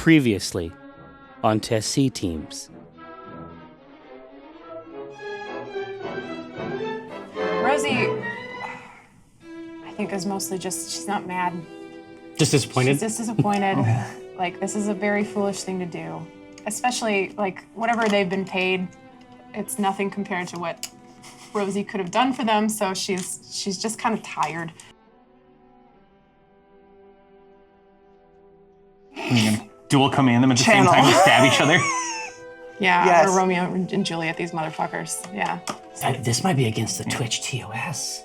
Previously on Test C Teams. Rosie, I think is mostly just, she's not mad. Just disappointed? She's just disappointed. Like, this is a very foolish thing to do. Especially, like, whatever they've been paid, it's nothing compared to what Rosie could have done for them, so she's just kind of tired. Dual command them at the same time to stab each other. Yeah, Yes. or Romeo and Juliet, these motherfuckers. Yeah. This might be against the Twitch TOS.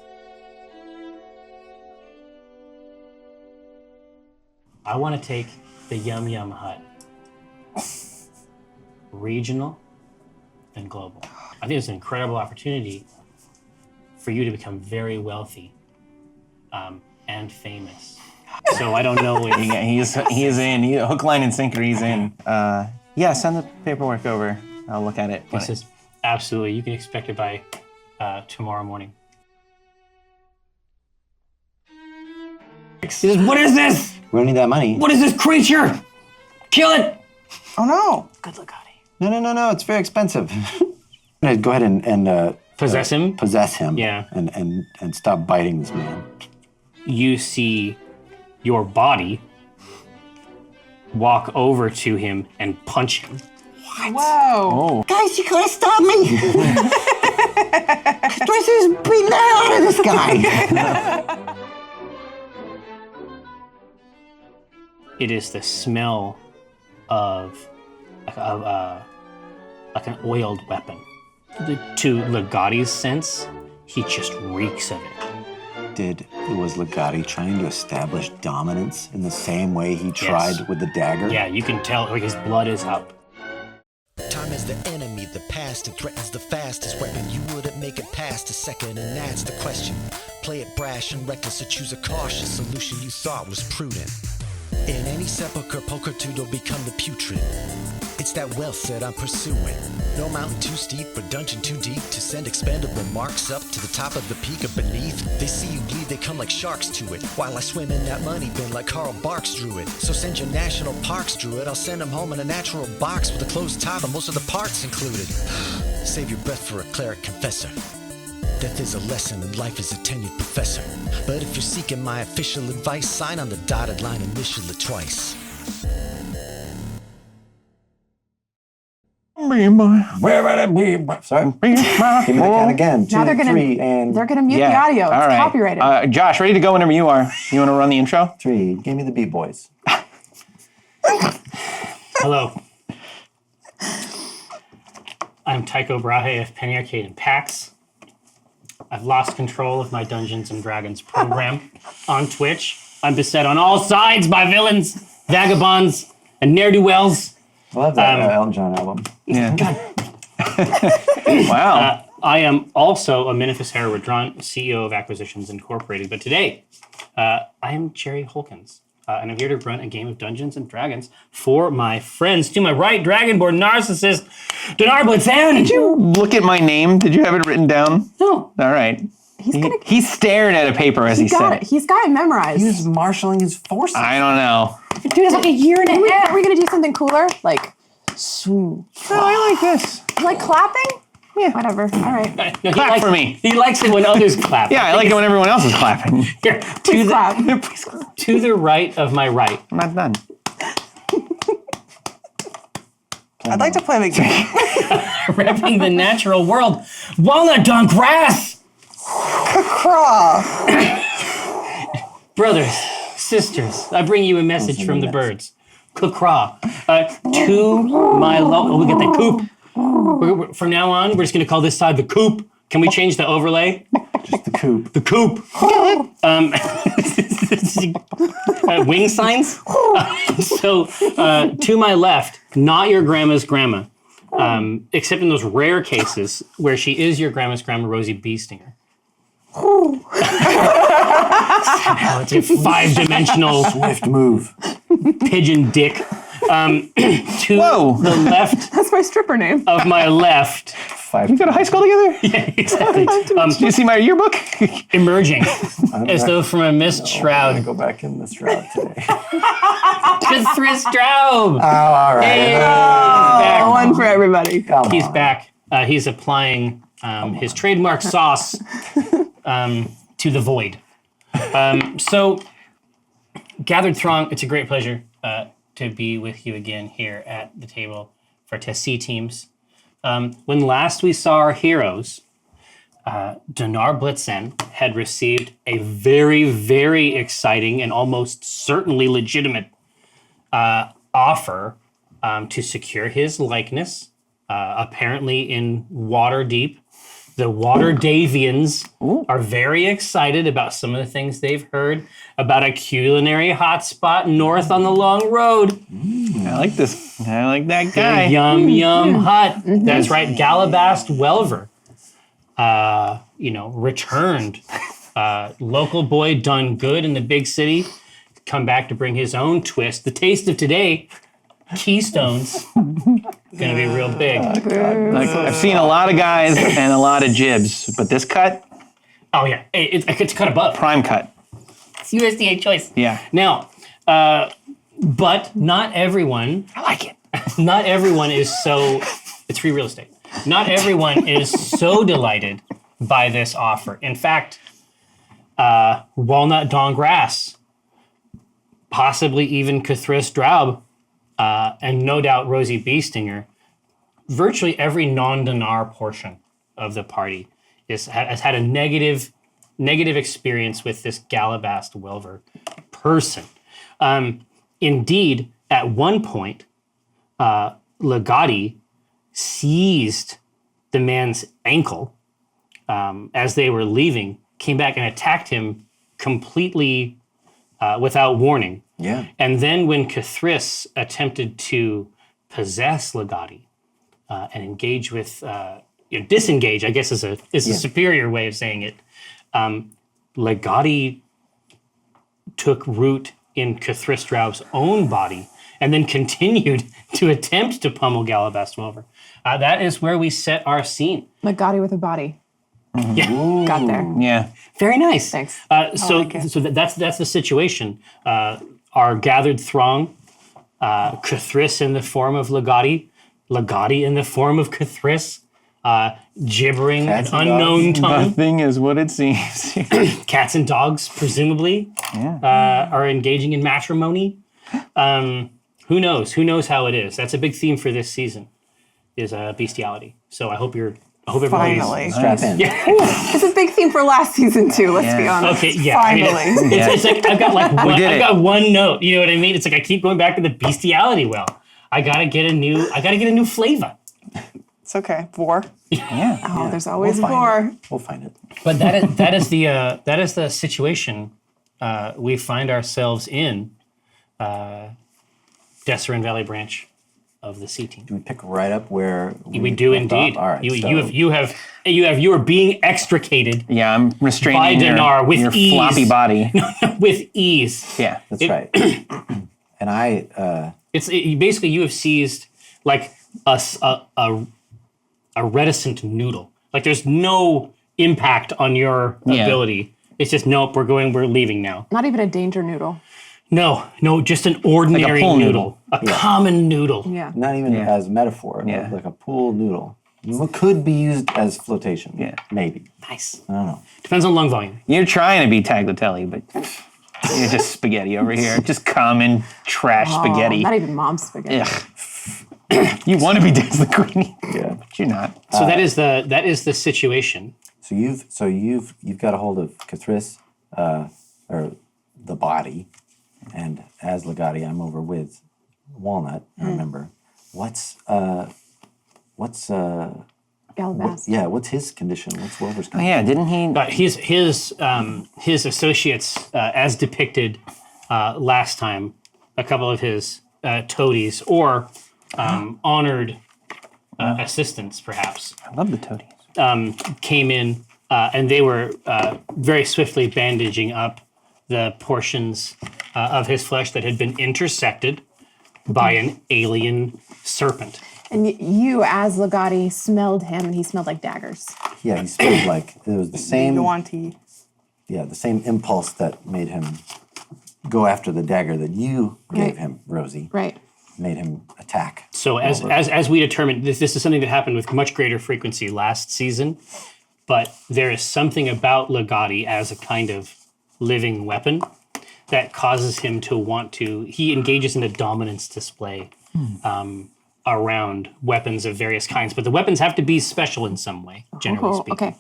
I want to take the Yum Yum Hut. Regional, then global. I think it's an incredible opportunity for you to become very wealthy and famous. So I don't know if... He is in. Hook, line, and sinker, he's in. Yeah, send the paperwork over. I'll look at it. This is absolutely, you can expect it by tomorrow morning. He says, what is this? We don't need that money. What is this creature? Kill it! Oh no! Good Lagati. No, it's very expensive. Go ahead and Possess him? Possess him. Yeah. And stop biting this man. You see your body walk over to him and punch him. Whoa. Oh. Guys, you gotta stop me! This is beating the hell out of this guy! It is the smell of like an oiled weapon. To Lagati's sense, he just reeks of it. Was Legati trying to establish dominance in the same way he tried with the dagger? Yeah, you can tell, like, his blood is up. Time is the enemy, the past, it threatens the fastest weapon. You wouldn't make it past a second, and that's the question. Play it brash and reckless, or choose a cautious solution you thought was prudent. In any sepulcher, poker will become the putrid. It's that wealth that I'm pursuing. No mountain too steep or dungeon too deep to send expendable marks up to the top of the peak or beneath. They see you bleed, they come like sharks to it, while I swim in that money bin like Carl Barks drew it. So send your national parks druid, I'll send them home in a natural box with a closed top and most of the parts included. Save your breath for a cleric confessor. Death is a lesson and life is a tenured professor. But if you're seeking my official advice, sign on the dotted line, initial it twice. Sorry. Give me the count again. Now they're 2, gonna, 3, and they're gonna mute the audio. It's All right. copyrighted. Josh, ready to go whenever you are. You want to run the intro? 3. Give me the beat boys. Hello. I'm Tycho Brahe of Penny Arcade and PAX. I've lost control of my Dungeons & Dragons program on Twitch. I'm beset on all sides by villains, vagabonds, and ne'er-do-wells. I love that Elton John album. Yeah. Wow. I am also a Minifus Hera-Redron, CEO of Acquisitions Incorporated. But today, I am Jerry Holkins, and I'm here to run a game of Dungeons & Dragons for my friends. To my right, Dragonborn Narcissist, Dinar Blitzen. Did you look at my name? Did you have it written down? No. All right. He stared at a paper as he said it. He's got it memerized. He's marshaling his forces. I don't know. Dude, it's like a year and a half. Are we gonna do something cooler? Like, Oh, I like this. like clapping? Yeah. Whatever. All right. No, Clap for me. He likes it when others clap. Yeah, I like it when everyone else is clapping. Here, Please clap. to the right of my right. I'm not done. I'd like to play the game. Repping the natural world. Walnut Dunk Grass! Craw. Brothers, sisters, I bring you a message from the birds. Kukra. To my we get the coop. From now on, we're just going to call this side the coop. Can we change the overlay? Just the coop. The coop. Wing signs? So, to my left, not your grandma's grandma, except in those rare cases where she is your grandma's grandma, Rosie Beestinger. It's a 5-dimensional Swift move. pigeon dick. To Whoa. the left That's my stripper name. of my left. 5. We go to high school together? Yeah, exactly. Did you see my yearbook? Emerging as though from a mist I'm shroud. gonna go back in this route today. Kthris Straub. Oh, all right. Hey, Oh, one for everybody. Come he's on. back. He's applying his trademark sauce to the void. So, gathered throng, it's a great pleasure to be with you again here at the table for Tessie teams. When last we saw our heroes, Dinar Blitzen had received a very, very exciting and almost certainly legitimate offer to secure his likeness, apparently in Waterdeep. The Water Davians are very excited about some of the things they've heard about a culinary hotspot north on the long road. I like this. I like that guy. Yum Yum Hut. That's right, Galabrast Welver. Returned. Local boy done good in the big city. Come back to bring his own twist. The taste of today, Keystones. Gonna be real big. Like, I've seen a lot of guys and a lot of jibs, but this cut, Oh yeah, it's cut above. prime cut. It's USDA choice. Yeah. Now, but not everyone. I like it. Not everyone is so. It's free real estate. Not everyone is so delighted by this offer. In fact, Walnut Dawn Grass, possibly even Kthris Straub, and no doubt Rosie Beestinger, virtually every non-Dinar portion of the party has had a negative experience with this Galabrast Welver person. Indeed, at one point, Legati seized the man's ankle as they were leaving, came back and attacked him completely without warning. Yeah. And then when Kthris attempted to possess Legati and engage with, disengage, I guess is a superior way of saying it, Legati took root in Kthris Straub's own body and then continued to attempt to pummel Galabrast Welver. That is where we set our scene. Legati with a body. Yeah. Got there. Yeah. Very nice. Thanks. So like it. that's the situation. Our gathered throng, Kthris in the form of Legati, Legati in the form of Kthris, gibbering Cats an and unknown tongue. Nothing is what it seems. Cats and dogs, presumably, are engaging in matrimony. Who knows? Who knows how it is? That's a big theme for this season, is bestiality. So I hope everybody's Finally. Strap in. It's a big theme for last season too. Let's be honest. Okay, yeah. I mean, Finally. it's like I've got did it. one note. You know what I mean? It's like I keep going back to the bestiality well. I gotta get a new flavor. It's okay. Vor. Yeah. Oh, there's always We'll vor. find it. We'll find it. But that is the situation we find ourselves in. Desserin Valley branch of the C team. Do we pick right up where We do left indeed. off? All right. You are being extricated Yeah, I'm restraining by Dinar with your ease. floppy body. with ease. Yeah. That's right. And I, Basically you have seized like a reticent noodle. Like there's no impact on your ability. It's just nope. We're leaving now. Not even a danger noodle. No, just an ordinary pool noodle. A common noodle. Yeah. not even Yeah. as metaphor, Yeah. like a pool noodle. It could be used as flotation. Yeah. Maybe. Nice. I don't know. Depends on lung volume. You're trying to be Tagliatelle, but you're just spaghetti over here. Just common trash spaghetti. Not even mom's spaghetti. Ugh. You want to be Des Linguini, Yeah. but you're not. So that is the situation. So you've got a hold of Kthris, or the body, and as Legati, I'm over with Walnut. I remember. What's Galabrast. what's his condition? What's Wilbur's Oh condition? yeah, didn't he? But his associates, as depicted last time, a couple of his toadies or honored assistants, perhaps, I love the toadies. came in and they were very swiftly bandaging up the portions of his flesh that had been intersected by an alien serpent. And you, as Legati, smelled him, and he smelled like daggers. Yeah, he smelled like it was the same. Yuanti. Yeah, the same impulse that made him go after the dagger that you gave Right. him, Rosie. Right. Made him attack. So as we determined, this is something that happened with much greater frequency last season, but there is something about Legati as a kind of living weapon that causes him to want to. He engages in a dominance display around weapons of various kinds, but the weapons have to be special in some way, generally Oh, speaking. okay.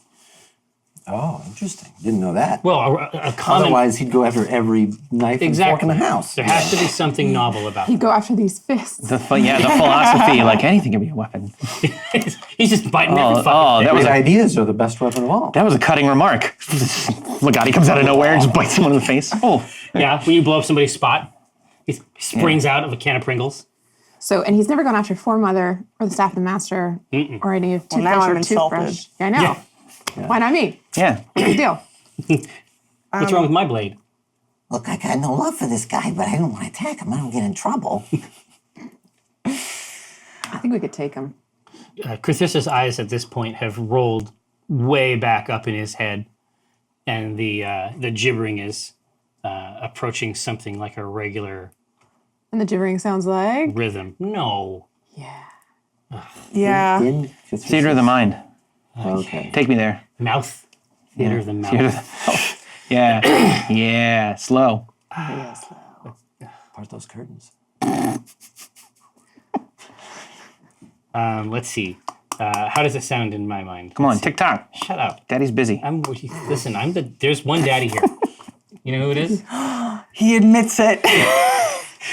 Oh, interesting. Didn't know that. Well, a common. Otherwise, he'd go after every knife and fork in the house. There has to be something novel about You it. go after these fists. The philosophy, like anything can be a weapon. He's just biting every fucking Oh, thing. that was Great a ideas are the best weapon of all. that was a cutting remark. Legati comes out of nowhere and just bites someone in the face. Oh, Yeah, when you blow up somebody's spot, he springs out of a can of Pringles. So, and he's never gone after Foremother or the Staff of the Master or any of Toothbrush now I'm or Toothbrush. insulted. Yeah, I know. Yeah. Why not me? yeah. Big deal. What's wrong with my blade? Look, I got no love for this guy, but I don't want to attack him. I don't get in trouble. I think we could take him. Crithis's eyes at this point have rolled way back up in his head, and the gibbering is approaching something like a regular And the gibbering sounds like. rhythm. No. Yeah. In Theater of the mind. Okay. Take me there. Mouth. Theater of the mouth. Theater of the- yeah. Yeah. Slow. Part those curtains. Let's see. How does it sound in my mind? Come on, TikTok. Shut up. Daddy's busy. Listen, there's one daddy here. You know who it is? He admits it.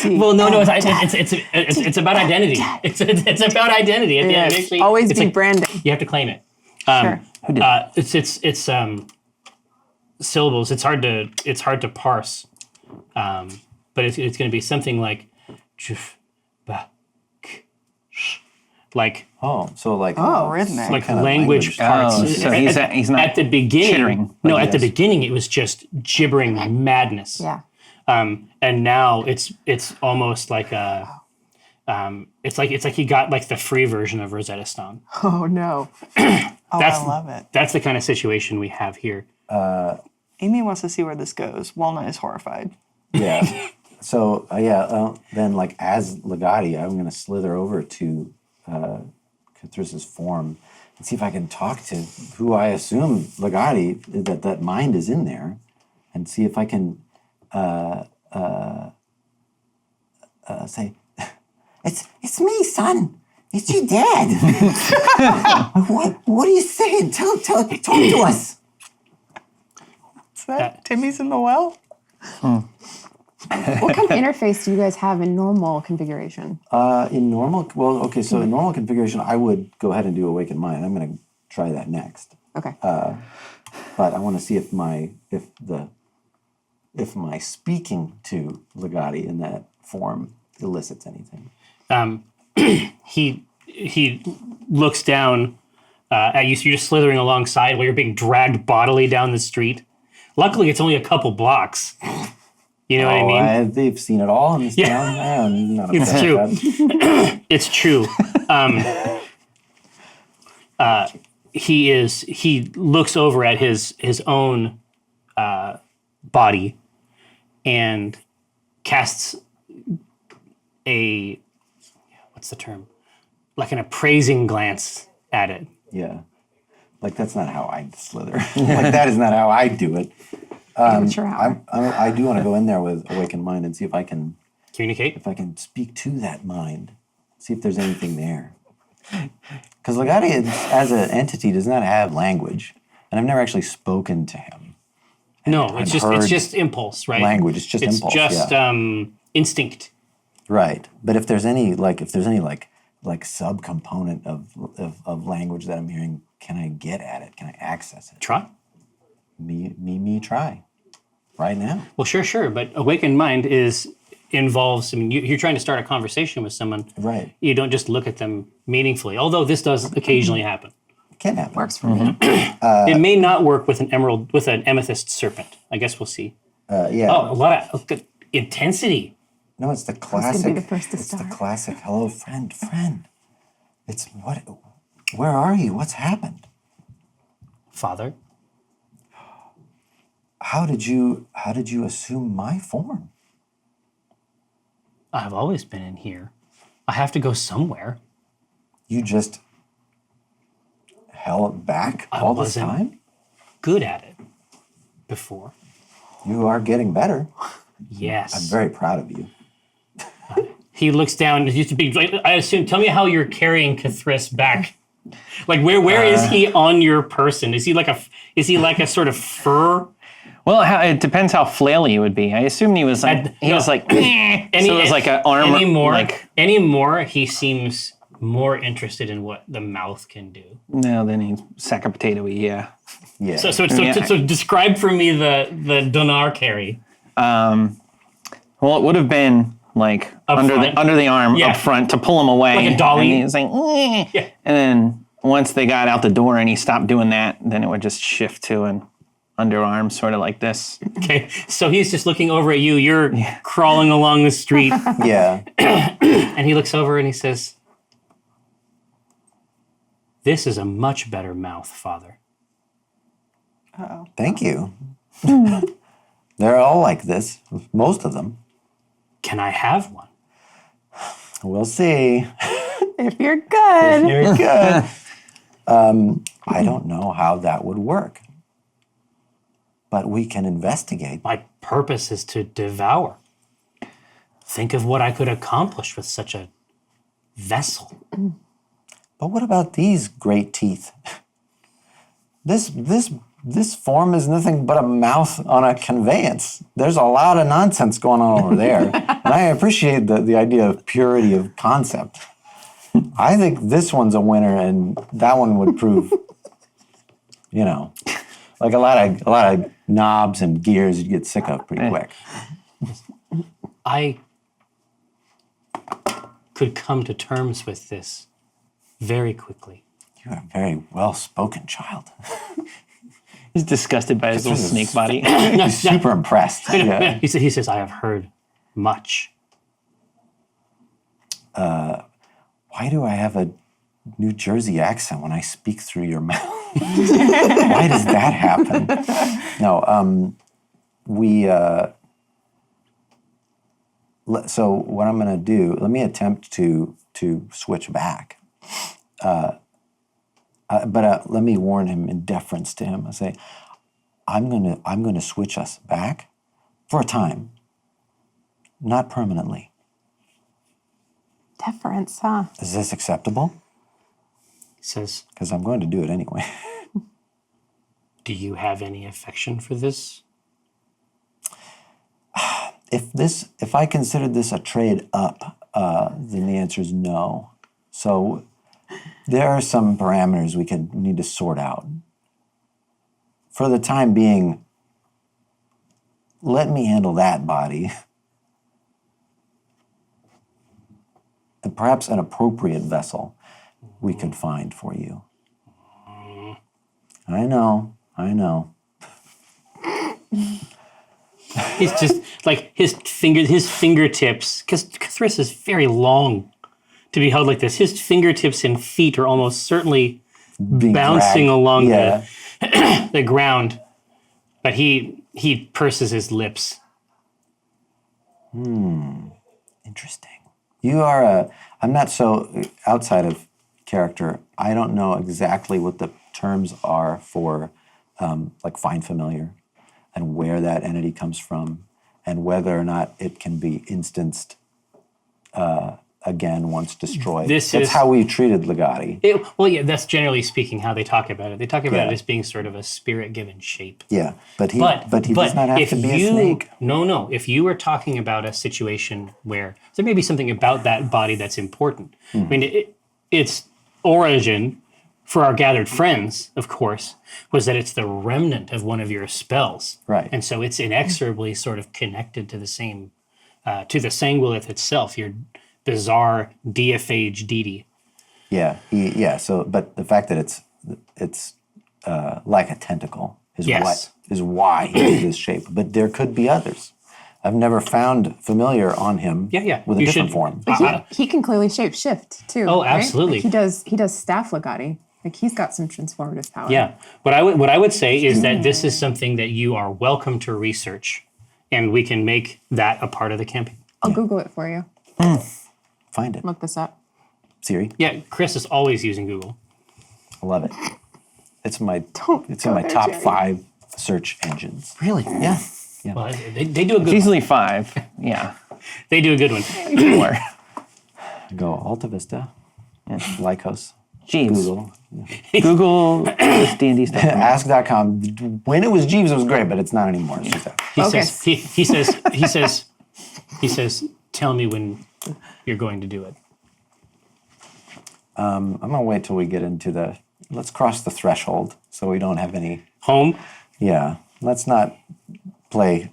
Well, no, it's about identity. It's about identity. At the end, actually, Always it's be like, branding. you have to claim it. Sure. It's syllables. It's hard to parse. But it's going to be something like, like Oh, so like Rhythmic. like kind of language parts. Oh, so he's not at the beginning. chittering, No, like at the this. beginning it was just gibbering madness. Yeah. And now it's almost like a. It's like he got like the free version of Rosetta Stone. Oh, no. Oh, That's- I love it. That's the kind of situation we have here. Amy wants to see where this goes. Walnut is horrified. yeah. So then like as Legati, I'm gonna slither over to Cthulhu's form and see if I can talk to who I assume Legati that mind is in there, and see if I can say, It's me, son. It's your dad. what are you saying? Talk to us. Is that Timmy's in the well? What kind of interface do you guys have in normal configuration? in normal. Well, okay. So in normal configuration, I would go ahead and do Awaken Mind. I'm gonna try that next. Okay. But I want to see if my speaking to Legati in that form elicits anything. He looks down at you. So you're just slithering alongside while you're being dragged bodily down the street. Luckily, it's only a couple blocks. You know what I mean? They've seen it all in this Yeah. town. I'm not It's upset true. about it. It's true. He looks over at his own body and casts what's the term? Like an appraising glance at it. Yeah. Like, that's not how I slither. Like, that is not how I do it. Amateur hour. I do want to go in there with Awakened Mind and see if I can Communicate. speak to that mind, see if there's anything there. Because Legati, as an entity, does not have language, and I've never actually spoken to him. No, it's heard just impulse, right? language. It's just impulse, It's just instinct. Right, but if there's any subcomponent of language that I'm hearing, can I get at it? Can I access it? Try. Me, try. Right now. Well, sure, but awakened mind involves. I mean, you're trying to start a conversation with someone. Right. You don't just look at them meaningfully, although this does occasionally happen. Can happen. Works for me. It may not work with an amethyst serpent. I guess we'll see. Yeah. Oh, a lot of intensity. No, it's the gonna classic. be the first to it's the start. classic. Hello, friend. It's what? Where are you? What's happened? Father, How did you assume my form? I've always been in here. I have to go somewhere. You just held it back all this wasn't- time? Good at it before. You are getting better. Yes. I'm very proud of you. He looks down. It used to be. Like, I assume. Tell me how you're carrying Cthulhu back. Like where is he on your person? Is he like a sort of fur? Well, it depends how flaily he would be. I assumed he was like so it was like an arm. Anymore, he seems more interested in what the mouth can do. No, then he's sack of potato-y, yeah. Yeah. So describe for me the donar carry. Well, it would have been like under the arm up front to pull him away. Like a dolly. And he was like, yeah. And then once they got out the door and he stopped doing that, then it would just shift to an underarm, sort of like this. Okay, so he's just looking over at you. You're crawling along the street. Yeah. And he looks over and he says, "This is a much better mouth, Father." Thank you. They're all like this, most of them. Can I have one? We'll see. If you're good. You're good. I don't know how that would work, but we can investigate. My purpose is to devour. Think of what I could accomplish with such a vessel. But what about these great teeth? This form is nothing but a mouth on a conveyance. There's a lot of nonsense going on over there. And I appreciate the idea of purity of concept. I think this one's a winner, and that one would prove, like a lot of knobs and gears you'd get sick of pretty quick. I could come to terms with this very quickly. You are a very well-spoken child. He's disgusted by his little snake body. He's super impressed. Yeah. He says, "I have heard much." Why do I have a New Jersey accent when I speak through your mouth? Why does that happen? No, so what I'm going to do, let me attempt to switch back. But let me warn him in deference to him. I say, I'm going to switch us back for a time, not permanently. Deference, huh? Is this acceptable? He says, Because I'm going to do it anyway. "Do you have any affection for this?" If I considered this a trade up, then the answer is no. So there are some parameters we need to sort out. For the time being, let me handle that body. And perhaps an appropriate vessel we could find for you. I know. He's just like his fingertips, because Cthulhu is very long to be held like this. His fingertips and feet are almost certainly Being bouncing dragged. along Yeah. the ground. But he purses his lips. Interesting. You are I'm not so outside of character. I don't know exactly what the terms are for like find familiar and where that entity comes from and whether or not it can be instanced again once destroyed. That's how we treated Legati. That's generally speaking how they talk about it. They talk about it as being sort of a spirit-given shape. Yeah, but he does not have to be a snake. No. If you were talking about a situation where there may be something about that body that's important. I mean, its origin, for our gathered friends, of course, was that it's the remnant of one of your spells. Right. And so it's inexorably sort of connected to the same, to the Sanguilith itself, your bizarre deiphage deity. Yeah. So, but the fact that it's like a tentacle is why he is this shape. But there could be others. I've never found familiar on him with a different form. But he can clearly shapeshift too. Oh, right? absolutely. Like he does staff Legati. Like he's got some transformative power. Yeah. What I would say is that this is something that you are welcome to research, and we can make that a part of the campaign. I'll Google it for you. Find it. Look this up. Siri. Yeah, Chris is always using Google. I love it. It's in my Don't it's go in my there, top Jerry. 5 search engines. Really? Yeah. Well, they do a It's good. easily 5. Yeah. They do a good one. 4. Go Alta Vista, Lycos, Jeeves. Google, Google this D&D stuff. Ask.com. When it was Jeeves, it was great, but it's not anymore. It's just that. He says, tell me when you're going to do it. I'm gonna wait till we get into let's cross the threshold so we don't have any. Home. Yeah, let's not play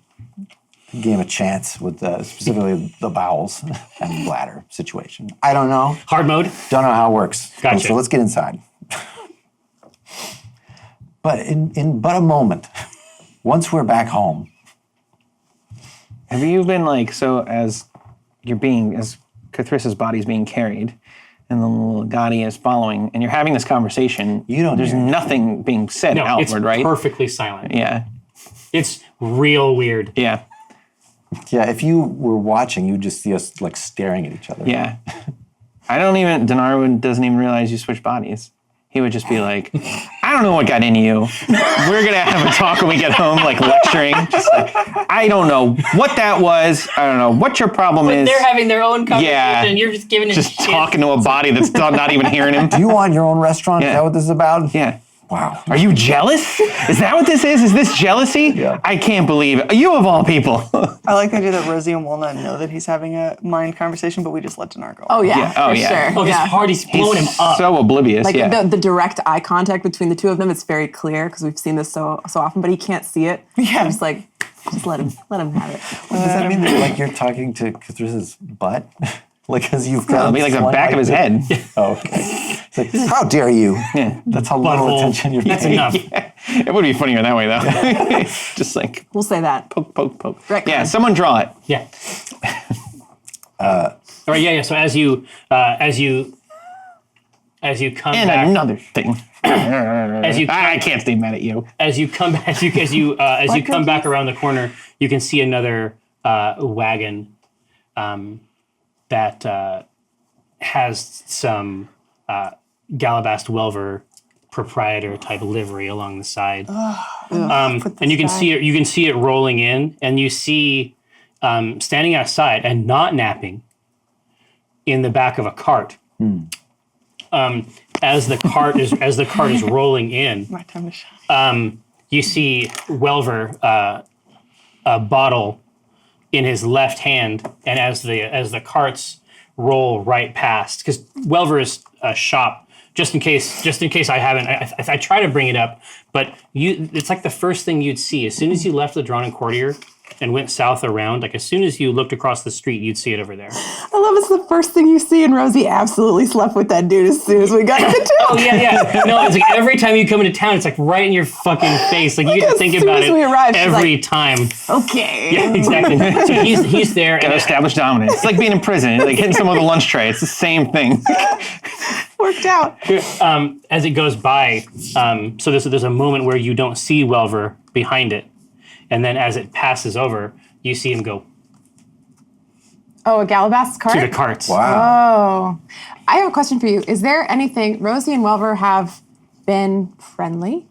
a game of chance with specifically the bowels and bladder situation. I don't know. Hard mode. Don't know how it works. Gotcha. So let's get inside. But in but a moment, once we're back home, Have you been like, so as Cathrissa's body's being carried and the little Gotti is following and you're having this conversation, there's hear it. nothing being said No, outward, it's right? perfectly silent. Yeah. It's real weird. Yeah. yeah, if you were watching, you'd just see us like staring at each other. Yeah. Dinar doesn't even realize you switched bodies. He would just be like, I don't know what got into you. We're going to have a talk when we get home, like lecturing. Just like, I don't know what that was. I don't know what your problem is. They're having their own conversation Yeah. and you're just giving it Just shit. talking to a body that's not even hearing him. Do you want your own restaurant? Is Yeah. that what this is about? Yeah. Wow. Are you jealous? Is that what this is? Is this jealousy? Yeah. I can't believe it. You of all people. I like the idea that Rosie and Walnut know that he's having a mind conversation, but we just let Dinar go. Oh yeah, Yeah. Oh, for yeah. sure. Oh, this yeah. party's blowing him up. So oblivious. Like yeah. the direct eye contact between the two of them, it's very clear because we've seen this so often, but he can't see it. Yeah. Just like, just let him have it. Does that mean that like you're talking to Cathrissa's butt? Like, because you've got It'll be like the back of his head. Oh, okay. It's like, how dare you? Yeah. That's how little Butthole. attention you're That's paying. enough. It would be funnier that way, though. Just like We'll say that. poke, poke, poke. Right, Yeah, Colin. someone draw it. Yeah. All right. Yeah. So as you come And back, another thing. as you I can't stay mad at you. as you come back around the corner, you can see another wagon that has some Galabrast Welver proprietor type livery along the side, and you can see it rolling in, and you see standing outside and not napping in the back of a cart. As the cart is rolling in, My time to shine. you see Welver a bottle in his left hand, and as the carts roll right past, because Welver is a shop. Just in case I haven't, I try to bring it up, but it's like the first thing you'd see as soon as you left the Drawn and Courtier and went south around. Like as soon as you looked across the street, you'd see it over there. I love it's the first thing you see, and Rosie absolutely slept with that dude as soon as we got into town. Oh yeah. No, it's like every time you come into town, it's like right in your fucking face. Like you get to as think soon about as it we arrived, she's every like, time. Okay. Yeah, exactly. So he's there. Gotta establish dominance. It's like being in prison, like hitting someone with a lunch tray. It's the same thing. Worked out. As it goes by, so there's a moment where you don't see Welver behind it, and then as it passes over, you see him go Oh, a Galabrast cart? to the carts. Wow. Oh. I have a question for you. Is there anything, Rosie and Welver have been friendly?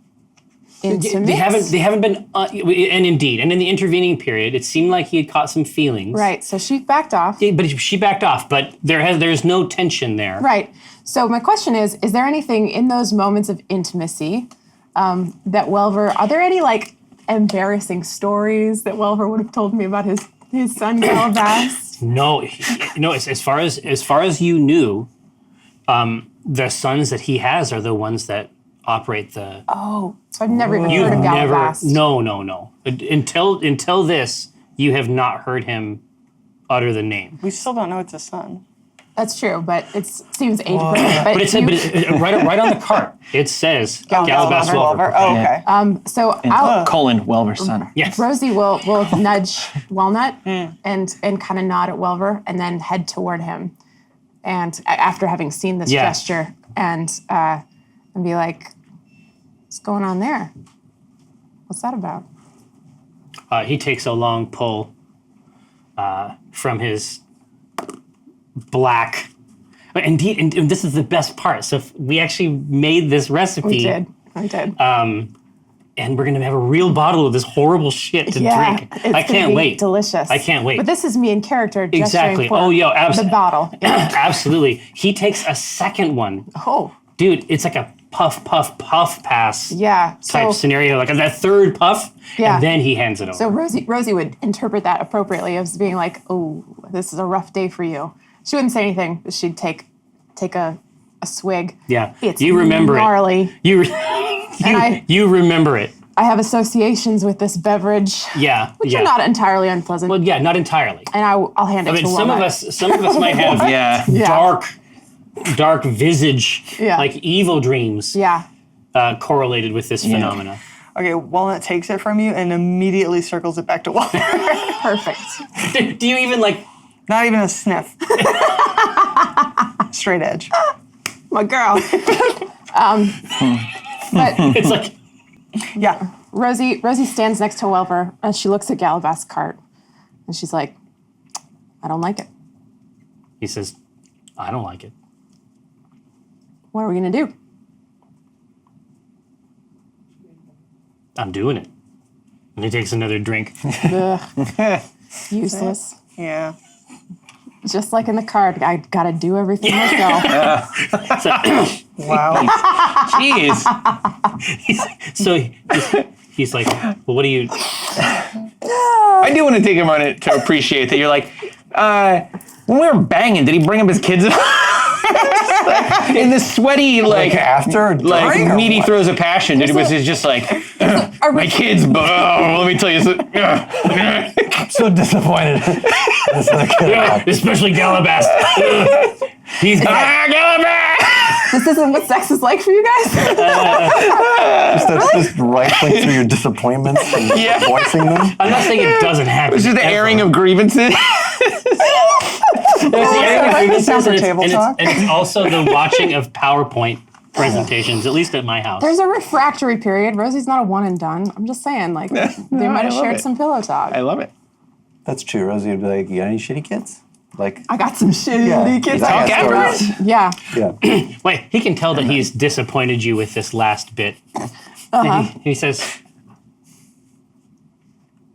Intimate? They haven't been, and indeed, and in the intervening period, it seemed like he had caught some feelings. Right, so she backed off. Yeah, but she backed off. But there's no tension there. Right. So my question is there anything in those moments of intimacy that Welver, are there any like embarrassing stories that Welver would have told me about his son Galabrast? No. As far as you knew, the sons that he has are the ones that operate the. Oh, so I've never even You've heard of never. Galabrast. No. Until this, you have not heard him utter the name. We still don't know it's his son. That's true, but it seems age appropriate. But right on the cart, it says Galabrast Welver. Oh, okay. So I'll, Welver's son. Yes. Rosie will nudge Walnut and kind of nod at Welver and then head toward him, and after having seen this Yeah. gesture, and be like, "What's going on there? What's that about?" He takes a long pull from his black. But indeed, and this is the best part. So we actually made this recipe. We did. I did. And we're gonna have a real bottle of this horrible shit to drink. It's I can't wait. Delicious. I can't wait. But this is me in character. Exactly. For Oh, yo, the bottle. Yeah. Absolutely. He takes a second one. Oh. Dude, it's like a puff pass Yeah. type scenario. Like that third puff, Yeah. and then he hands it over. So Rosie would interpret that appropriately as being like, "Oh, this is a rough day for you." She wouldn't say anything, but she'd take a swig. yeah. It's You remember gnarly. it. You remember it. I have associations with this beverage. Yeah. Which yeah. are not entirely unpleasant. Well, yeah, not entirely. And I'll hand it I mean, to some Wilma. of us might have Yeah. dark visage, Yeah. like evil dreams Yeah. correlated with this phenomena. Okay, Walnut takes it from you and immediately circles it back to Walter. Perfect. Do you even like? Not even a sniff. Straight edge. My girl. But It's like Yeah. Rosie stands next to Welver and she looks at Galabrast's cart and she's like, "I don't like it. he says, I don't like it. What are we gonna do?" I'm doing it. And he takes another drink. Ugh. Useless. Yeah. Just like in the card, I gotta do everything myself. Wow. Jeez. He's like, well, what do you? I do want to take a moment to appreciate that you're like, when we were banging, did he bring up his kids? In this sweaty, like after, like during, or meaty what? throws of passion, dude, was just like, my kids, let me tell you something. I'm so disappointed. This other kid. Especially Galabrast. He's Galabrast. This isn't what sex is like for you guys? Just rifling through your disappointments and voicing them. I'm not saying it doesn't happen. It's just the airing of grievances. It's the airing of grievances, Sounds like and table talk. it's also the watching of PowerPoint presentations, at least at my house. There's a refractory period. Rosie's not a one and done. I'm just saying, like, they might have love shared it. some pillow talk. I love it. That's true. Rosie would be like, "You got any shitty kids?" Like, I got some shitty kids. I got Talk stories. afterwards. Yeah. Yeah. Wait, he can tell that he's disappointed you with this last bit. And he says,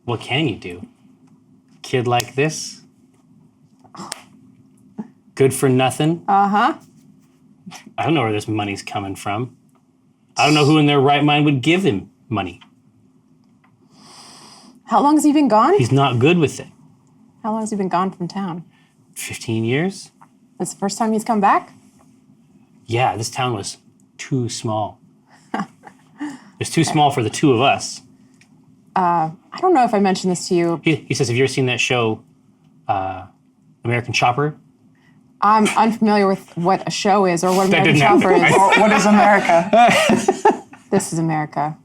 what can you do? Kid like this? Good for nothing? I don't know where this money's coming from. I don't know who in their right mind would give him money. How long has he been gone? He's not good with it. How long has he been gone from town? 15 years? It's the first time he's come back? Yeah, this town was too small. It's too small for the two of us. I don't know if I mentioned this to you. He says, have you ever seen that show, American Chopper? I'm unfamiliar with what a show is or what That American didn't Chopper happen. is. What is America? This is America.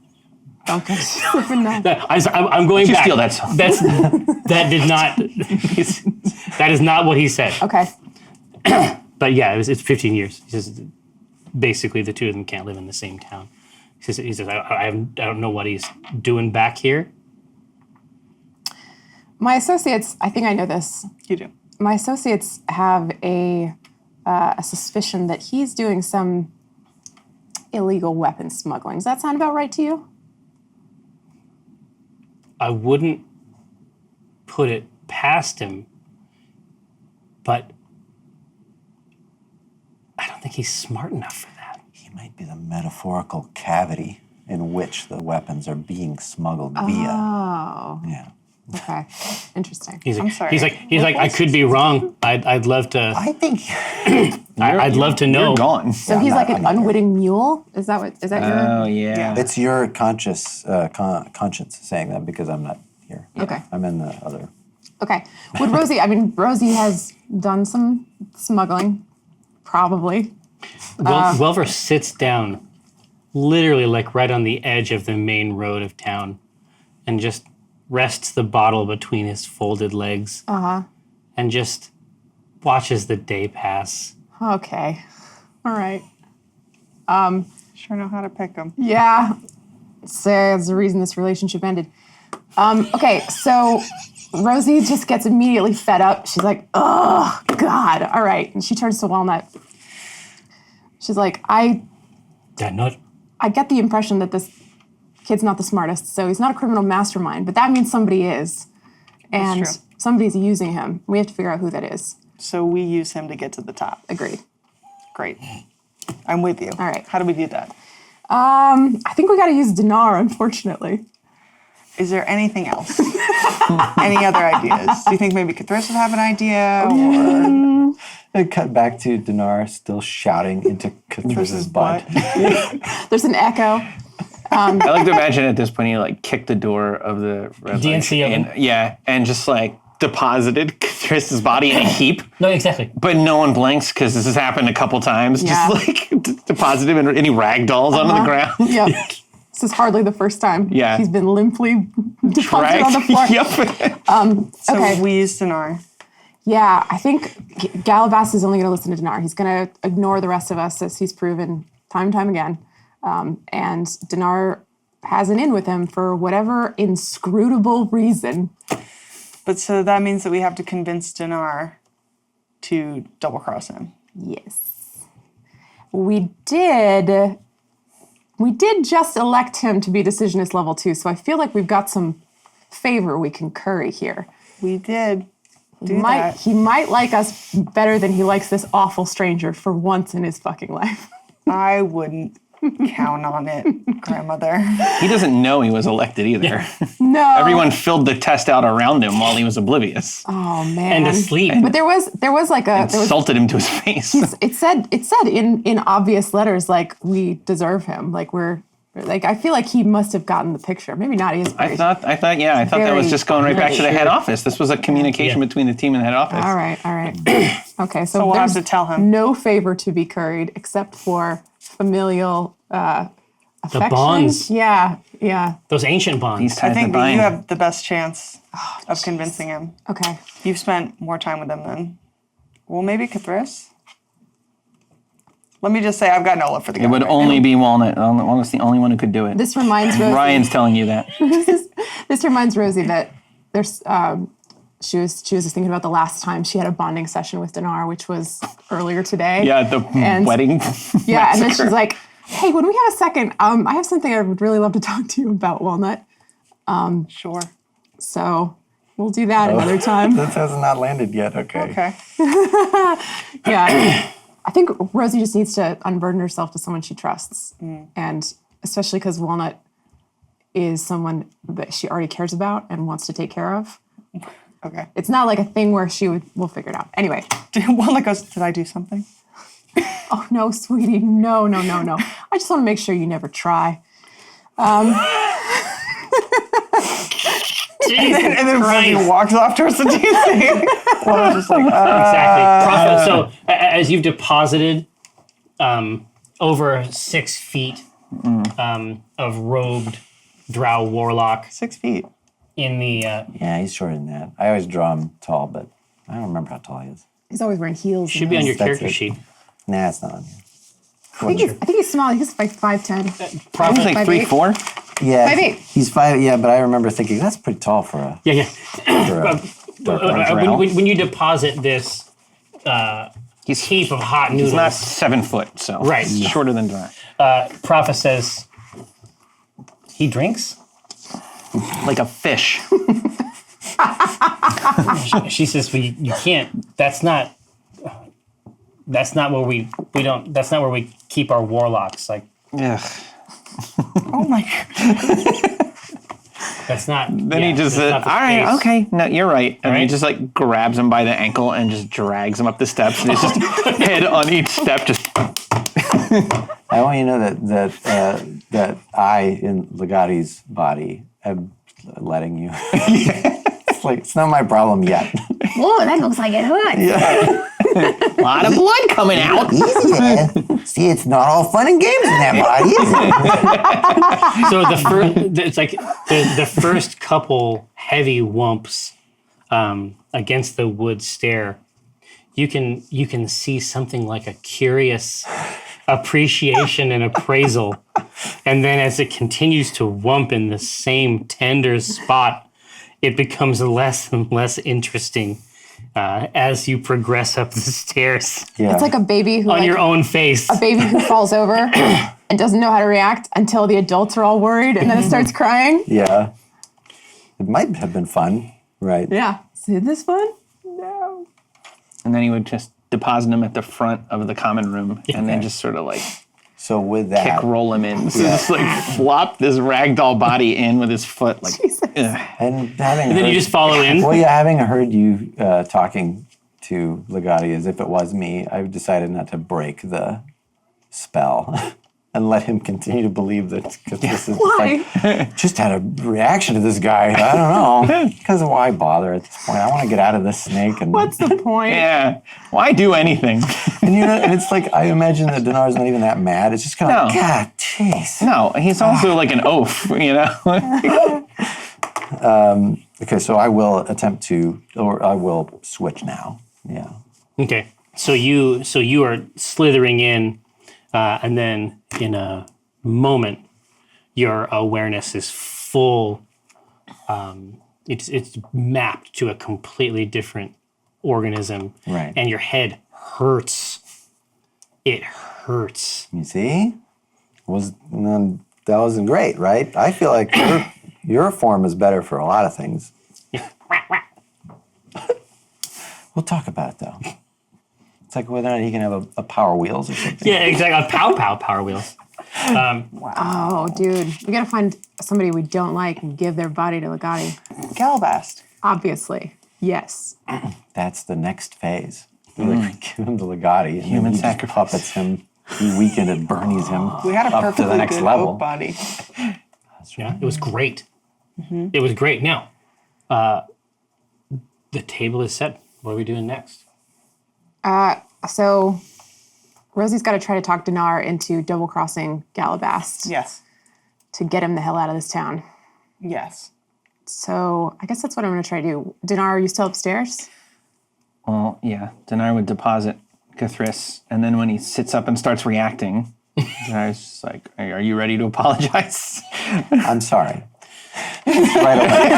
Don't get even know. I'm going You back. steal that song. That did not. That is not what he said. Okay. But yeah, it's 15 years. He says basically the two of them can't live in the same town. He says I don't know what he's doing back here. My associates, I think I know this. You do. My associates have a suspicion that he's doing some illegal weapon smuggling. Does that sound about right to you? I wouldn't put it past him, but I don't think he's smart enough for that. He might be the metaphorical cavity in which the weapons are being smuggled via. Oh. Yeah. Okay. Interesting. He's like, I'm sorry. He's like, I could be wrong. I'd love to. I think I'd love to know. You're gone. So he's like an unwitting mule? Is that your Oh, yeah. it's your conscience saying that because I'm not here. Okay. I'm in the other. Okay. Would Rosie, I mean, Rosie has done some smuggling, probably. Welver sits down, literally like right on the edge of the main road of town, and just rests the bottle between his folded legs. And just watches the day pass. Okay. All right. Sure know how to pick them. Yeah. So that's the reason this relationship ended. Okay, so Rosie just gets immediately fed up. She's like, oh, God, all right. And she turns to Walnut. She's like, I get the impression that this kid's not the smartest, so he's not a criminal mastermind, but that means somebody is. And true. somebody's using him. We have to figure out who that is. So we use him to get to the top. Agreed. Great. I'm with you. All right. How do we do that? I think we got to use Dinar, unfortunately. Is there anything else? Any other ideas? Do you think maybe Cthulhu would have an idea? Or I cut back to Dinar still shouting into Cthulhu's butt. There's an echo. I like to imagine at this point he like kicked the door of the DNC oven. and just like deposited Chris's body in a heap. No, exactly. But no one blinks because this has happened a couple times. Yeah. Just like deposited him in any rag dolls onto the ground. Yep. This is hardly the first time Yeah. he's been limply deposited on the floor. Yep. so Okay. we use Dinar. Yeah, I think Galabrast is only going to listen to Dinar. He's going to ignore the rest of us, as he's proven time and time again. And Dinar has an in with him for whatever inscrutable reason. But so that means that we have to convince Dinar to double cross him. Yes. We did just elect him to be decisionist level 2, so I feel like we've got some favor we can curry here. We did do that. He might like us better than he likes this awful stranger for once in his fucking life. I wouldn't count on it, grandmother. He doesn't know he was elected either. No. Everyone filled the test out around him while he was oblivious. Oh man. And asleep. But there was like Insulted him to his face. it said in obvious letters like we deserve him. Like we're like I feel like he must have gotten the picture. Maybe not. He is I thought that was just going right back to the head office. This was a communication between the team and the head office. All right. Okay, so we'll have there's to tell him. no favor to be curried except for familial affection. bonds. Yeah. Those ancient bonds. These ties I think that that bind. you have the best chance of convincing him. Okay. You've spent more time with him than, well, maybe Cthulhu. Let me just say, I've got no love for the guy. It would only be Walnut. Walnut's the only one who could do it. This reminds Rosie. Ryan's telling you that. This reminds Rosie that there's. She was just thinking about the last time she had a bonding session with Dinar, which was earlier today. Yeah, the And- wedding. Yeah, and then massacre. she's like, "Hey, when we have a second, I have something I would really love to talk to you about, Walnut. Sure. So we'll do that another time." This has not landed yet. Okay. Okay. Yeah, I think Rosie just needs to unburden herself to someone she trusts, and especially because Walnut is someone that she already cares about and wants to take care of. Okay. It's not like a thing where we'll figure it out. Anyway. Walnut goes, did I do something? Oh, no, sweetie. No. I just want to make sure you never try. And then Rosie walks off towards the DC. Walnut's just like, Exactly. Prophet, so as you've deposited over 6 feet of robed drow warlock 6 feet. in the Yeah, he's shorter than that. I always draw him tall, but I don't remember how tall he is. He's always wearing heels. should be on your That's character it. sheet. Nah, it's not on here. I think he's small. He's like 5'10". He was Prophet, like 5'8". 3'4". Yeah, 5'8". he's 5. Yeah, but I remember thinking that's pretty tall for a. yeah. For a dark orange drow. When you deposit this heap of hot noodles, He's not 7 foot, so Right. he's shorter than Dry. Prophet says he drinks. Like a fish. She says, "Well, you can't. That's not where we don't. That's not where we keep our warlocks. Like Ugh. Oh my God. that's not." Then he just that's said, not all the right, case." okay, no, you're right. And he Right. just like grabs him by the ankle and just drags him up the steps. And he's just head on each step, just I want you to know that I, in Legati's body, am letting you. It's like, it's not my problem yet. Whoa, that looks like it hurts. a lot of blood coming out. Easy, man. See, it's not all fun and games in that body, is it? So it's like the first couple heavy whumps against the wood stair. You can see something like a curious appreciation and appraisal, and then as it continues to whump in the same tender spot, it becomes less and less interesting as you progress up the stairs Yeah. It's like a baby who on your own face. a baby who falls over and doesn't know how to react until the adults are all worried and then it starts crying. Yeah. It might have been fun, right? Yeah. Is this fun? No. And then he would just deposit him at the front of the common room and then just sort of like So with that, kick roll him in. So just like flop this ragdoll body in with his foot. Like, ugh. and having And then you just follow in. well, yeah, having heard you talking to Legati as if it was me, I decided not to break the spell and let him continue to believe that because this is like just had a reaction to this guy. I don't know because why bother at this point? I want to get out of this snake and What's the point? Yeah. Why do anything? and you know, and it's like I imagine that Dinar's not even that mad. It's just kind of like, No. God, jeez. No, he's also like an oaf, you know? Okay, so I will attempt to, or I will switch now. Yeah. Okay, so you are slithering in, and then in a moment, your awareness is full. It's mapped to a completely different organism, Right. and your head hurts. It hurts. You see, that wasn't great, right? I feel like your form is better for a lot of things. We'll talk about it though. It's like whether or not he can have a Power Wheels or something. Yeah, exactly. Power wheels. Oh, dude. We gotta find somebody we don't like and give their body to Legati. Galabrast. Obviously. Yes. That's the next phase. We like give him the Legati, and Human then he just sacrifice. puppets him. He weakened and Bernie's him We had a up to perfectly the next good level. oak body. Yeah, it was great. It was great. Now, the table is set. What are we doing next? So Rosie's got to try to talk Dinar into double crossing Galabrast Yes. to get him the hell out of this town. Yes. So I guess that's what I'm going to try to do. Dinar, are you still upstairs? Well, yeah. Dinar would deposit Cathris, and then when he sits up and starts reacting, Dinar's just like, "Are you ready to apologize?" I'm sorry. Right away.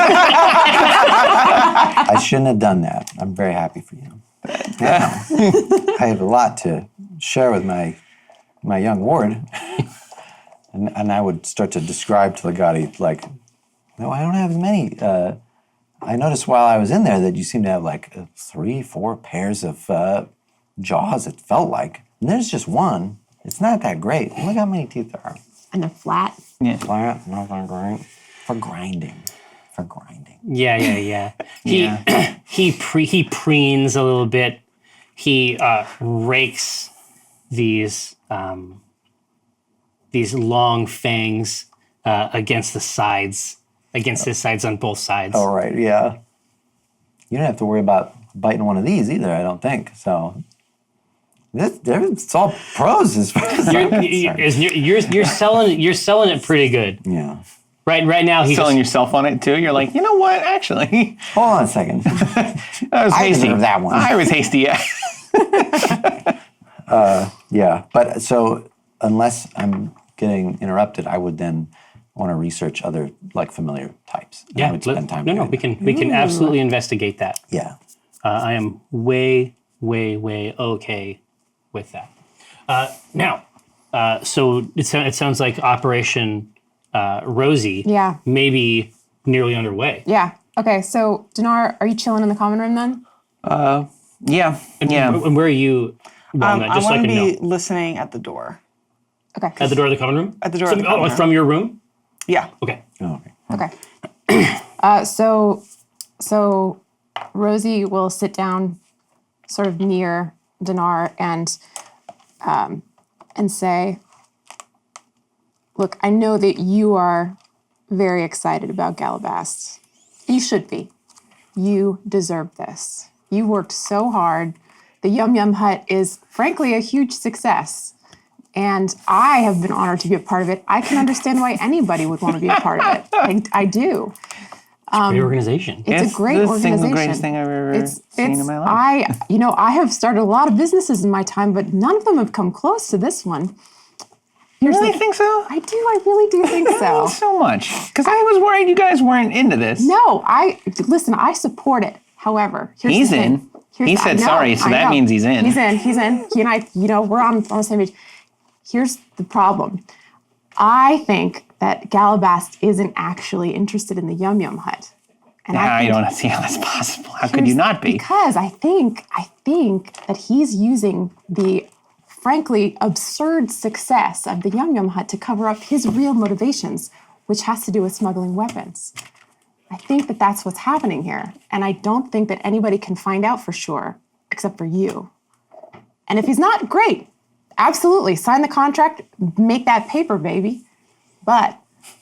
I shouldn't have done that. I'm very happy for you. I have a lot to share with my young ward. And I would start to describe to Legati, like, no, I don't have as many. I noticed while I was in there that you seem to have like 3-4 pairs of jaws, it felt like. And there's just one. It's not that great. Look how many teeth there are. And they're flat. Flat, not that great. For grinding. Yeah. Yeah. He preens a little bit. He rakes these long fangs against his sides on both sides. Oh, right, yeah. You don't have to worry about biting one of these either, I don't think. So, it's all pros as far as I'm concerned. You're selling it pretty good. Yeah. Right now he's Selling yourself on it too. You're like, you know what? Actually, Hold on a second. that was I hasty. deserve that one. I was hasty. Yeah. Yeah, but so unless I'm getting interrupted, I would then want to research other like familiar types. And I would spend time doing we that. can absolutely investigate that. Yeah. I am way okay with that. Now, so it sounds like Operation Rosie Yeah. maybe nearly underway. Yeah. Okay, so Dinar, are you chilling in the common room then? Yeah. And where are you? I just so want to can be know. listening at the door. Okay. At the door of the common room? At the door of the common room. From your room? Yeah. Okay. Oh, okay. Okay. So Rosie will sit down sort of near Dinar and say, look, I know that you are very excited about Galabrast. You should be. You deserve this. You worked so hard. The Yum Yum Hut is, frankly, a huge success. And I have been honored to be a part of it. I can understand why anybody would want to be a part of it. I do. Great organization. It's a great the organization. single greatest thing I've ever seen in my life. I have started a lot of businesses in my time, but none of them have come close to this one. You really think so? I do. I really do think so. So much. Because I was worried you guys weren't into this. No, listen. I support it. However, here's He's the thing. in. He said sorry, so that means he's in. He's in. He and I, we're on the same page. Here's the problem. I think that Galabrast isn't actually interested in the Yum Yum Hut. And I don't see how that's possible. How could you not be? Because I think that he's using the frankly absurd success of the Yum Yum Hut to cover up his real motivations, which has to do with smuggling weapons. I think that that's what's happening here. And I don't think that anybody can find out for sure, except for you. And if he's not, great. Absolutely. Sign the contract, make that paper, baby. But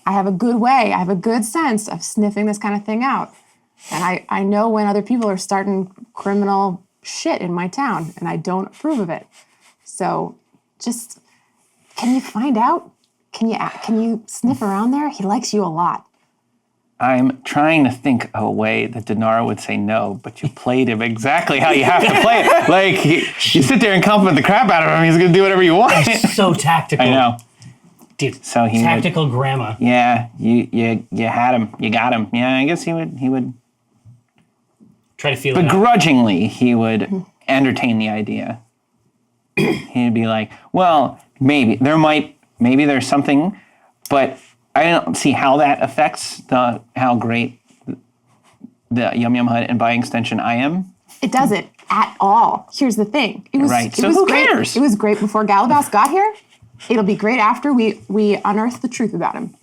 I have a good way, I have a good sense of sniffing this kind of thing out. And I know when other people are starting criminal shit in my town, and I don't approve of it. So just, can you find out? Can you sniff around there? He likes you a lot. I'm trying to think of a way that Denara would say no, but you played him exactly how you have to play it. Like, you sit there and compliment the crap out of him, he's going to do whatever you want. So tactical. I know. Dude, So he tactical grandma. Yeah, you had him. You got him. Yeah, I guess he would Try to feel it out. begrudgingly, he would entertain the idea. He'd be like, well, maybe there's something, but I don't see how that affects how great the Yum Yum Hut and by extension I am. It doesn't at all. Here's the thing. It was, Right, it so was who great. cares? It was great before Galabrast got here. It'll be great after we unearth the truth about him.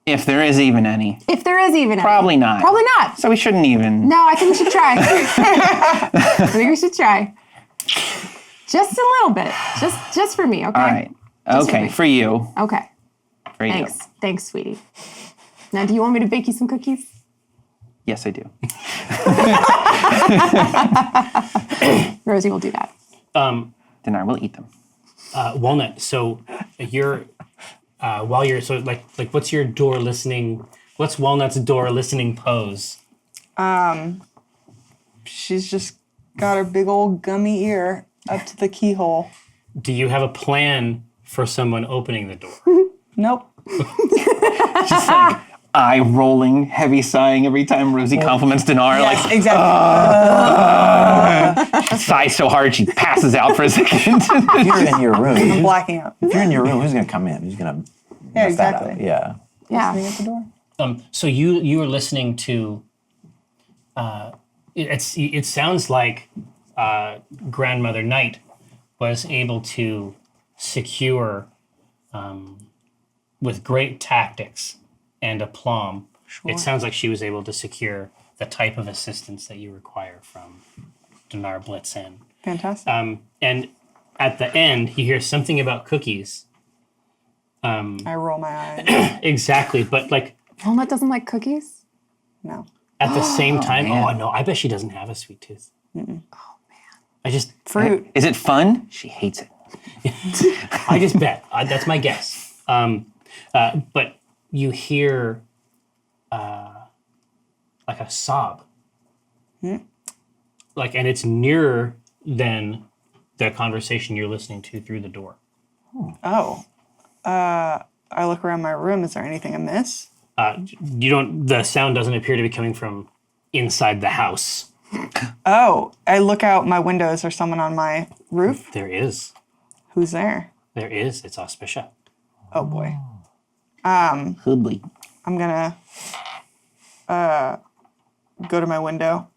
If there is even any. If there is even Probably any. not. Probably not. So we shouldn't even. No, I think we should try. I think we should try. Just a little bit. Just for me, okay? All right. Just Okay, me. for you. Okay. For you. Thanks. Thanks, sweetie. Now, do you want me to bake you some cookies? Yes, I do. Rosie will do that. Then I will eat them. Walnut. So you're while you're like what's your door listening? What's Walnut's door listening pose? She's just got her big old gummy ear up to the keyhole. Do you have a plan for someone opening the door? Nope. Just like eye rolling, heavy sighing every time Rosie compliments Dinar. Yes, Like, exactly. sighs so hard she passes out for a second. If you're in your room, I'm blacking out. if you're in your room, who's gonna come in? Who's gonna Yeah, mess that up? exactly. Yeah. Yeah. Listening at the door. So you were listening to. It sounds like Grandmother Knight was able to secure, with great tactics and aplomb. Sure. It sounds like she was able to secure the type of assistance that you require from Dinar Blitzen. Fantastic. And at the end, you hear something about cookies. I roll my eyes. Exactly, but like Walnut doesn't like cookies? No. at the same time. man. Oh no, I bet she doesn't have a sweet tooth. I just Fruit. Is it fun? She hates it. I just bet. That's my guess. But you hear like a sob. Like, and it's nearer than the conversation you're listening to through the door. Oh. I look around my room. Is there anything amiss? The sound doesn't appear to be coming from inside the house. Oh, I look out my window. Is there someone on my roof? There is. Who's there? There is. It's Auspicia. Oh boy. Hoodly. I'm gonna go to my window.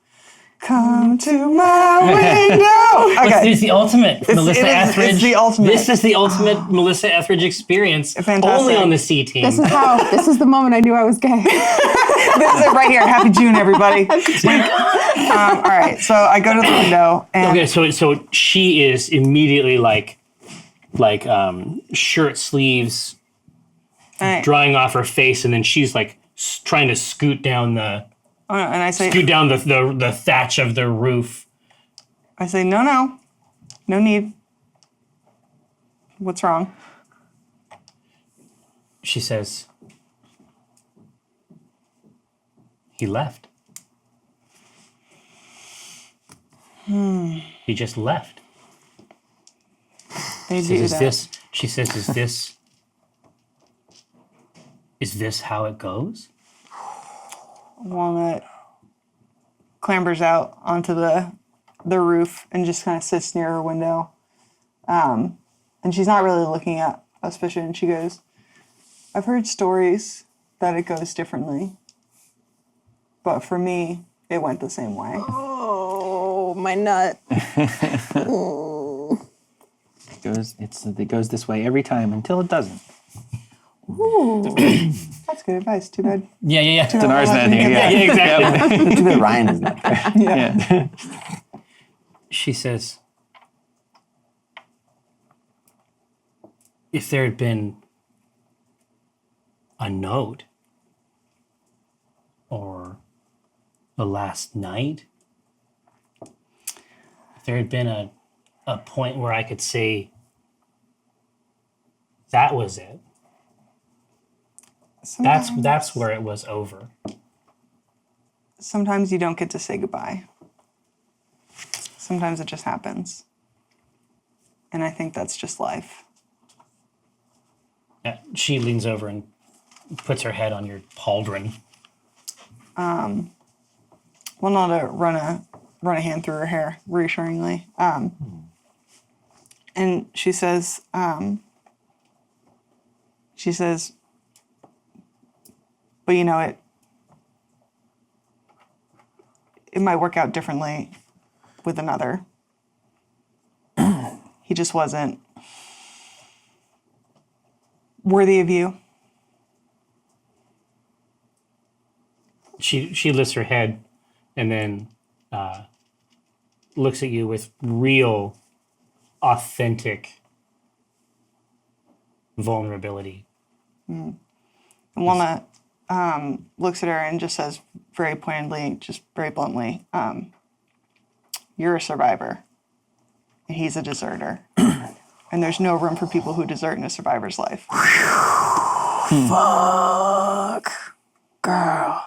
Come to my window. Okay. It's the ultimate Melissa it is- Etheridge. it's the ultimate. This is the ultimate Melissa Etheridge experience. Fantastic. Only on the C team. This is the moment I knew I was gay. This is it right here. Happy June, everybody. All right. So I go to the window and Okay, so she is immediately like shirt sleeves I, drying off her face, and then she's like trying to scoot down the the thatch of the roof. I say, no need. What's wrong? She says, "He left. He just left." They She do says, that. "Is She says, is this how it goes? Walnut clambers out onto the roof and just kind of sits near her window. And she's not really looking at Auspicia, and she goes, I've heard stories that it goes differently. But for me, it went the same way. Oh, my nut. It goes this way every time until it doesn't. That's good advice. Too bad. Yeah. Dinar's not here. Yeah, exactly. Too bad Ryan is not there. Yeah. She says, if there had been a note or a last night, if there had been a point where I could say that was it, that's where it was over. Sometimes you don't get to say goodbye. Sometimes it just happens. And I think that's just life. She leans over and puts her head on your pauldron. Well, not to run a hand through her hair reassuringly. And she says, but you know, it might work out differently with another. He just wasn't worthy of you. She lifts her head and then looks at you with real, authentic vulnerability. And Walnut looks at her and just says very pointedly, just very bluntly, you're a survivor and he's a deserter. And there's no room for people who desert in a survivor's life. Fuck. Girl.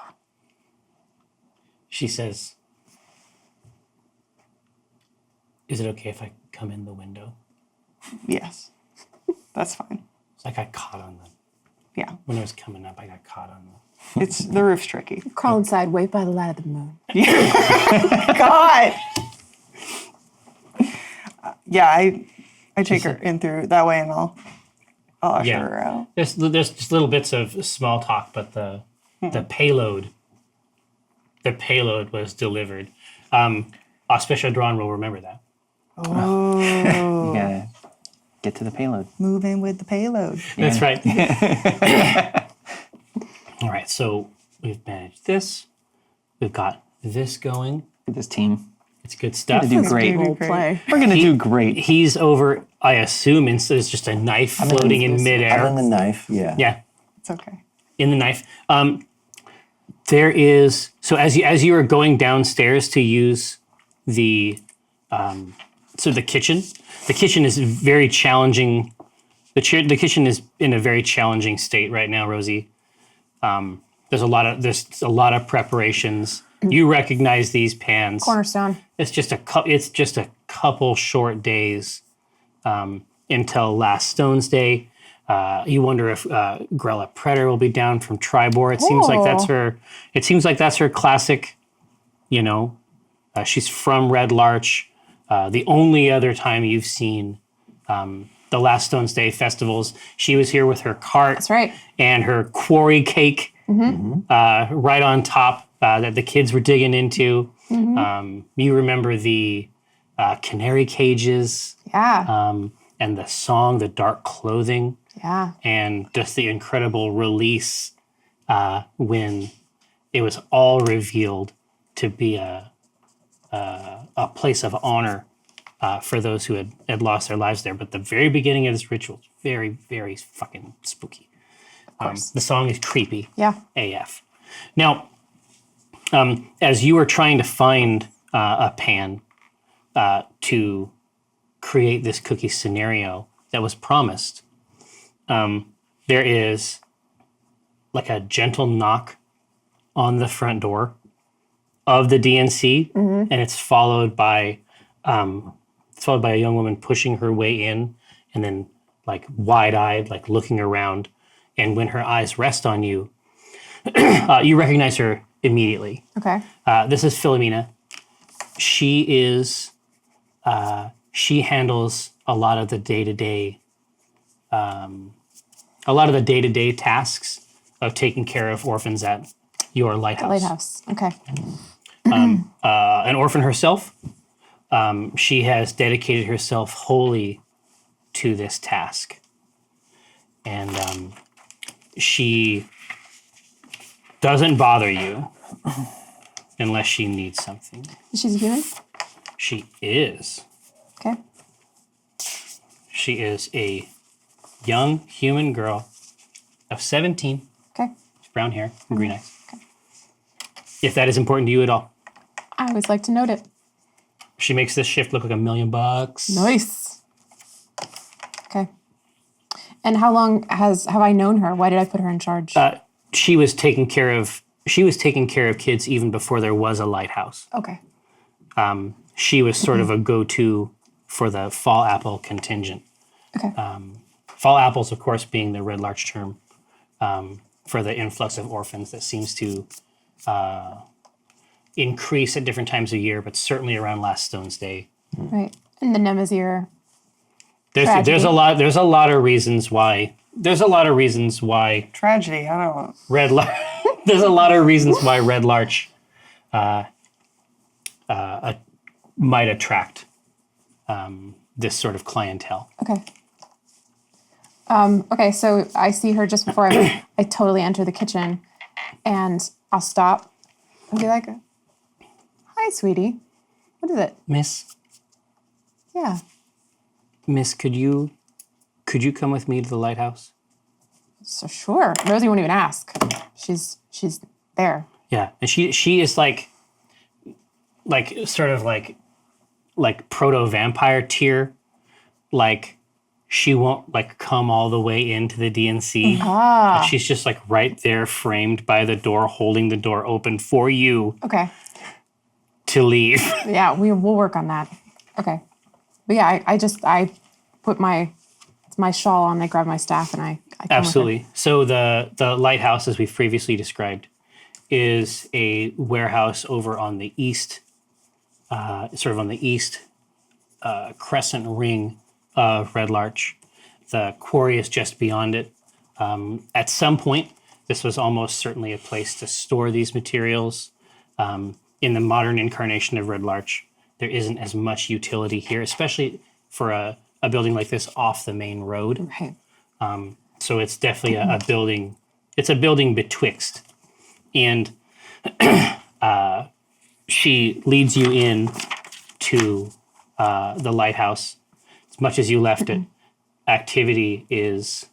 She says, is it okay if I come in the window? Yes, that's fine. So I got caught on Yeah, when it was coming up, I got caught on the roof's tricky. Crawl inside, wait by the light of the moon. God. Yeah, I take her in through that way, and I'll usher her out. There's just little bits of small talk, but the payload was delivered. Auspicia Drawn will remember that. Oh, You gotta get to the payload. move in with the payload. That's right. All right, so we've managed this. We've got this going. This team. It's good stuff. We're gonna do great. Role play. We're gonna do great. He's over, I assume, and so there's just a knife floating in midair. I'm in the knife, yeah. Yeah, It's okay. in the knife. There is, so as you are going downstairs to use the kitchen is very challenging. The kitchen is in a very challenging state right now, Rosie. There's a lot of preparations. You recognize these pans. Cornerstone. It's just a couple short days until last Stone's Day. You wonder if Grella Predator will be down from Tribor. It seems like that's her. It seems like that's her classic. She's from Red Larch. The only other time you've seen the last Stone's Day festivals, she was here with her cart. That's right. And her quarry cake right on top that the kids were digging into. You remember the canary cages. Yeah. And the song, The Dark Clothing. Yeah. And just the incredible release when it was all revealed to be a place of honor for those who had lost their lives there. But the very beginning of this ritual is very, very fucking spooky. The song is creepy. Yeah. AF. Now, as you were trying to find a pan to create this cookie scenario that was promised, there is like a gentle knock on the front door of the DNC, and it's followed by a young woman pushing her way in, and then like wide-eyed, like looking around. And when her eyes rest on you, you recognize her immediately. Okay. This is Philomena. She handles a lot of the day-to-day tasks of taking care of orphans at your lighthouse. Lighthouse. Okay. An orphan herself, she has dedicated herself wholly to this task. And she doesn't bother you unless she needs something. She's a human? She is. Okay. She is a young human girl of 17. Okay. She's brown hair and green eyes. Okay. If that is important to you at all. I always like to note it. She makes this shift look like $1 million. Nice. Okay. And how long have I known her? Why did I put her in charge? She was taking care of kids even before there was a lighthouse. Okay. She was sort of a go-to for the fall apple contingent. Okay. Fall apples, of course, being the Red Larch term for the influx of orphans that seems to increase at different times of year, but certainly around Last Stone's Day. Right. And the Nemazir. There's a lot of reasons why. There's a lot of reasons why Tragedy. I don't know. Red Larch. There's a lot of reasons why Red Larch might attract this sort of clientele. Okay. Okay, so I see her just before I totally enter the kitchen, and I'll stop and be like, "Hi, sweetie. What is it?" Miss, Yeah. could you come with me to the lighthouse? So sure. Rosie won't even ask. She's there. Yeah, and she is like sort of like proto vampire tier, like she won't like come all the way into the DNC. But she's just like right there, framed by the door, holding the door open for you Okay. to leave. Yeah, we'll work on that. Okay. But yeah, I put my shawl on, I grab my staff, and I come with her. Absolutely. So the lighthouse, as we've previously described, is a warehouse over on the east, crescent ring of Red Larch. The quarry is just beyond it. At some point, this was almost certainly a place to store these materials. In the modern incarnation of Red Larch, there isn't as much utility here, especially for a building like this off the main road. Right. So it's definitely a building. It's a building betwixt. And she leads you in to the lighthouse. As much as you left it, activity is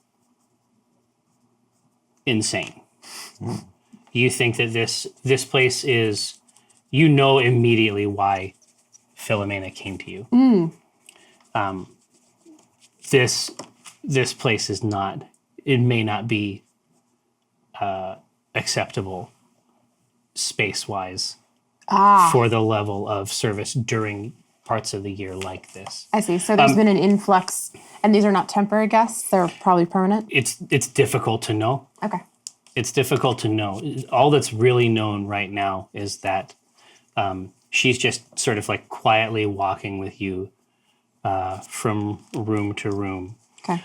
insane. You think that this place is, you know immediately why Philomena came to you. This place is not, it may not be acceptable space-wise for the level of service during parts of the year like this. I see. So there's been an influx, and these are not temporary guests. They're probably permanent. It's difficult to know. Okay. It's difficult to know. All that's really known right now is that she's just sort of like quietly walking with you from room to room. Okay.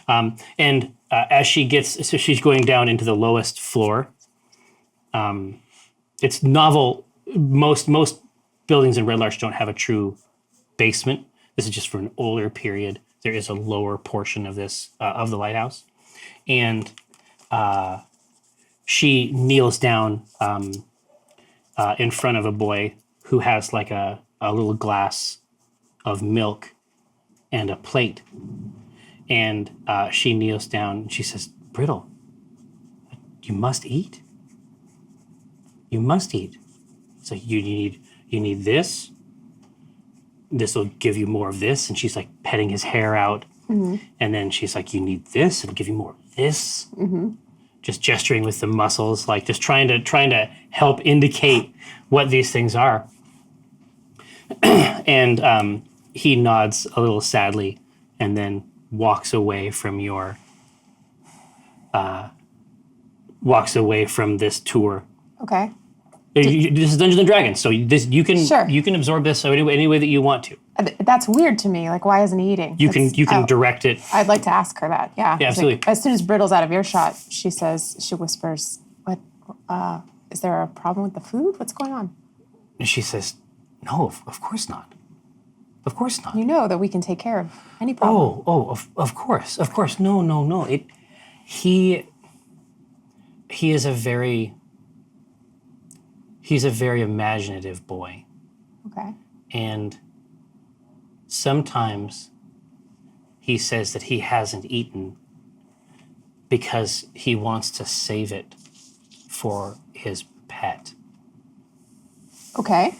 And as she gets, so she's going down into the lowest floor. It's novel. Most buildings in Red Larch don't have a true basement. This is just for an older period. There is a lower portion of this of the lighthouse, and she kneels down in front of a boy who has like a little glass of milk and a plate, and she kneels down and she says, "Brittle, you must eat. You must eat. So you need this. This will give you more of this." And she's like petting his hair out. And then she's like, "You need this, and give you more of this." Just gesturing with the muscles, like just trying to help indicate what these things are. And he nods a little sadly, and then walks away from this tour. Okay. This is Dungeons and Dragons, so you can Sure. you can absorb this any way that you want to. That's weird to me. Like, why isn't he eating? You can direct it. I'd like to ask her that. Yeah. Yeah, It's like, absolutely. as soon as Brittle's out of earshot, she whispers, "What? Is there a problem with the food? What's going on?" And she says, "No, of course not. Of course not. You know that we can take care of any problem. Of course. No. He is a very imaginative boy. Okay. And sometimes he says that he hasn't eaten because he wants to save it for his pet." Okay.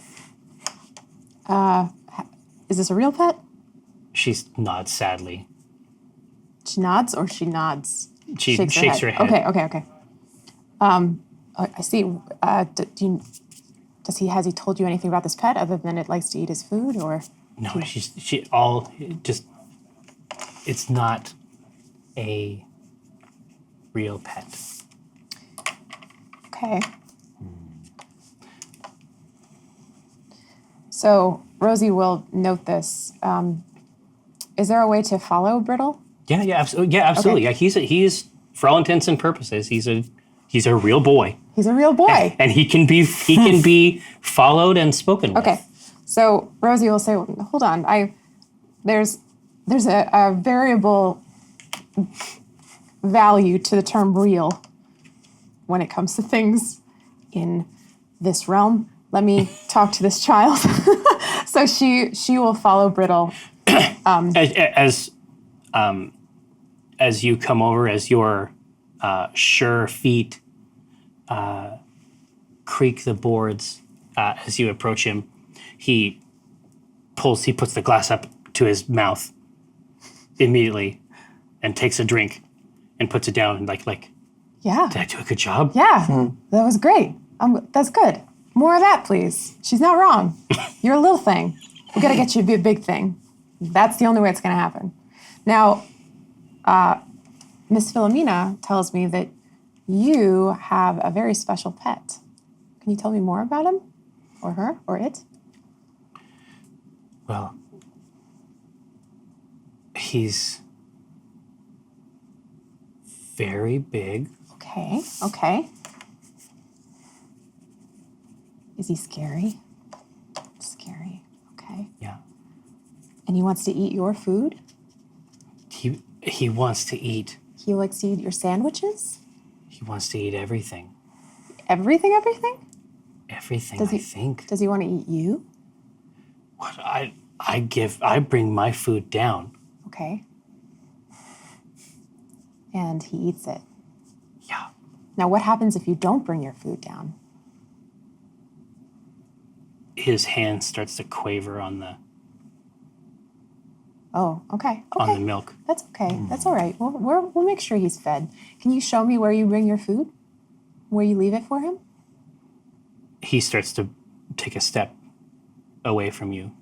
Is this a real pet? She nods sadly. She nods or she nods? She shakes her head. Okay. I see. Has he told you anything about this pet other than it likes to eat his food, or? No, it's not a real pet. Okay. So Rosie will note this. Is there a way to follow Brittle? Yeah, absolutely. Okay. Yeah, he's for all intents and purposes, he's a real boy. He's a real boy. And he can be followed and spoken with. Okay. So Rosie will say, "Hold on. There's a variable value to the term real when it comes to things in this realm. Let me talk to this child." So she will follow Brittle. As you come over, as your sure feet creak the boards as you approach him, he puts the glass up to his mouth immediately and takes a drink and puts it down and like, Yeah. "Did I do a good job?" Yeah. That was great. That's good. More of that, please. She's not wrong. You're a little thing. We got to get you to be a big thing. That's the only way it's going to happen. Now, Miss Philomena tells me that you have a very special pet. Can you tell me more about him? Or her? Or it? Well, he's very big. Okay. Is he scary? Scary. Okay. Yeah. And he wants to eat your food? He wants to eat. He likes to eat your sandwiches? He wants to eat everything. Everything? Everything, Does he I think. Does he want to eat you? What I bring my food down. Okay. And he eats it. Yeah. Now, what happens if you don't bring your food down? His hand starts to quaver on the Oh, okay. on the milk. That's okay. That's all right. We'll make sure he's fed. Can you show me where you bring your food? Where you leave it for him? He starts to take a step away from you.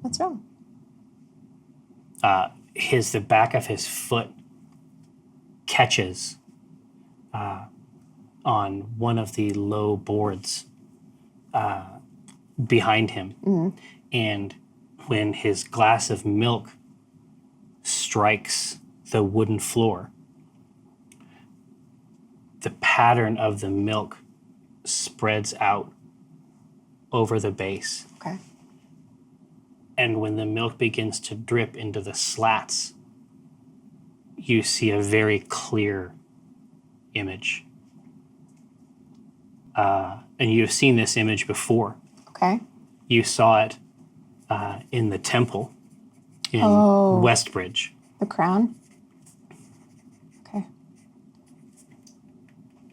What's wrong? The back of his foot catches on one of the low boards behind him. And when his glass of milk strikes the wooden floor, the pattern of the milk spreads out over the base. Okay. And when the milk begins to drip into the slats, you see a very clear image. And you've seen this image before. Okay. You saw it in the temple in Westbridge. The crown? Okay.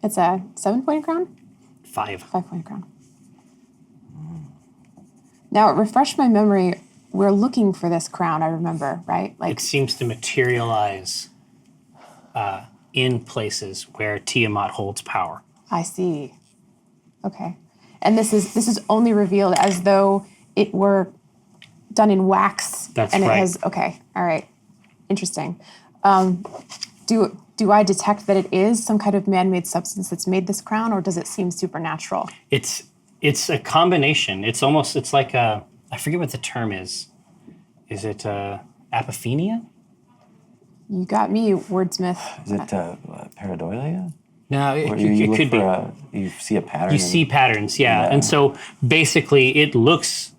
It's a 7-point crown? 5. 5-point crown. Now, refresh my memory. We're looking for this crown, I remember, right? It seems to materialize in places where Tiamat holds power. I see. Okay. And this is only revealed as though it were done in wax. That's and right. It has, okay. All right. Interesting. Do I detect that it is some kind of man-made substance that's made this crown, or does it seem supernatural? It's a combination. It's like I forget what the term is. Is it apophenia? You got me, wordsmith. Is it pareidolia? No, Or it you look could be. for you see a pattern. You see patterns, yeah. And so basically it looks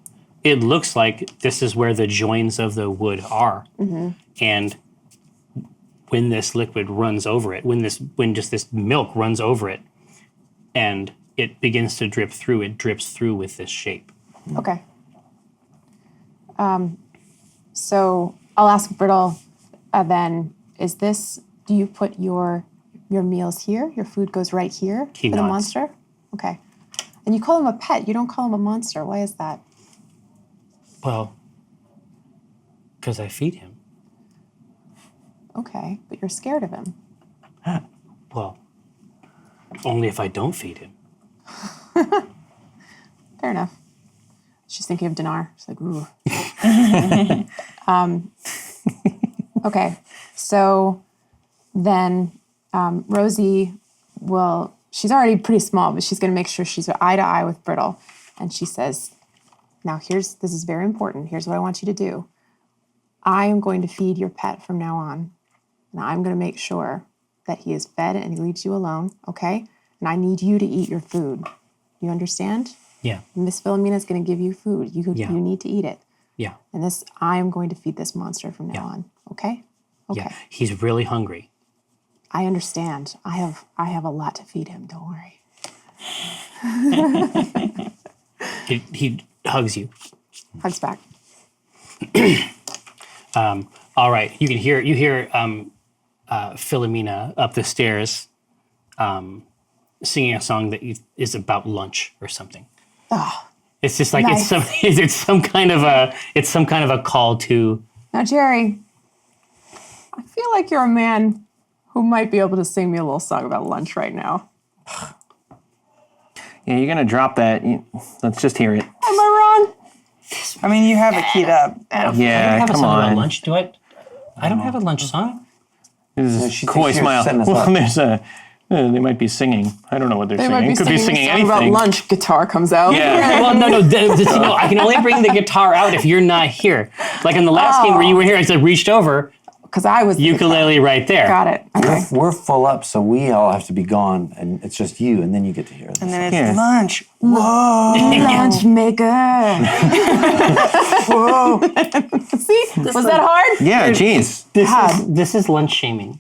like this is where the joins of the wood are. And when this liquid runs over it, when just this milk runs over it and it begins to drip through, it drips through with this shape. Okay. So I'll ask Brittle then, do you put your meals here? Your food goes right here He for the nods. monster? Okay. And you call him a pet. You don't call him a monster. Why is that? Well, because I feed him. Okay, but you're scared of him. Well, only if I don't feed him. Fair enough. She's thinking of Dinar. She's like, ooh. Okay, so then Rosie she's already pretty small, but she's going to make sure she's eye to eye with Brittle. And she says, now this is very important. Here's what I want you to do. I am going to feed your pet from now on. And I'm going to make sure that he is fed and he leaves you alone, okay? And I need you to eat your food. You understand? Yeah, Miss Philomena is going to give you food. You need to eat it. yeah, And I am going to feed this monster from now on, okay? Okay. yeah. He's really hungry. I understand. I have a lot to feed him. Don't worry. He hugs you. Hugs back. All right, you hear Philomena up the stairs singing a song that is about lunch or something. Oh, It's just like nice. it's some kind of a call to. now, Jerry, I feel like you're a man who might be able to sing me a little song about lunch right now. Yeah, you're gonna drop that. Let's just hear it. Am I wrong? I mean, you have it keyed up. I don't Yeah, have a come song about on. lunch. Do I? I don't have a lunch song. There's she this thinks coy you're smile. setting us Well, up. there's they might be singing. I don't know what they're They singing. might be Could be singing singing a song about anything. lunch. Guitar comes out. Yeah. Well, no. I can only bring the guitar out if you're not here. Like in the last game where you were here, I said reached over, Because I was the ukulele right there. guitar. Got it. Okay. We're full up, so we all have to be gone, and it's just you, and then you get to hear this. And then it's Yeah. lunch. Lunch maker. Whoa. See? Was that hard? Yeah, geez. This is lunch shaming.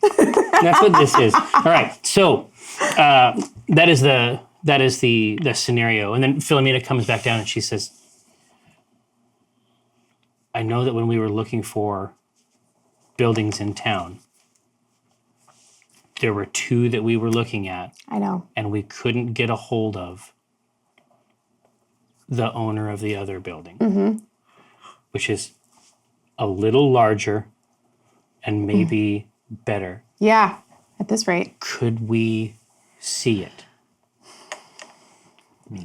That's what this is. All right. So that is the scenario, and then Philomena comes back down and she says, "I know that when we were looking for buildings in town, there were two that we were looking at, I know. and we couldn't get a hold of the owner of the other building, which is a little larger and maybe better. Yeah. At this rate, Could we see it?"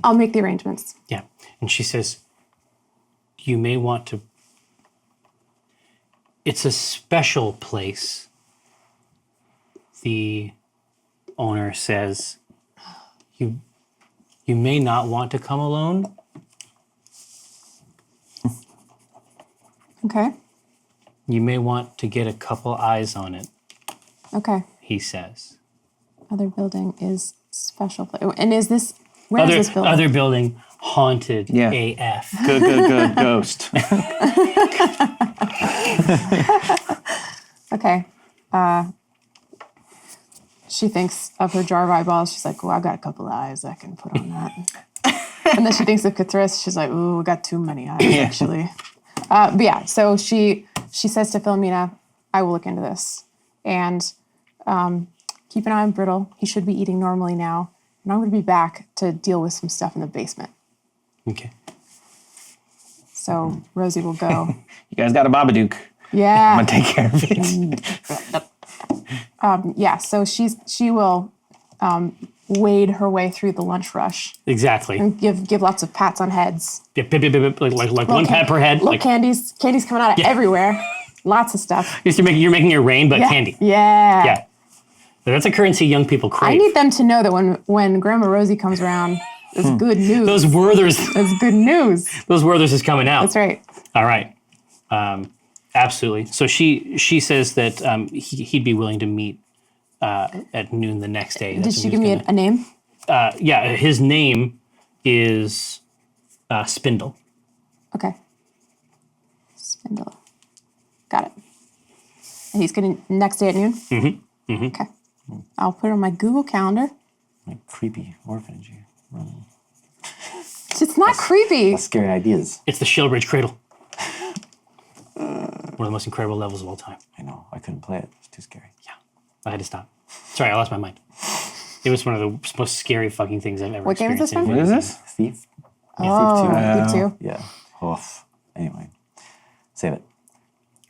I'll make the arrangements. Yeah. And she says, "You may want to, it's a special place." The owner says, you may not want to come alone. Okay. You may want to get a couple eyes on it, Okay. he says. Other building is special. And is this, where is this building? Other building, haunted Yeah. AF. Good ghost. Okay. She thinks of her jar of eyeballs. She's like, "Oh, I've got a couple of eyes I can put on that." And then she thinks of Cthulhu. She's like, "Ooh, we got too many eyes, actually." But yeah, so she says to Philomena, "I will look into this. And keep an eye on Brittle. He should be eating normally now. And I'm going to be back to deal with some stuff in the basement." Okay. So Rosie will go. You guys got a Babadook. Yeah. I'm gonna take care of it. Yeah, so she will wade her way through the lunch rush Exactly. and give lots of pats on heads. Like one pat per head. Look, Like, candy's coming out of everywhere. Lots of stuff. You're making it rain, but candy. Yeah. Yeah. That's a currency young people crave. I need them to know that when Grandma Rosie comes around, it's good news. Those Werthers. It's good news. Those Werthers is coming out. That's right. All right. Absolutely. So she says that he'd be willing to meet at noon the next day. Did she give me a name? Yeah, his name is Spindle. Okay. Spindle. Got it. And he's going to next day at noon? Mm-hmm. Okay. I'll put it on my Google Calendar. Like creepy orphanage here. Running. It's not creepy. That's scary ideas. It's the Shellbridge Cradle. One of the most incredible levels of all time. I know. I couldn't play it. It's too scary. Yeah. I had to stop. Sorry, I lost my mind. It was one of the most scary fucking things I've ever What game is this experienced. from? What is this? Thief? Oh, Thief 2. you too. Yeah. Oof. Anyway. Save it.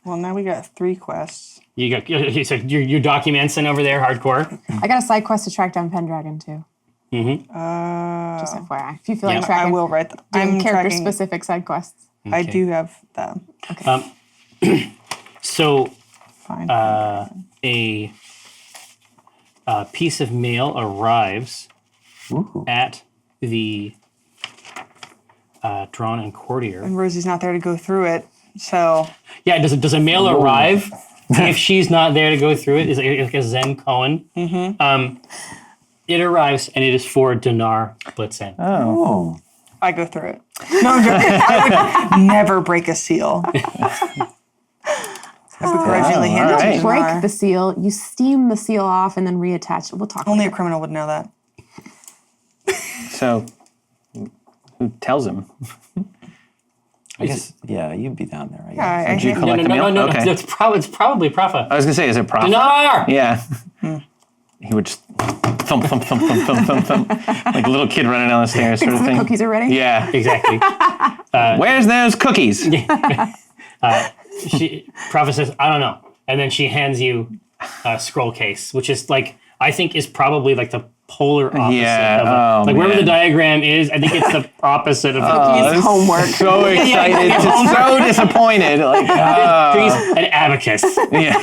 Well, now we got 3 quests. You got so your documenting over there, hardcore. I got a side quest to track down Pendragon too. Just FYI. If you feel like Yeah. tracking, I will write them. doing I'm tracking. character-specific side quests. I do have them. So Fine. a piece of mail arrives Ooh. at the Drawn and Courtier. And Rosie's not there to go through it, so Yeah, does a mail arrive if she's not there to go through it? Is it like a Zen koan? It arrives and it is for Dinar Blitzen. Oh. I go through it. No, I'm joking. I would never break a seal. I begrudgingly hand it to alright. Break Dinar. the seal. You steam the seal off and then reattach it. We'll talk. Only a later. criminal would know that. So, who tells him? I guess, yeah, you'd be down there, I guess. Yeah, I Did you hand- collect the mail? No. Okay. It's probably Prophet. I was gonna say, is it Prophet? Dinar! Yeah. He would just thump, thump, thump, thump, thump, thump, thump, like a little kid running down the stairs, sort of The thing. cookies are ready. Yeah. Exactly. Where's those cookies? Prophet says, I don't know. And then she hands you a scroll case, which is like, I think is probably like the polar opposite Yeah, of oh, like wherever the man. diagram is, I think it's the opposite of Oh, Homework. So excited, just so disappointed. Like, trees and abacus. yeah,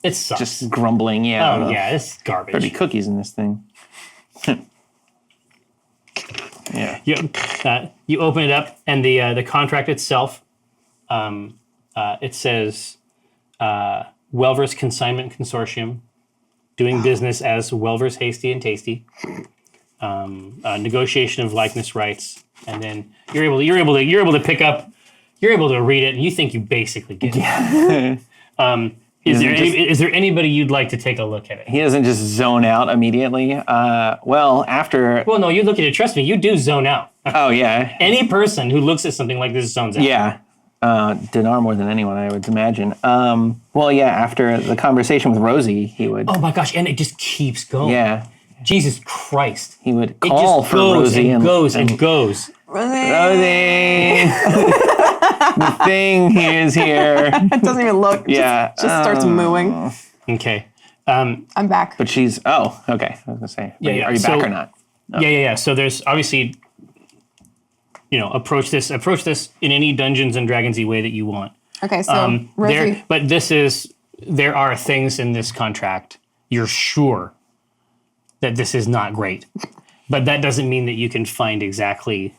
It sucks. just grumbling. Yeah. oh yeah, it's garbage. 30 cookies in this thing. Yeah. You open it up, and the contract itself, it says Welver's Consignment Consortium, doing business as Welver's Hasty and Tasty, negotiation of likeness rights, and then you're able to pick up, you're able to read it, and you think you basically get it. Is there anybody you'd like to take a look at it? He doesn't just zone out immediately. After. Well, no, you look at it. Trust me, you do zone out. Oh, yeah. Any person who looks at something like this zones out. Yeah. Dinar more than anyone, I would imagine. After the conversation with Rosie, he would. Oh my gosh, and it just keeps going. Yeah. Jesus Christ. He would It call just for goes Rosie and goes and goes. Rosie! The thing is here. It doesn't even look. Yeah. Just starts mooing. Okay. I'm back. But she's. Oh, okay. I was going to say. Yeah, Are you back or not? Yeah. So there's obviously, approach this in any Dungeons and Dragons-y way that you want. Okay, so Rosie. There are things in this contract, you're sure that this is not great. But that doesn't mean that you can find exactly,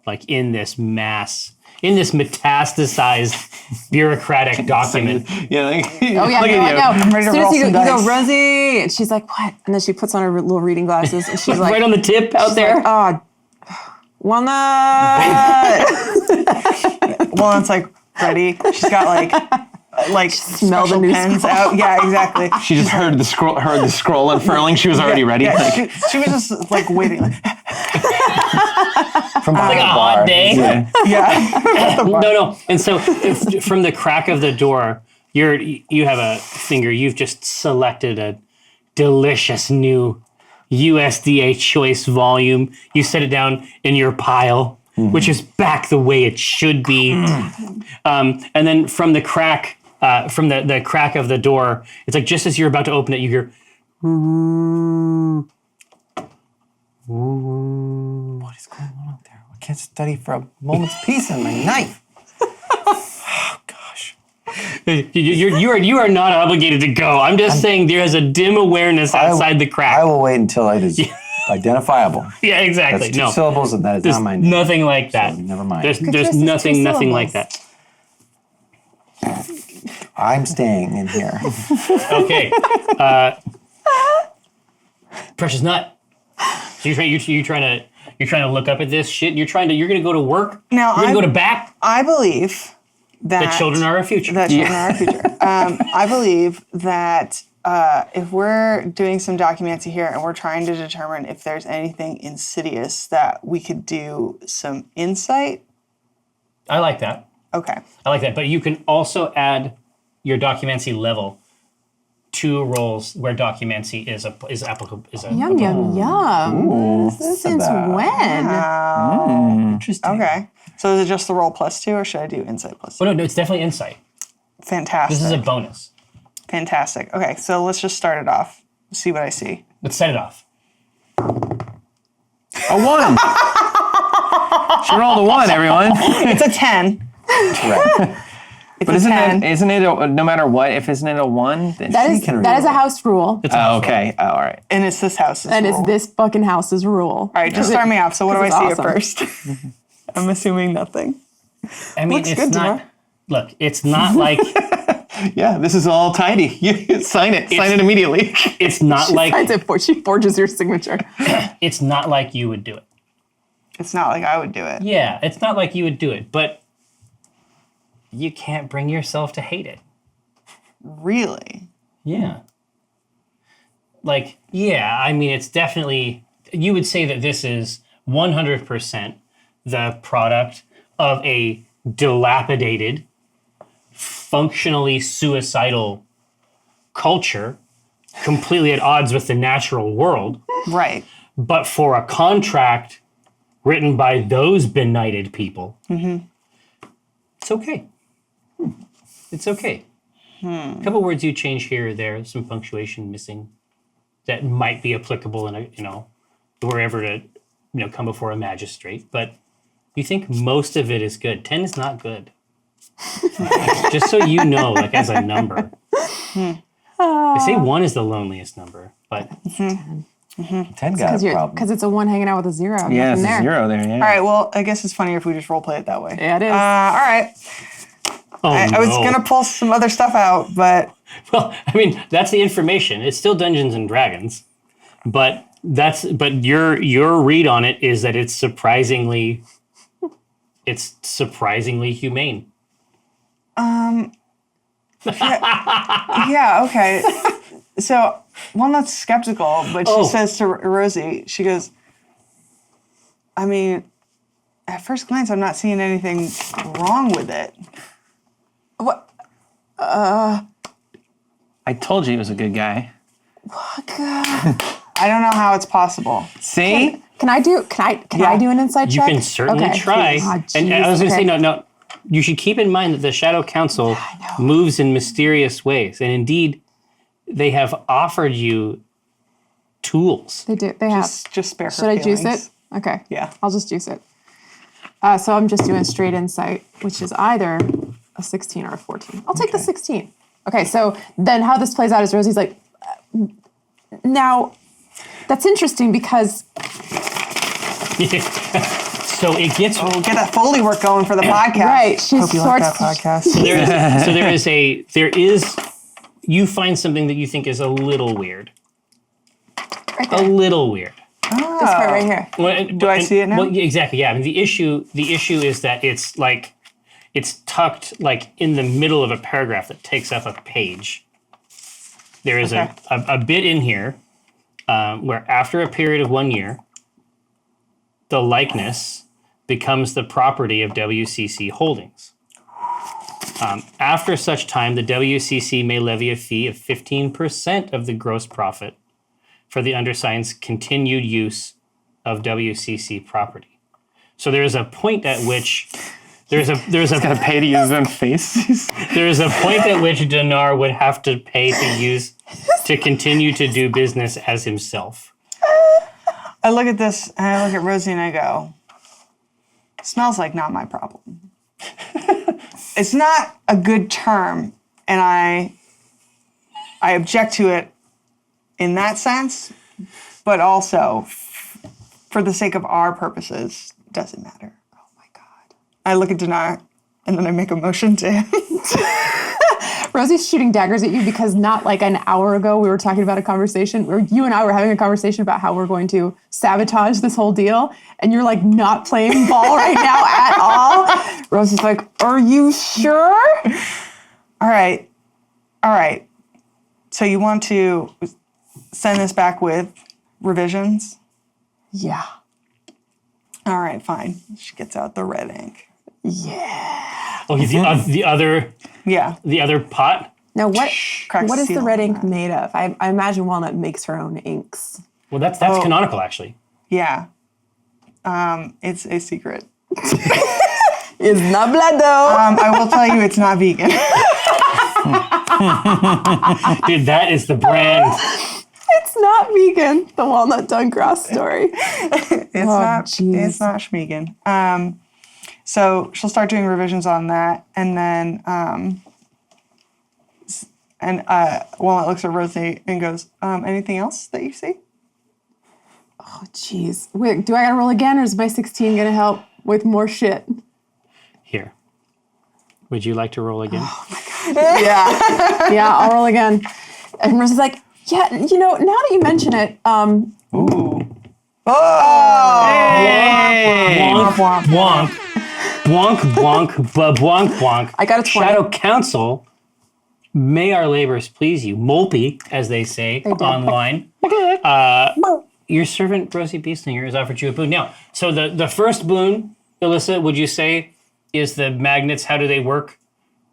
like in this metastasized bureaucratic document. Yeah. Like, Oh yeah, look no, at you. I know. I'm ready As to soon roll as you some go, dice. Rosie, and she's like, what? And then she puts on her little reading glasses, and she's like, Right on the tip out there. oh, walnut. Well, it's like ready. She's got like Smell the special new pens scroll. out. Yeah, exactly. She just heard the scroll unfurling. She was already ready. Yeah, Like, she was just like waiting. Like, From behind Like a the hot bar. day. yeah. yeah. No. And so from the crack of the door, you have a finger. You've just selected a delicious new USDA choice volume. You set it down in your pile, which is back the way it should be. And then from the crack, from the crack of the door, it's like just as you're about to open it, you hear. What is going on out there? I can't study for a moment's peace in my knife. You are not obligated to go. I'm just saying there is a dim awareness outside the crack. I will wait until it is identifiable. Yeah, exactly. That's two No, syllables, and that is there's not my name. nothing like that. So never mind. There's Katrice is nothing two like syllables. that. I'm staying in here. Okay. Precious Nut. So you're trying to look up at this shit. You're going to go to work. Now, you're going to go to back. I believe that That children are our future. That children are our future. I believe that if we're doing some documancy here and we're trying to determine if there's anything insidious, that we could do some insight. I like that. Okay. I like that. But you can also add your documancy level to roles where documancy is applicable. Yum, yum, yum. Since when? Interesting. Okay. So is it just the roll +2, or should I do insight +2? Oh no, it's definitely insight. Fantastic. This is a bonus. Fantastic. Okay, so let's just start it off. See what I see. Let's set it off. A 1. She rolled a 1, everyone. It's a 10. Right. It's But a isn't 10. it no matter what, if isn't it a 1? Then That is can that is a reroll. house rule. It's a oh, house okay. Oh, all right. And it's this house's And rule. it's this fucking house's rule. All right, just start me off. So what do I see Because at it's first? I'm assuming nothing. I mean, Looks it's good, not. Demar. Look, it's not like Yeah, this is all tidy. You sign it. Sign it immediately. it's not like She forges your signature. it's not like you would do it. It's not like I would do it. Yeah, it's not like you would do it, but you can't bring yourself to hate it. Really? Yeah. Like, yeah, I mean, it's definitely, you would say that this is 100% the product of a dilapidated, functionally suicidal culture, completely at odds with the natural world, Right. but for a contract written by those benighted people, it's okay. It's okay. A couple words you change here or there, some punctuation missing that might be applicable in a, wherever to, come before a magistrate. But you think most of it is good. 10 is not good. Just so you know, like as a number. They say 1 is the loneliest number, but 10 got a problem. Because it's a 1 hanging out with a 0. Yeah, it's Nothing a there. 0 there. Yeah. All right, well, I guess it's funnier if we just role play it that way. Yeah, it is. All right. I was going to pull some other stuff out, but Well, I mean, that's the information. It's still Dungeons and Dragons, but your read on it is that it's surprisingly humane. yeah, okay. So, Walnut's skeptical, but she says to Rosie, she goes, I mean, at first glance, I'm not seeing anything wrong with it. What? I told you he was a good guy. I don't know how it's possible. See? Can I do an inside You check? can certainly Okay. try. Oh, And I jeez, was going to say, okay. no. You should keep in mind that the Shadow Council moves in mysterious ways. And indeed, they have offered you tools. They do. They have. Just spare her Should I juice feelings. it? Okay. Yeah. I'll just juice it. So I'm just doing straight insight, which is either a 16 or a 14. I'll take the 16. Okay, so then how this plays out is Rosie's like, now, that's interesting because So it gets We'll get that Foley work going for the podcast. right, she Hope you like sorts. that podcast. you find something that you think is a little weird. Right A there. little weird. This part right here. Do I see it now? Well, yeah, exactly. Yeah. I mean, the issue is that it's tucked like in the middle of a paragraph that takes up a page. There is a bit in here where after a period of 1 year, the likeness becomes the property of WCC Holdings. After such time, the WCC may levy a fee of 15% of the gross profit for the undersigned's continued use of WCC property. So there is a point at which Gotta pay to use his own face. there is a point at which Dinar would have to pay to continue to do business as himself. I look at this and I look at Rosie and I go, smells like not my problem. It's not a good term and I object to it in that sense, but also for the sake of our purposes, doesn't matter. Oh my God. I look at Dinar, and then I make a motion to him. Rosie's shooting daggers at you because not like an hour ago we were talking about a conversation, or you and I were having a conversation about how we're going to sabotage this whole deal, and you're like not playing ball right now at all. Rosie's like, are you sure? All right. So you want to send this back with revisions? Yeah. All right, fine. She gets out the red ink. Oh, the other Yeah. the other pot. Now what Cracks is the seal red on ink that. made of? I imagine Walnut makes her own inks. Well, that's canonical actually. Yeah. It's a secret. It's not blood though. I will tell you it's not vegan. Dude, that is the brand. It's not vegan. The walnut Duncross story. It's not schmegan. So she'll start doing revisions on that, and then Walnut looks at Rosie and goes, anything else that you see? Oh, jeez. Wait, do I gotta roll again, or is my 16 gonna help with more shit? Here. Would you like to roll again? Yeah. Yeah, I'll roll again. And Rosie's like, yeah, now that you mention it, Wonk, bonk. I got a 20. Shadow Council, may our labors please you. Molpy, as they say online. Your servant, Rosie Beastlinger, has offered you a boon. Now, so the first boon, Alyssa, would you say, is the magnets? How do they work?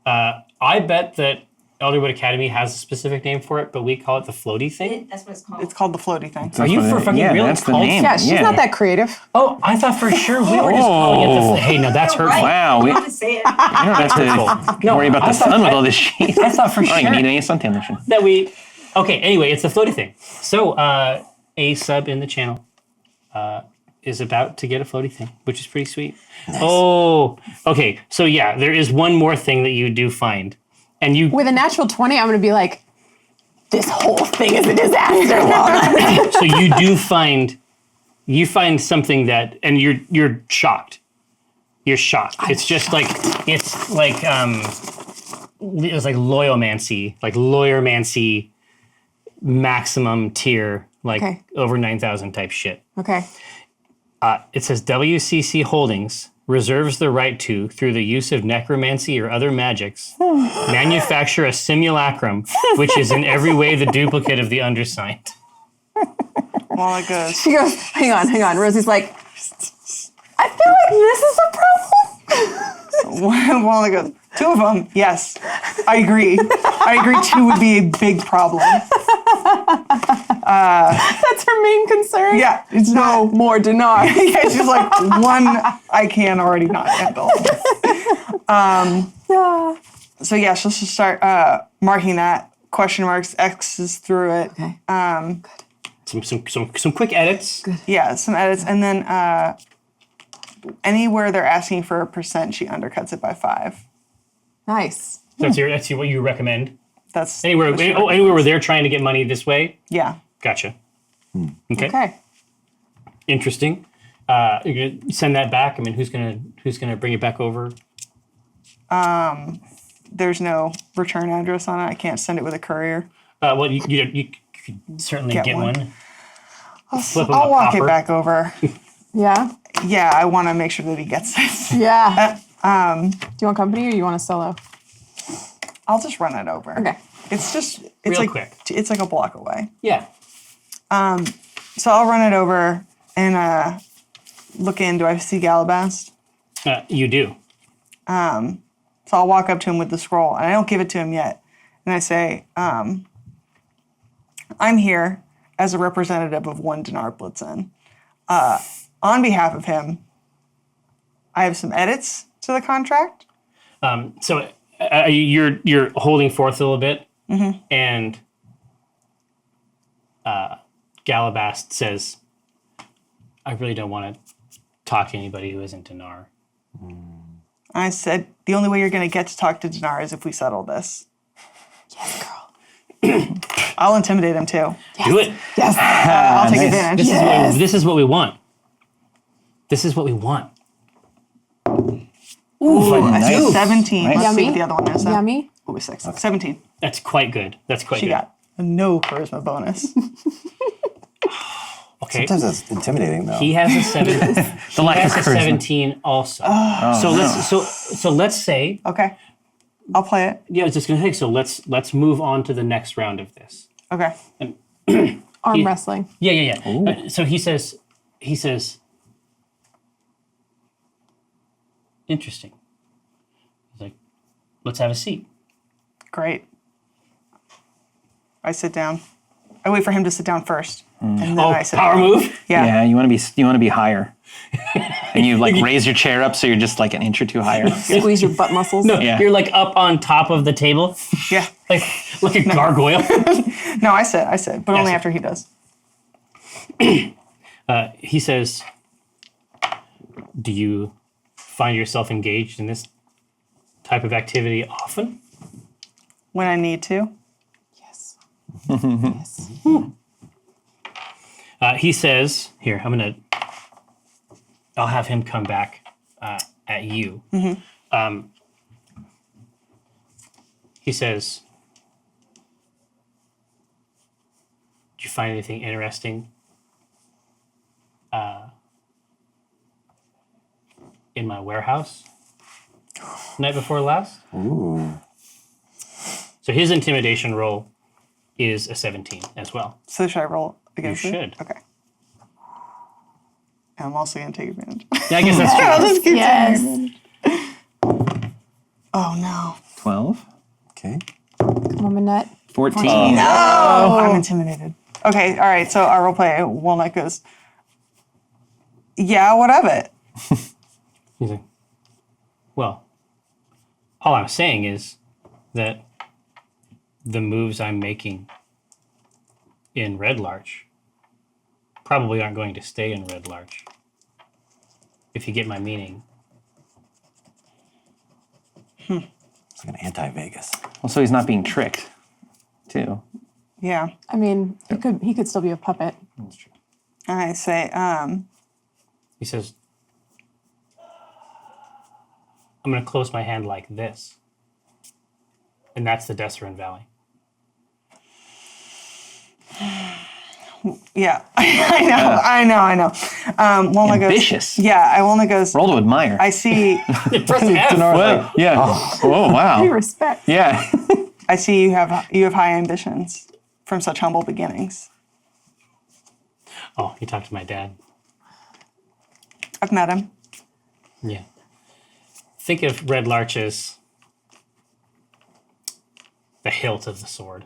I bet that Elderwood Academy has a specific name for it, but we call it the floaty thing. That's what it's called. It's called the floaty thing. Are you for fucking real? That's It's the called- name. yeah, she's not that creative. Oh, I thought for sure we were just calling it the. Hey, no, that's hurtful. Wow, we You don't have to say it. have to worry about the sun with all this shit. I thought for I don't even sure need any suntan lotion. that we. Okay, anyway, it's the floaty thing. So, a sub in the channel is about to get a floaty thing, which is pretty sweet. Nice. Oh, okay. So yeah, there is one more thing that you do find, and you. With a natural 20, I'm gonna be like, this whole thing is a disaster, Walnut. So you do find. You find something that, and you're shocked. You're shocked. It's just like it's like lawyermancy, maximum tier, like Okay. over 9,000 type shit. Okay. It says WCC Holdings reserves the right to, through the use of necromancy or other magics, manufacture a simulacrum which is in every way the duplicate of the undersigned. Walnut goes, She goes, hang on. Rosie's like, I feel like this is a problem. Walnut goes, 2 of them, yes. I agree. 2 would be a big problem. That's her main concern. Yeah, it's No more dinar. Yeah, she's like, 1 I can already not handle. So yeah, she'll just start marking that, question marks, X's through it. Okay. Some quick edits. Yeah, some edits, and then anywhere they're asking for a percent, she undercuts it by 5. Nice. That's what you recommend. That's Anywhere where they're trying to get money this way. Yeah. Gotcha. Okay. Okay. Interesting. You're gonna send that back. I mean, who's gonna bring it back over? There's no return address on it. I can't send it with a courier. Well, you could certainly get one. Flip 'em I'll a walk popper. it back over. Yeah. Yeah, I want to make sure that he gets it. Yeah. Do you want company or you want a solo? I'll just run it over. Okay. It's Real like quick. It's like a block away. Yeah. So I'll run it over and look in. Do I see Galabrast? You do. So I'll walk up to him with the scroll, and I don't give it to him yet. And I say, I'm here as a representative of 1 Dinar Blitzen. On behalf of him, I have some edits to the contract. So you're holding forth a little bit, and Galabrast says, "I really don't want to talk to anybody who isn't Dinar." I said, the only way you're going to get to talk to Dinar is if we settle this. I'll intimidate him too. Do it. I'll take advantage. This is what we want. This is what we want. Ooh, nice. 17. Nice. Let's see Yummy. what the other one is. Yummy. Ooh, 6. 17. That's quite good. That's quite She good. got a no charisma bonus. Okay. Sometimes that's intimidating, though. He has a 17. The lack He of has a charisma. 17 also. So let's say, Okay. I'll play it. yeah, I was just gonna say, so let's move on to the next round of this. Okay. Arm wrestling. Yeah. So he says, interesting. He's like, let's have a seat. Great. I sit down. I wait for him to sit down first. And then Oh, I sit power down. move. Yeah. Yeah, you want to be higher. And you like raise your chair up so you're just like an inch or two higher. Squeeze your butt muscles. No, Yeah. you're like up on top of the table, Yeah. like a gargoyle. No, I sit, but only Yes. after he does. He says, do you find yourself engaged in this type of activity often? When I need to. Yes. Yes. He says, here, I'll have him come back at you. He says, did you find anything interesting in my warehouse night before last? Ooh. So his intimidation roll is a 17 as well. So should I roll against You it? should. Okay. And I'm also going to take advantage. Yeah, I guess that's true. I'll just keep Yes. taking advantage. Oh, no. 12, Okay. Come on, Manette. 14. Oh, I'm intimidated. Okay, all right. So our role play, Walnut goes, yeah, what of it? He's like, well, all I'm saying is that the moves I'm making in Red Larch probably aren't going to stay in Red Larch. If you get my meaning. It's like an anti-Vegas. Also, he's not being tricked, too. Yeah. I mean, he could still be a puppet. That's true. I say, He says, I'm going to close my hand like this. And that's the Desserin Valley. yeah, I know. Walnut Ambitious. goes, yeah, Walnut goes, Roll to admire. I see, Press F. Well, yeah. Oh, wow. Hey, respect. Yeah. I see you have high ambitions from such humble beginnings. Oh, you talked to my dad. I've met him. Yeah. Think of Red Larch as the hilt of the sword.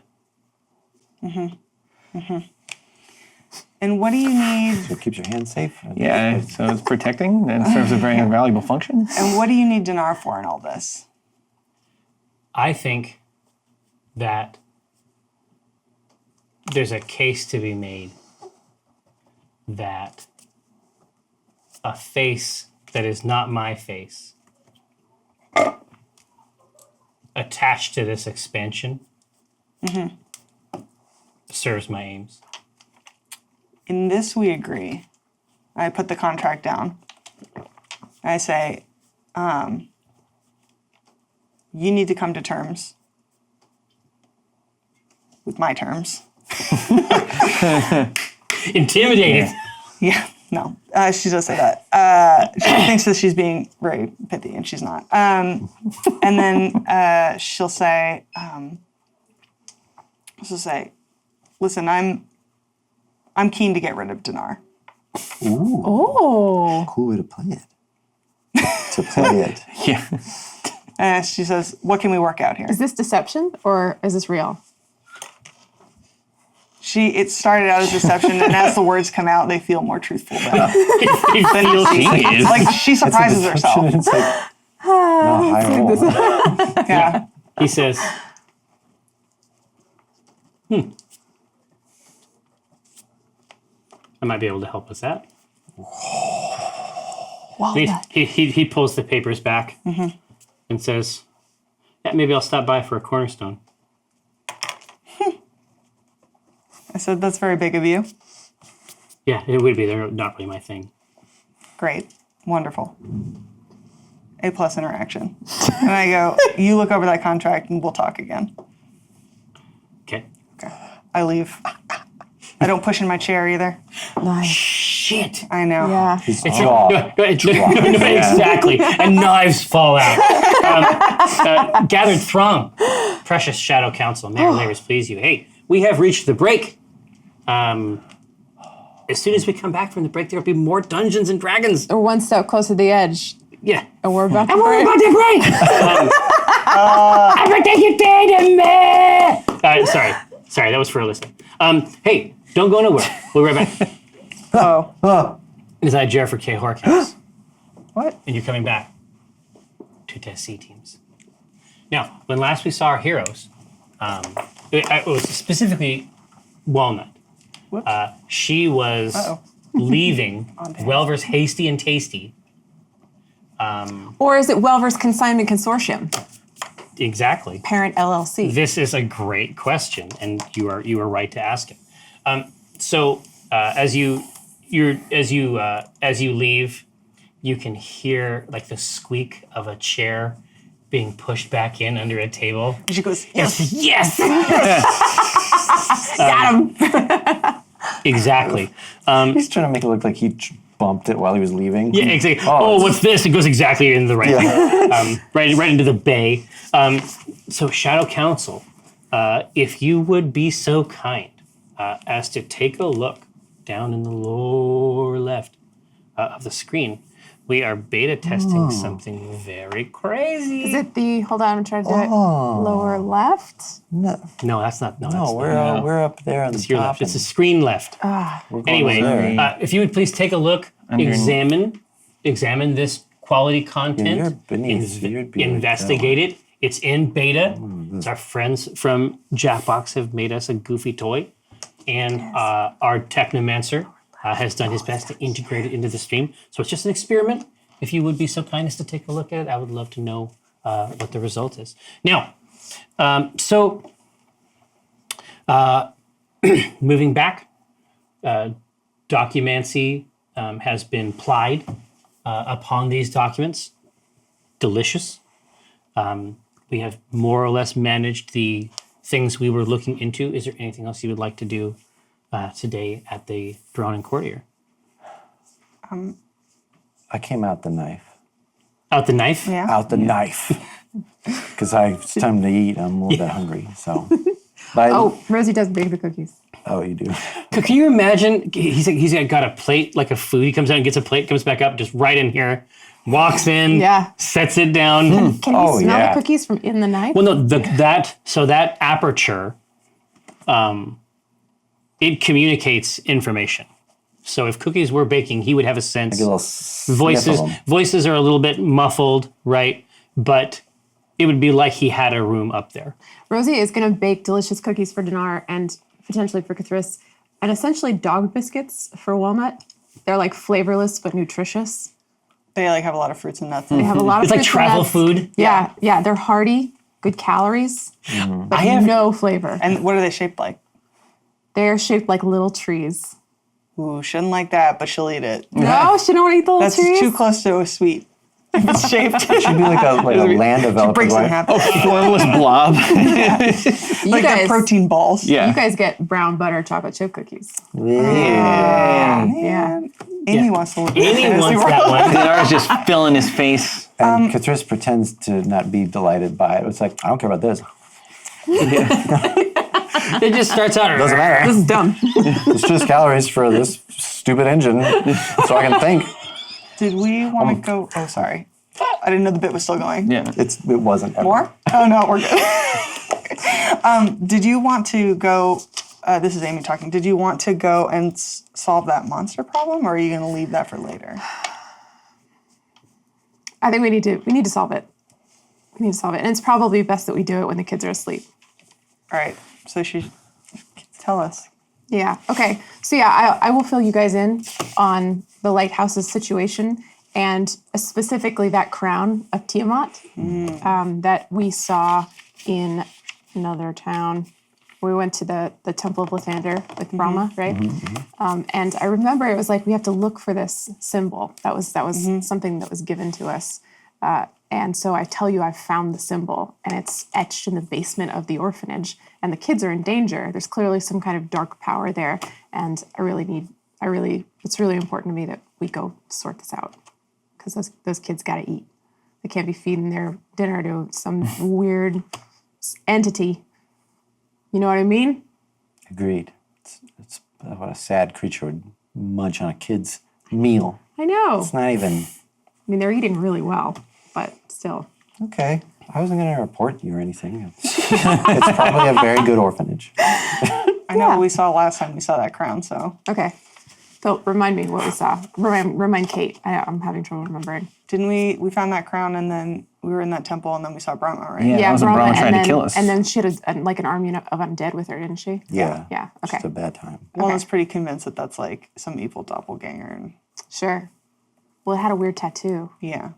And what do you need? So it keeps your hand safe. Yeah, so it's protecting and serves a very valuable function. And what do you need Dinar for in all this? I think that there's a case to be made that a face that is not my face attached to this expansion serves my aims. In this, we agree. I put the contract down. I say, you need to come to terms with my terms. Intimidated. Yeah, no. She does say that. She thinks that she's being very pithy, and she's not. And then she'll say, listen, I'm keen to get rid of Dinar. Ooh. Oh. Cool way to play it. To play it. Yeah. And she says, what can we work out here? Is this deception or is this real? It started out as deception, and as the words come out, they feel more truthful than It feels Jeez. like she surprises herself. It's like, no, high roll. Yeah. He says, I might be able to help with that. He pulls the papers back and says, yeah, maybe I'll stop by for a cornerstone. I said, that's very big of you. Yeah, it would be. They're not really my thing. Great. Wonderful. A+ interaction. And I go, you look over that contract and we'll talk again. Okay. Okay. I leave. I don't push in my chair either. Nice. Shit. I know. Yeah. His jaw. Exactly. And knives fall out. Gathered throng. Precious Shadow Council. May our labors please you. Hey, we have reached the break. As soon as we come back from the break, there will be more Dungeons and Dragons. We're one step closer to the edge. Yeah. And we're about to And we're break. about to break. Everything you did in me. Sorry, that was for a listener. Hey, don't go nowhere. We'll be right back. Oh. It is I, Jared, for K Horkins. What? And you're coming back to Test C teams. Now, when last we saw our heroes, it was specifically Walnut. She was leaving Welver's Hasty and Tasty. Or is it Welver's Consignment Consortium? Exactly. Parent LLC. This is a great question, and you are right to ask it. So as you leave, you can hear like the squeak of a chair being pushed back in under a table. And she goes, yes. Yes. Got him. Exactly. He's trying to make it look like he bumped it while he was leaving. Yeah, exactly. Oh, what's this? It goes exactly into the right, right into the bay. So Shadow Council, if you would be so kind as to take a look down in the lower left of the screen, we are beta testing something very crazy. Is it the, hold on, I'm trying to do it, lower left? No, No, that's not. No, no, that's not. we're up there on It's the your top. left. It's the screen left. We're going Anyway, there. if you would please take a look, examine this quality content, you're beneath. You'd be like, investigate it. It's in beta. It's our friends from Jackbox have made us a goofy toy, and our Technomancer has done his best to integrate it into the stream. So it's just an experiment. If you would be so kind as to take a look at it, I would love to know what the result is. Now, moving back, Documancy has been plied upon these documents. Delicious. We have more or less managed the things we were looking into. Is there anything else you would like to do today at the Drawn and Courtier? I came out the knife. Out the knife? Yeah. Out the knife. Because it's time to eat. I'm a little bit hungry. So. But Rosie does bake the cookies. Oh, you do? Can you imagine? He's got a plate like a food. He comes out and gets a plate, comes back up, just right in here, walks in, sets it down. Can you smell the cookies from in the knife? Well, no, that aperture, it communicates information. So if cookies were baking, he would have a sense. Like a little sniff of them. Voices are a little bit muffled, right? But it would be like he had a room up there. Rosie is going to bake delicious cookies for Dinar and potentially for Cthulhu, and essentially dog biscuits for Walnut. They're like flavorless but nutritious. They like have a lot of fruits and nuts. They have a lot of It's like fruits and travel nuts. food. Yeah. They're hearty, good calories, but no flavor. And what are they shaped like? They're shaped like little trees. Ooh, shouldn't like that, but she'll eat it. No, she don't want to eat the little That's trees. too close to a sweet. If it's shaped. It should be like a land developer. Breaks in right? half. Formless blob. You Like guys, the protein balls. Yeah. You guys get brown butter chocolate chip cookies. Yeah. Amy wants to look at Amy fantasy wants world. that one. Dinar's just filling his face. And Cthulhu pretends to not be delighted by it. It's like, I don't care about this. It just starts out. Doesn't matter. This is dumb. It's just calories for this stupid engine, so I can think. Did we want to go? Oh, sorry. I didn't know the bit was still going. Yeah. It wasn't ever. More? Oh, no, we're good. Did you want to go? This is Amy talking. Did you want to go and solve that monster problem, or are you going to leave that for later? I think we need to solve it. We need to solve it, and it's probably best that we do it when the kids are asleep. All right. So tell us. Yeah. Okay. So yeah, I will fill you guys in on the lighthouse's situation and specifically that crown of Tiamat that we saw in another town. We went to the Temple of Lathander with Brahma, right? And I remember it was like we have to look for this symbol. That was something that was given to us. And so I tell you, I've found the symbol, and it's etched in the basement of the orphanage. And the kids are in danger. There's clearly some kind of dark power there, and it's really important to me that we go sort this out, because those kids got to eat. They can't be feeding their dinner to some weird entity. You know what I mean? Agreed. It's what a sad creature would munch on a kid's meal. I know. It's not even... I mean, they're eating really well, but still. Okay. I wasn't going to report you or anything. It's probably a very good orphanage. I know what we saw last time we saw that crown, so. Okay. So remind me what we saw. Remind Kate. I'm having trouble remembering. Didn't we found that crown and then we were in that temple and then we saw Brahma, right? Yeah, wasn't Brahma trying to kill us? And then she had like an army of undead with her, didn't she? Yeah. Yeah, okay. It's a bad time. One was pretty convinced that that's like some evil doppelganger. And Sure. Well, it had a weird tattoo. yeah.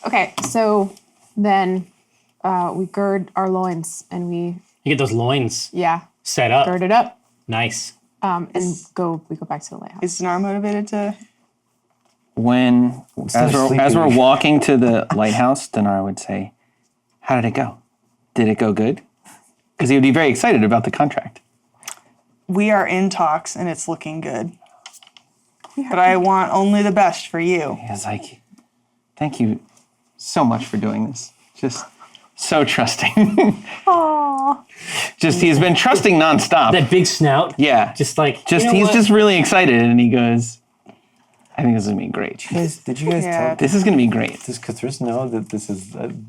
Okay, so then we gird our loins and we, You get those loins set up. gird it up Nice. and we go back to the lighthouse. Is Dinar motivated to? As we're walking to the lighthouse, Dinar would say, "How did it go? Did it go good?" Because he would be very excited about the contract. We are in talks and it's looking good. But I want only the best for you. He was like, "Thank you so much for doing this. Just so trusting." Aww. Just he's been trusting nonstop. That big snout. Yeah. Just like, Just you know he's what? just really excited, and he goes, "I think this is gonna be great. Did you guys Yeah. tell... This is gonna be great." Does Cthulhu know that this is the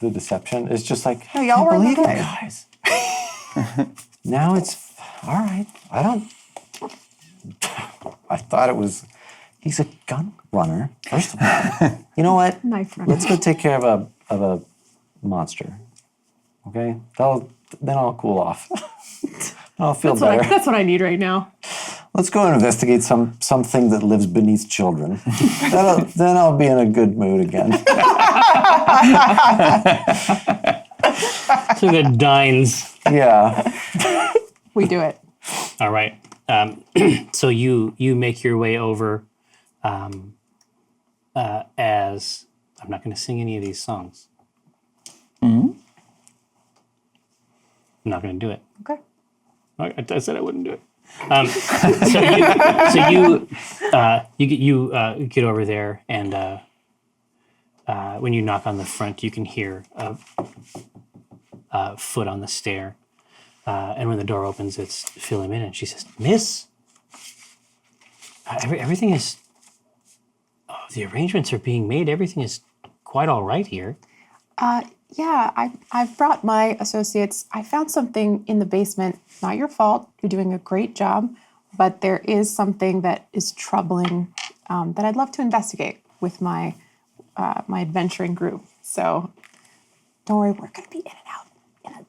deception? It's just like, No, y'all were believe it, okay. guys. Now it's... All right. I thought it was... He's a gun runner, first of all. You know what? Knife runner. Let's go take care of a monster. Okay? Then I'll cool off. I'll feel better. That's what I need right now. Let's go and investigate something that lives beneath children. Then I'll be in a good mood again. So that dines. Yeah. We do it. All right. So you make your way over as I'm not going to sing any of these songs. I'm not going to do it. Okay. I said I wouldn't do it. You get over there, and when you knock on the front, you can hear a foot on the stair. And when the door opens, it's Philomena, and she says, "Miss, everything is. The arrangements are being made. Everything is quite all right here." Yeah, I've brought my associates. I found something in the basement. Not your fault. You're doing a great job. But there is something that is troubling that I'd love to investigate with my adventuring group. So don't worry, we're going to be in and out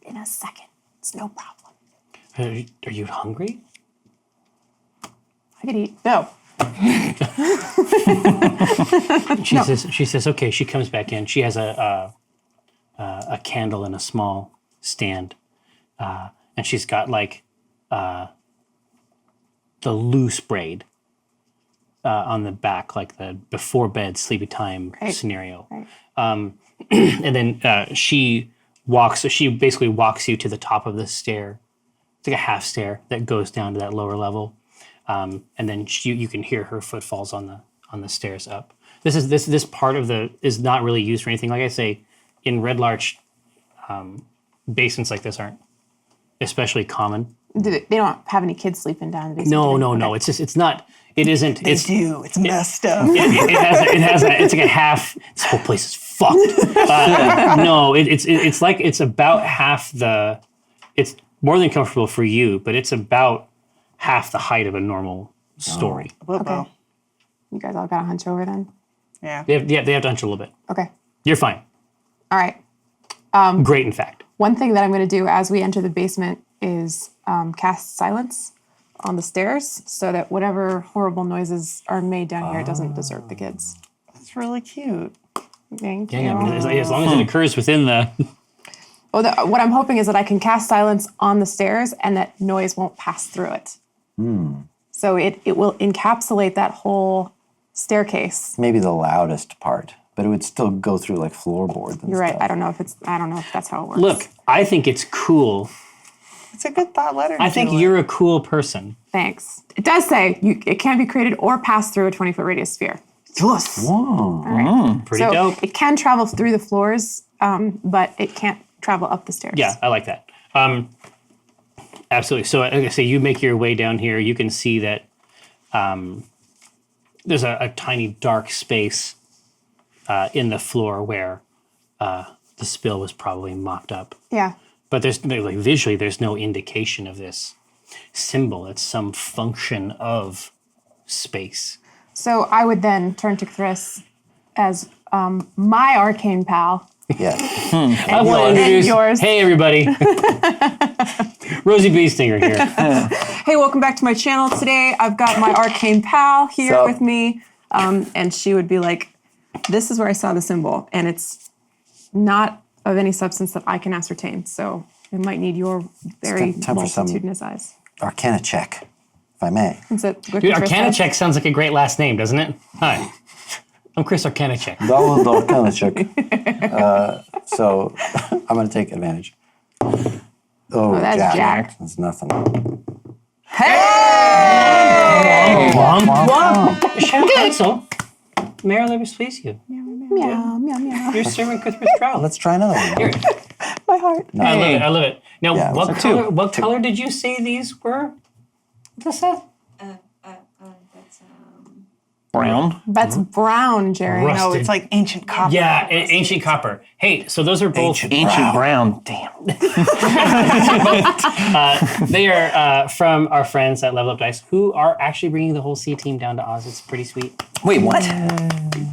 in a second. It's no problem. Are you hungry? I could eat. No. She says, okay. She comes back in. She has a candle in a small stand, and she's got like the loose braid on the back, like the before bed sleepy time scenario. Right. And then she basically walks you to the top of the stair. It's like a half stair that goes down to that lower level, and then you can hear her footfalls on the stairs up. This part of is not really used for anything. Like I say, in Red Larch, basements like this aren't especially common. They don't have any kids sleeping down in the basement? No. It's not. It isn't. They do. It's messed up. It has it's like a half. This whole place is fucked. No, it's like it's about half the. It's more than comfortable for you, but it's about half the height of a normal story. Okay. You guys all got to hunch over then? Yeah. They have to hunch a little bit. Okay. You're fine. All right. Great, in fact. One thing that I'm going to do as we enter the basement is cast silence on the stairs so that whatever horrible noises are made down here doesn't disturb the kids. That's really cute. Thank you. Yeah, as long as it occurs within the. Well, what I'm hoping is that I can cast silence on the stairs and that noise won't pass through it. So it will encapsulate that whole staircase. Maybe the loudest part, but it would still go through like floorboards and You're right. stuff. I don't know if that's how it works. Look, I think it's cool. It's a good thought letter. I think you're a cool person. Thanks. It does say it can be created or pass through a 20-foot radius sphere. Yes. Whoa. All right. Pretty So dope. it can travel through the floors, but it can't travel up the stairs. Yeah, I like that. Absolutely. So, like I say, you make your way down here. You can see that there's a tiny dark space in the floor where the spill was probably mopped up. Yeah. But visually, there's no indication of this symbol. It's some function of space. So I would then turn to Chris as my arcane pal. Yeah. I want to introduce. yours. Hey, everybody. Rosie Beestinger here. Hey, welcome back to my channel. Today I've got my arcane pal here Sup? with me, and she would be like, "This is where I saw the symbol, and it's not of any substance that I can ascertain. So it might need your very time for some- multitudinous eyes." Arcana check, if I may. Is it what Dude, Chris Arcana said? Check sounds like a great last name, doesn't it? Hi. I'm Chris Arcana Check. Double Arcana check. So I'm going to take advantage. Oh, that's Jack. That's nothing. Shadow Council. May our labors please you. Meow, meow, meow. You're serving Cuthbert's trial. Let's try another one. Here. My heart. I love it. I love it. Now, Yeah, what so color? two. What color did you say these were? What's that? Brown. That's brown, Jerry. Rust. No, it's like ancient copper. Yeah, ancient copper. Hey, so those are both. Ancient brown. Damn. They are from our friends at Level Up Dice, who are actually bringing the whole C team down to Oz. It's pretty sweet. Wait, what?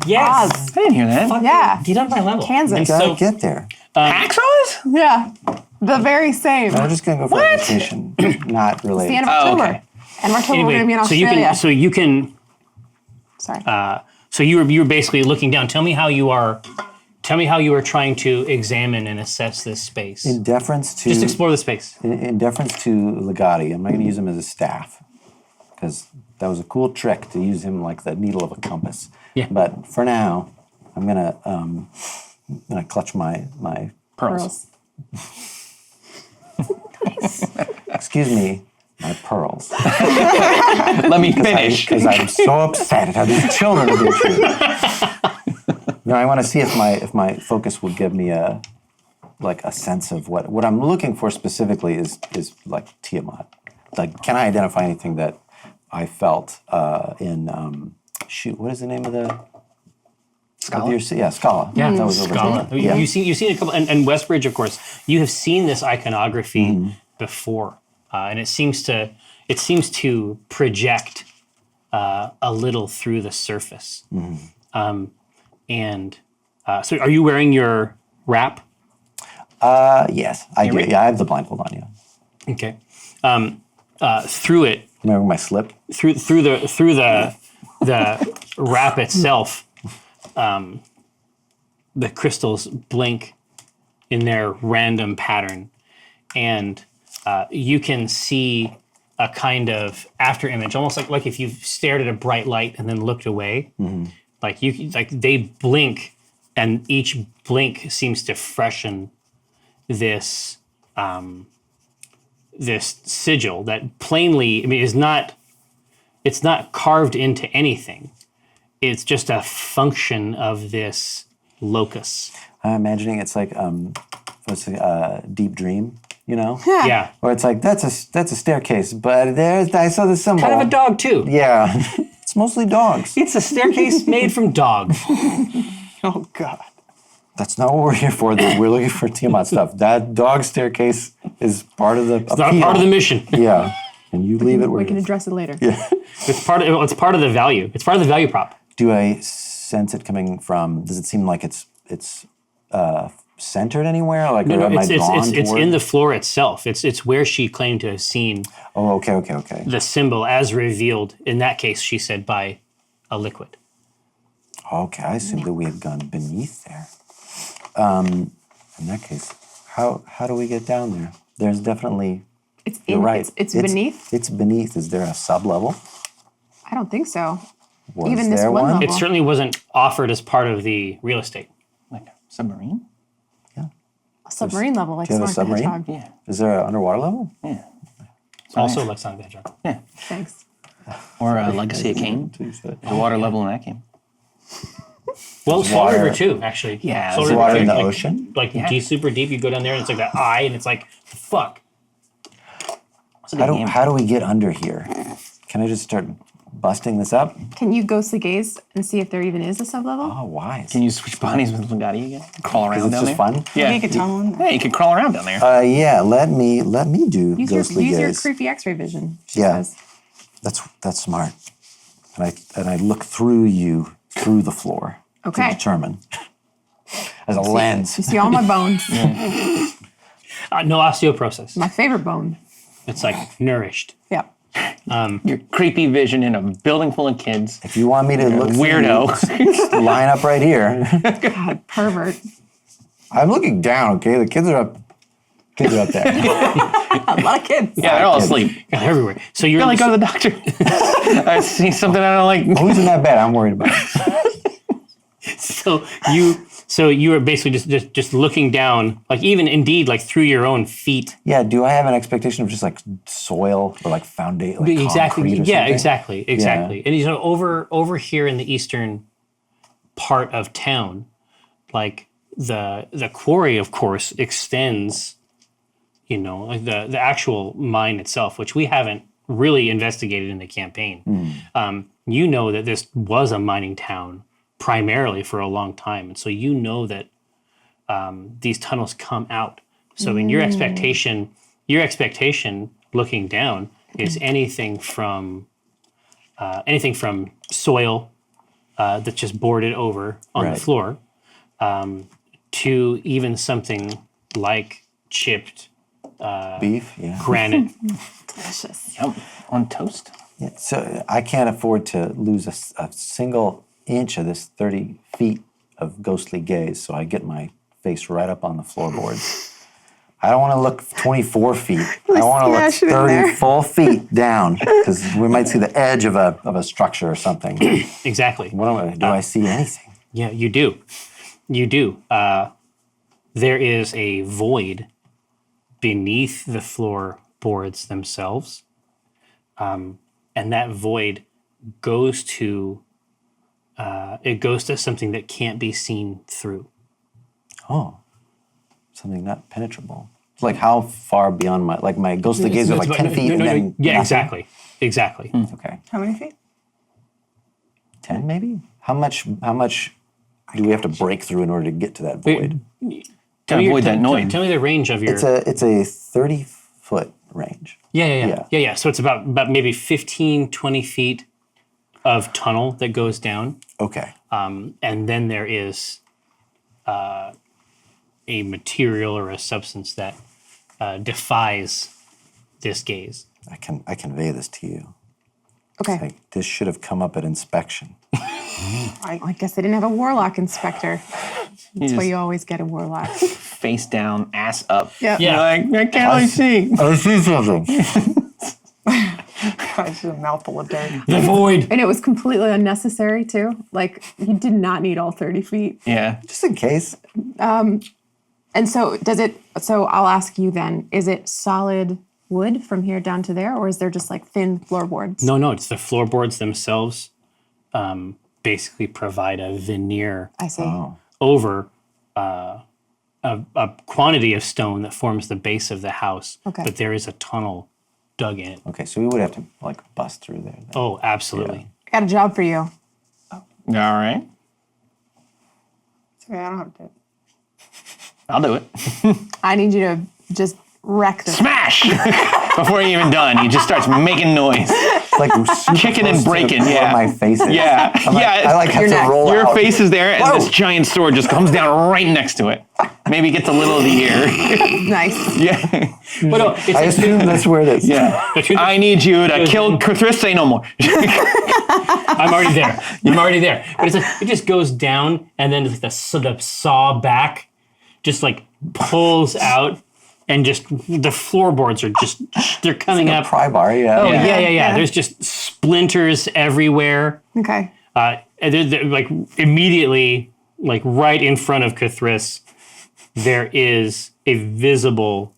Yes. Oz. I didn't hear that. Yeah. Get on my level. Kansas. And Gotta so, get there. Hacksaws? Yeah. The very same. I'm just going to go for a vacation. Not The related. end of Oh, October. okay. And we're told we're going to be in so Australia. you can. Sorry. So you were basically looking down. Tell me how you are trying to examine and assess this space. In deference to Just explore the space. in deference to Legati, I'm not going to use him as a staff because that was a cool trick to use him like the needle of a compass. Yeah. But for now, I'm gonna clutch my Pearls. excuse me, my pearls. Let me finish. Because I'm so upset at how these children are being treated. I want to see if my focus will give me a sense of what I'm looking for specifically is like Tiamat. Like, can I identify anything that I felt in what is the name of the Scala? Scala. Yeah, that was over Scala. there. Yeah. You've seen a couple, and Westbridge, of course. You have seen this iconography before, and it seems to project a little through the surface. So, are you wearing your wrap? Yes, I do. Yeah, I have the blindfold on. Yeah. Okay. Through it, I'm wearing my slip. through the wrap itself, the crystals blink in their random pattern, and you can see a kind of after image, almost like if you stared at a bright light and then looked away. Like they blink, and each blink seems to freshen this this sigil that plainly, is not. It's not carved into anything. It's just a function of this locus. I'm imagining it's like what's a deep dream, Yeah. Or it's like that's a staircase, but I saw the symbol. Kind of a dog too. Yeah, it's mostly dogs. It's a staircase made from dogs. Oh God. That's not what we're here for. We're looking for Tiamat stuff. That dog staircase is part of the. It's not part of the mission. Yeah, and you leave it where We can it is. address it later. It's part of the value. It's part of the value prop. Do I sense it coming from? Does it seem like it's centered anywhere? Like, or am I drawn It's toward? in the floor itself. It's where she claimed to have seen Oh, okay. the symbol as revealed. In that case, she said by a liquid. Okay, I assumed that we had gone beneath there. In that case, How do we get down there? There's definitely. It's You're right. It's beneath. It's beneath. Is there a sub level? I don't think so. Was Even this there one level. It certainly wasn't offered as part of the real estate. Like a submarine? A submarine level, like Do you have a Sonic the submarine? Hedgehog. Yeah. Is there an underwater level? Yeah. Also, like Sonic the Hedgehog. Yeah. Thanks. Or Legacy of Kain. The water level in that game. Well, Soul water- River too, actually. Yeah, Soul there's River water too, in the like- ocean? Like deep, super deep, you go down there and it's like that eye, and it's like, fuck. How do we get under here? Can I just start busting this up? Can you ghostly gaze and see if there even is a sublevel? Oh, wise. Can you switch bodies with Legati again? Crawl around Because it's down just there? fun. Yeah. Make a tunnel in there. Yeah, you could crawl around down there. Yeah, let me do Use ghostly your gaze. creepy X-ray vision. She Yeah. says. That's smart. And I look through you through the floor Okay. to determine as a lens. You see all my bones. No osteoporosis. My favorite bone. It's like nourished. Yeah. Your creepy vision in a building full of kids. If you want me to look Weirdo. through, line up right here. God, pervert. I'm looking down. Okay, the kids are up. Kids are up there. A lot of kids. Yeah, they're all asleep. God, everywhere. So you're Go to the doctor. I see something I don't like. Who's in that bed? I'm worried about it. so you are basically just looking down, like even indeed like through your own feet. Yeah. Do I have an expectation of just like soil or like foundation? Like Exactly. concrete or Yeah. something? Exactly. And you know, over here in the eastern part of town, like the quarry, of course, extends. You know, like the actual mine itself, which we haven't really investigated in the campaign. You know that this was a mining town primarily for a long time, and so you know that these tunnels come out. So in your expectation looking down is anything from soil that's just boarded over on Right. the floor to even something like chipped Beef. Yeah. granite. Delicious. Yum. On toast. Yeah, so I can't afford to lose a single inch of this 30 feet of ghostly gaze, so I get my face right up on the floorboards. I don't want to look 24 feet. I want to look smash it in 30 there. full feet down, because we might see the edge of a structure or something. Exactly. Do I see anything? Yeah, you do. You do. There is a void beneath the floorboards themselves. And that void goes to something that can't be seen through. Oh, something not penetrable. It's like how far beyond my ghostly gaze is like 10 feet and then yeah, nothing? exactly. Okay. How many feet? 10 maybe? How much do we have to break through in order to get to that void? Tell me avoid that noise. Tell me the range of your. It's a 30-foot range. Yeah. So it's about maybe 15, 20 feet of tunnel that goes down. Okay. And then there is a material or a substance that defies this gaze. I convey this to you. Okay. Like, this should have come up at inspection. I guess they didn't have a warlock inspector. That's why you always get a warlock. Face down, ass up. Yeah. Yeah. You're like, I can't really see. I see something. It's a mouthful of dirt. The void. And it was completely unnecessary too. Like you did not need all 30 feet. Yeah. Just in case. And so so I'll ask you then, is it solid wood from here down to there, or is there just like thin floorboards? No, it's the floorboards themselves. Basically provide a veneer I see. over a quantity of stone that forms the base of the house. Okay. But there is a tunnel dug in it. Okay, so we would have to like bust through there. Then. Oh, absolutely. I got a job for you. All right. Okay, I don't have to do it. I'll do it. I need you to just wreck this. Smash! Before you're even done, he just starts making noise. It's like super Kicking and close to breaking, where yeah. my face is. Yeah. I'm like, Yeah. I like have You're to next. roll Your out. face is there, and Whoa. this giant sword just comes down right next to it. Maybe gets a little of the ear. Nice. Yeah. But no, it's I assume that's where it is. Yeah. the truth. I need you to kill Cthulhu, say no more. I'm already there. I'm already there. But it's like it just goes down, and then like the saw back, just like pulls out, and just the floorboards are they're coming up. Pry bar, yeah. Oh yeah. There's just splinters everywhere. Okay. And they're, like immediately, like right in front of Cthulhu, there is a visible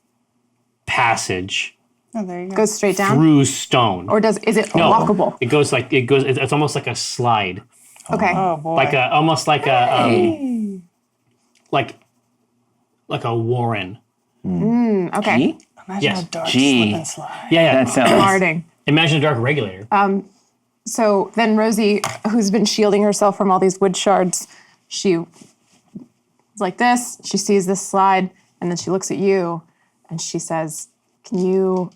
passage Oh, there you go. Goes straight down? through stone. Or is it walkable? It's almost like a slide, Okay. Oh boy. almost like a like a warren. Okay. Imagine a dark Gee. slip and slide. Yeah. That sounds. Harding. Imagine a dark regulator. So then Rosie, who's been shielding herself from all these wood shards, she is like this. She sees this slide, and then she looks at you, and she says, "Can you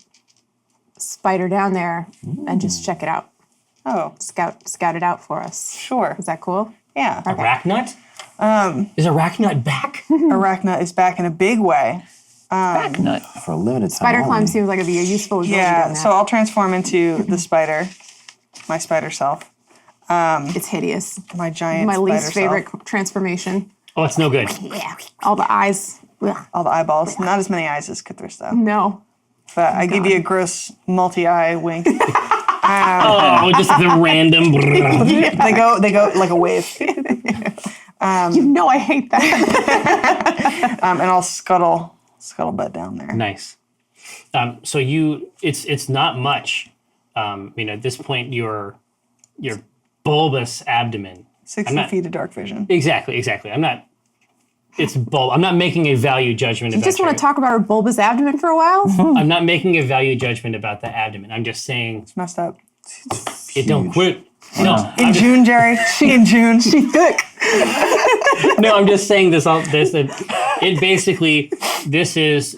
spider down there and just check it out? Oh, Scout it out for us. sure. Is that cool?" Yeah. Arachnut? Is Arachnut back? Arachnut is back in a big way. Nut. For a limited time. Spider climb only. seems like it'd be a useful ability Yeah. doing So that. I'll transform into the spider, my spider self, It's hideous. my giant. My spider least favorite self. transformation. Oh, it's no good. All the eyes. Ugh. All the eyeballs. Not as many eyes as Cthulhu though. No. But I give you a gross multi-eye wink. Oh, just the random. They go like a wave. You know I hate that. And I'll scuttlebutt down there. Nice. So it's not much. At this point, your bulbous abdomen. 60 feet of dark vision. Exactly. I'm not making a value judgment You about just want to talk about her bulbous abdomen for a while? I'm not making a value judgment about the abdomen. I'm just saying Messed up. it don't quit. No, In June, Jerry. In June. Thick. no, I'm just saying this is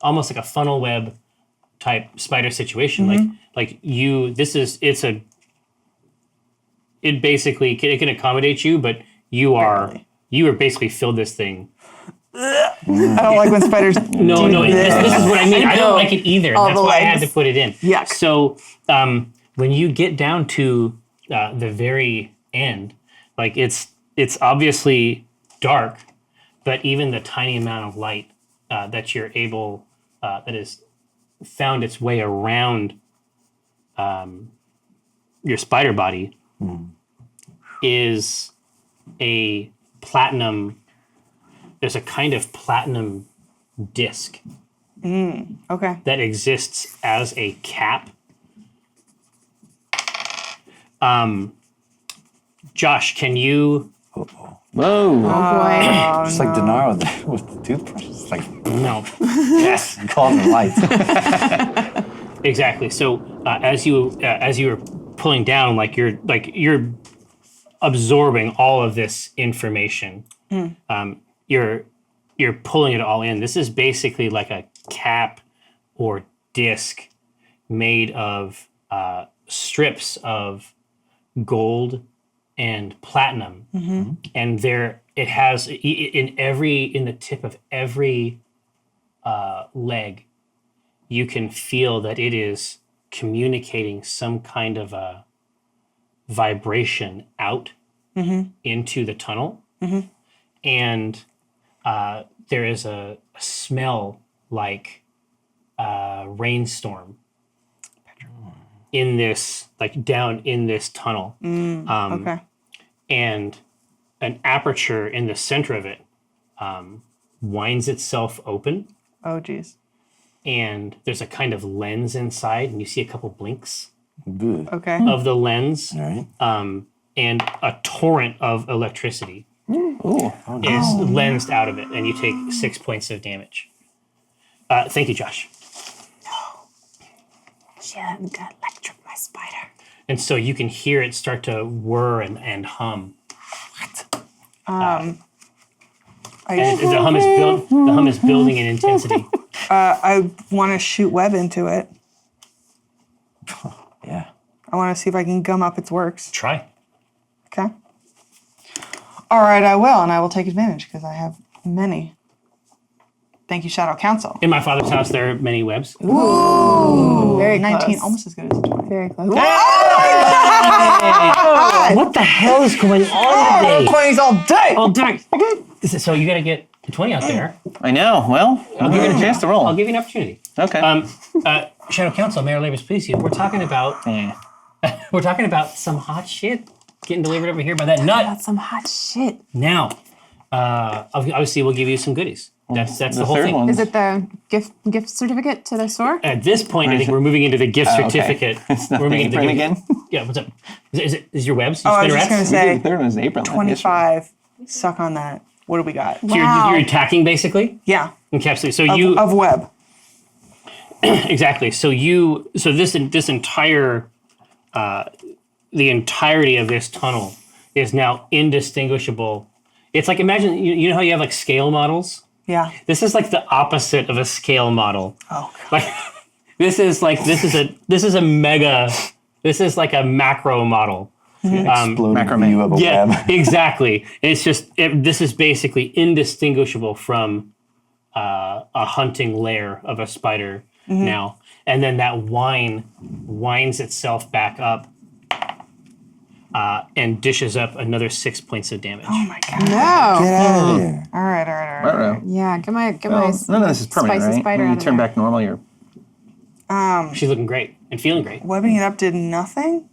almost like a funnel web type spider situation. It can accommodate you, but you are basically filled this thing. I don't like when spiders. No, this is what I mean. I don't like it either. All That's the why I had legs. to put it in. Yuck. So when you get down to the very end, like it's obviously dark, but even the tiny amount of light that you're able that has found its way around your spider body is a platinum. There's a kind of platinum disc Okay. that exists as a cap. Josh, can you? Whoa. Oh boy. Just like Denaro with the toothbrush. It's like, No, yes, call the lights. exactly. So as you were pulling down, you're absorbing all of this information. You're pulling it all in. This is basically like a cap or disc made of strips of gold and platinum, and it has in the tip of every leg, you can feel that it is communicating some kind of a vibration out into the tunnel, and there is a smell like rainstorm in this, like down in this tunnel. Okay. And an aperture in the center of it winds itself open, Oh, geez. and there's a kind of lens inside, and you see a couple blinks All Okay. of the lens, right. and a torrent of electricity is lensed out of it, and you take 6 points of damage. Thank you, Josh. She hadn't got electric, my spider. And so you can hear it start to whir and hum. And the hum is building in intensity. I want to shoot web into it. Yeah. I want to see if I can gum up its works. Try. Okay. All right, I will, and I will take advantage because I have many. Thank you, Shadow Council. In my father's house, there are many webs. Very 19, close. almost as good as a 20. Very close. What the hell is going on today? 20s all day! Oh, darn. So you gotta get 20 out there. I know. Well, I'll give you a chance to roll. I'll give you an opportunity. Okay. Shadow Council, Mayor Labus, please, we're talking about some hot shit getting delivered over here by that nut. That's some hot shit. Now, obviously, we'll give you some goodies. That's the whole third thing. one. Is it the gift certificate to the store? At this point, I think we're moving into the gift certificate. It's not We're the moving into apron the again. Yeah, what's up? Is your webs? You Oh, I was just spinnerets? gonna say The third one is the apron. 25. Suck on that. What do we got? So you're attacking basically, Yeah. encapsulate. So you Of web. exactly. So this entire the entirety of this tunnel is now indistinguishable. It's like, imagine you know how you have like scale models. Yeah. This is like the opposite of a scale model. Oh god. Like this is like a macro model. Exploding macrame. view of a Yeah, web. exactly. And it's just this is basically indistinguishable from a hunting lair of a spider now, and then that winds itself back up and dishes up another 6 points of damage. Oh my god. No. Get out of there. All right. I don't know. Yeah, get my Well, none of this is permanent, spicy right? spider When out you of turn there. back normal, you're... She's looking great and feeling great. Webbing it up did nothing?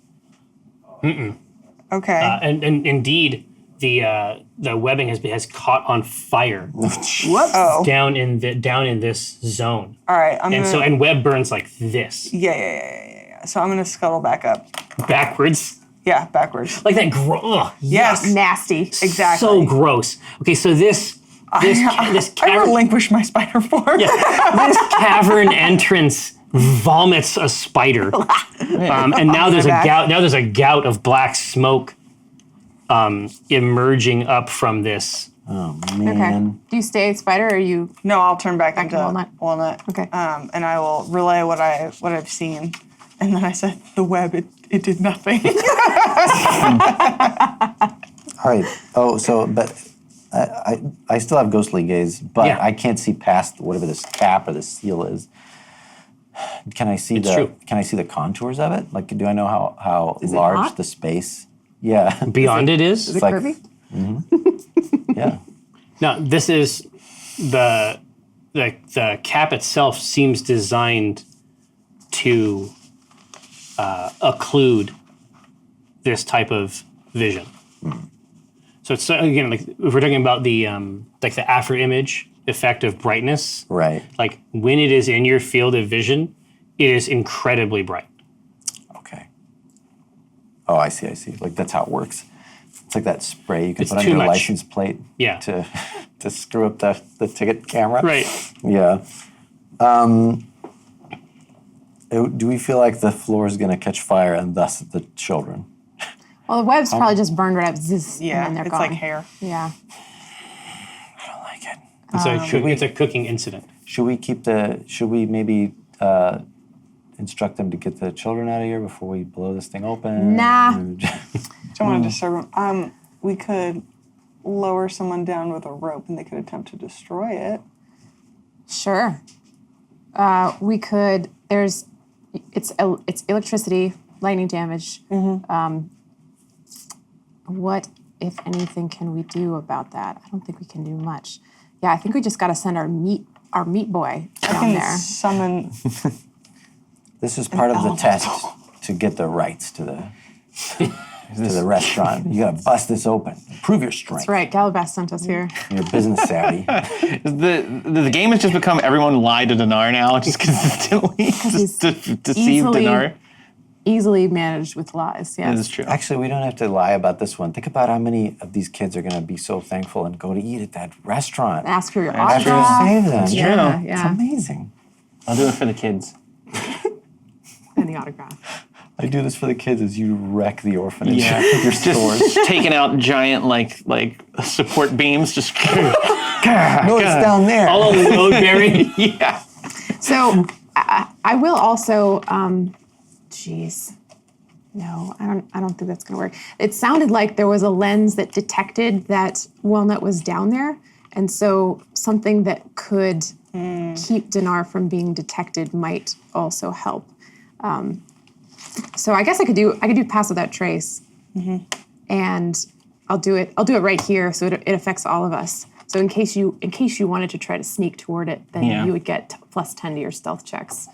Okay. And indeed, the webbing has caught on fire What? Oh. down in this zone, All right. and web burns like this Yeah. So I'm gonna scuttle back up. backwards, Yeah, backwards. like that. Yes. Nasty. Exactly. So gross. Okay, so this I cavern, relinquish my spider form. this cavern entrance vomits a spider, and now there's back. there's a gout of black smoke emerging up from this. Oh Okay. man. Do you stay spider or you? No, I'll turn back into to walnut. Okay. And I will relay what I've seen. And then I said, the web, it did nothing. All right. Oh, so but I still have ghostly gaze, but Yeah. I can't see past whatever this cap or the seal is. Can I see true. Can I see the contours of it? Like, do I know how Is it large hot? the space? Yeah. Beyond it is. Is it like- curvy? Yeah. No, this is the cap itself seems designed to occlude this type of vision. So it's again like if we're talking about the like the after image effect of brightness, Right. like when it is in your field of vision, it is incredibly bright. Okay. Oh, I see. Like that's how it works. It's like that spray you can It's put on too your much. license plate. Yeah. To screw up the ticket camera. Right. Yeah. Do we feel like the floor is going to catch fire and thus the children? Well, the web's probably just burned right up. Zzz, Yeah, and then they're it's gone. like hair. Yeah. I don't like it. It's a cooking incident. Should we maybe instruct them to get the children out of here before we blow this thing open? Nah. Don't want to disturb them. We could lower someone down with a rope and they could attempt to destroy it. Sure. We could. It's electricity, lightning damage. What, if anything, can we do about that? I don't think we can do much. Yeah, I think we just got to send our meat boy down there. Summon. This is part of the test to get the rights to the restaurant. You got to bust this open. Prove your strength. That's right. Galabrast sent us here. You're business savvy. The game has just become everyone lie to Dinar now, just consistently he's to deceive easily- Dinar. Easily managed with lies. Yes. This is true. Actually, we don't have to lie about this one. Think about how many of these kids are going to be so thankful and go to eat at that restaurant. Ask for your After you autograph. save them. Yeah, true. yeah. It's amazing. I'll do it for the kids. And the autograph. I do this for the kids as you wreck the orphanage. Yeah, Your stores. just taking out giant like support beams. Just No, it's down there. All on the road bearing. yeah. So I will also. Geez. No, I don't think that's going to work. It sounded like there was a lens that detected that Walnut was down there, and so something that could keep Dinar from being detected might also help. So I guess I could do pass without trace, and I'll do it right here, so it affects all of us. So in case you wanted to try to sneak toward it, then you would get plus 10 to your stealth checks.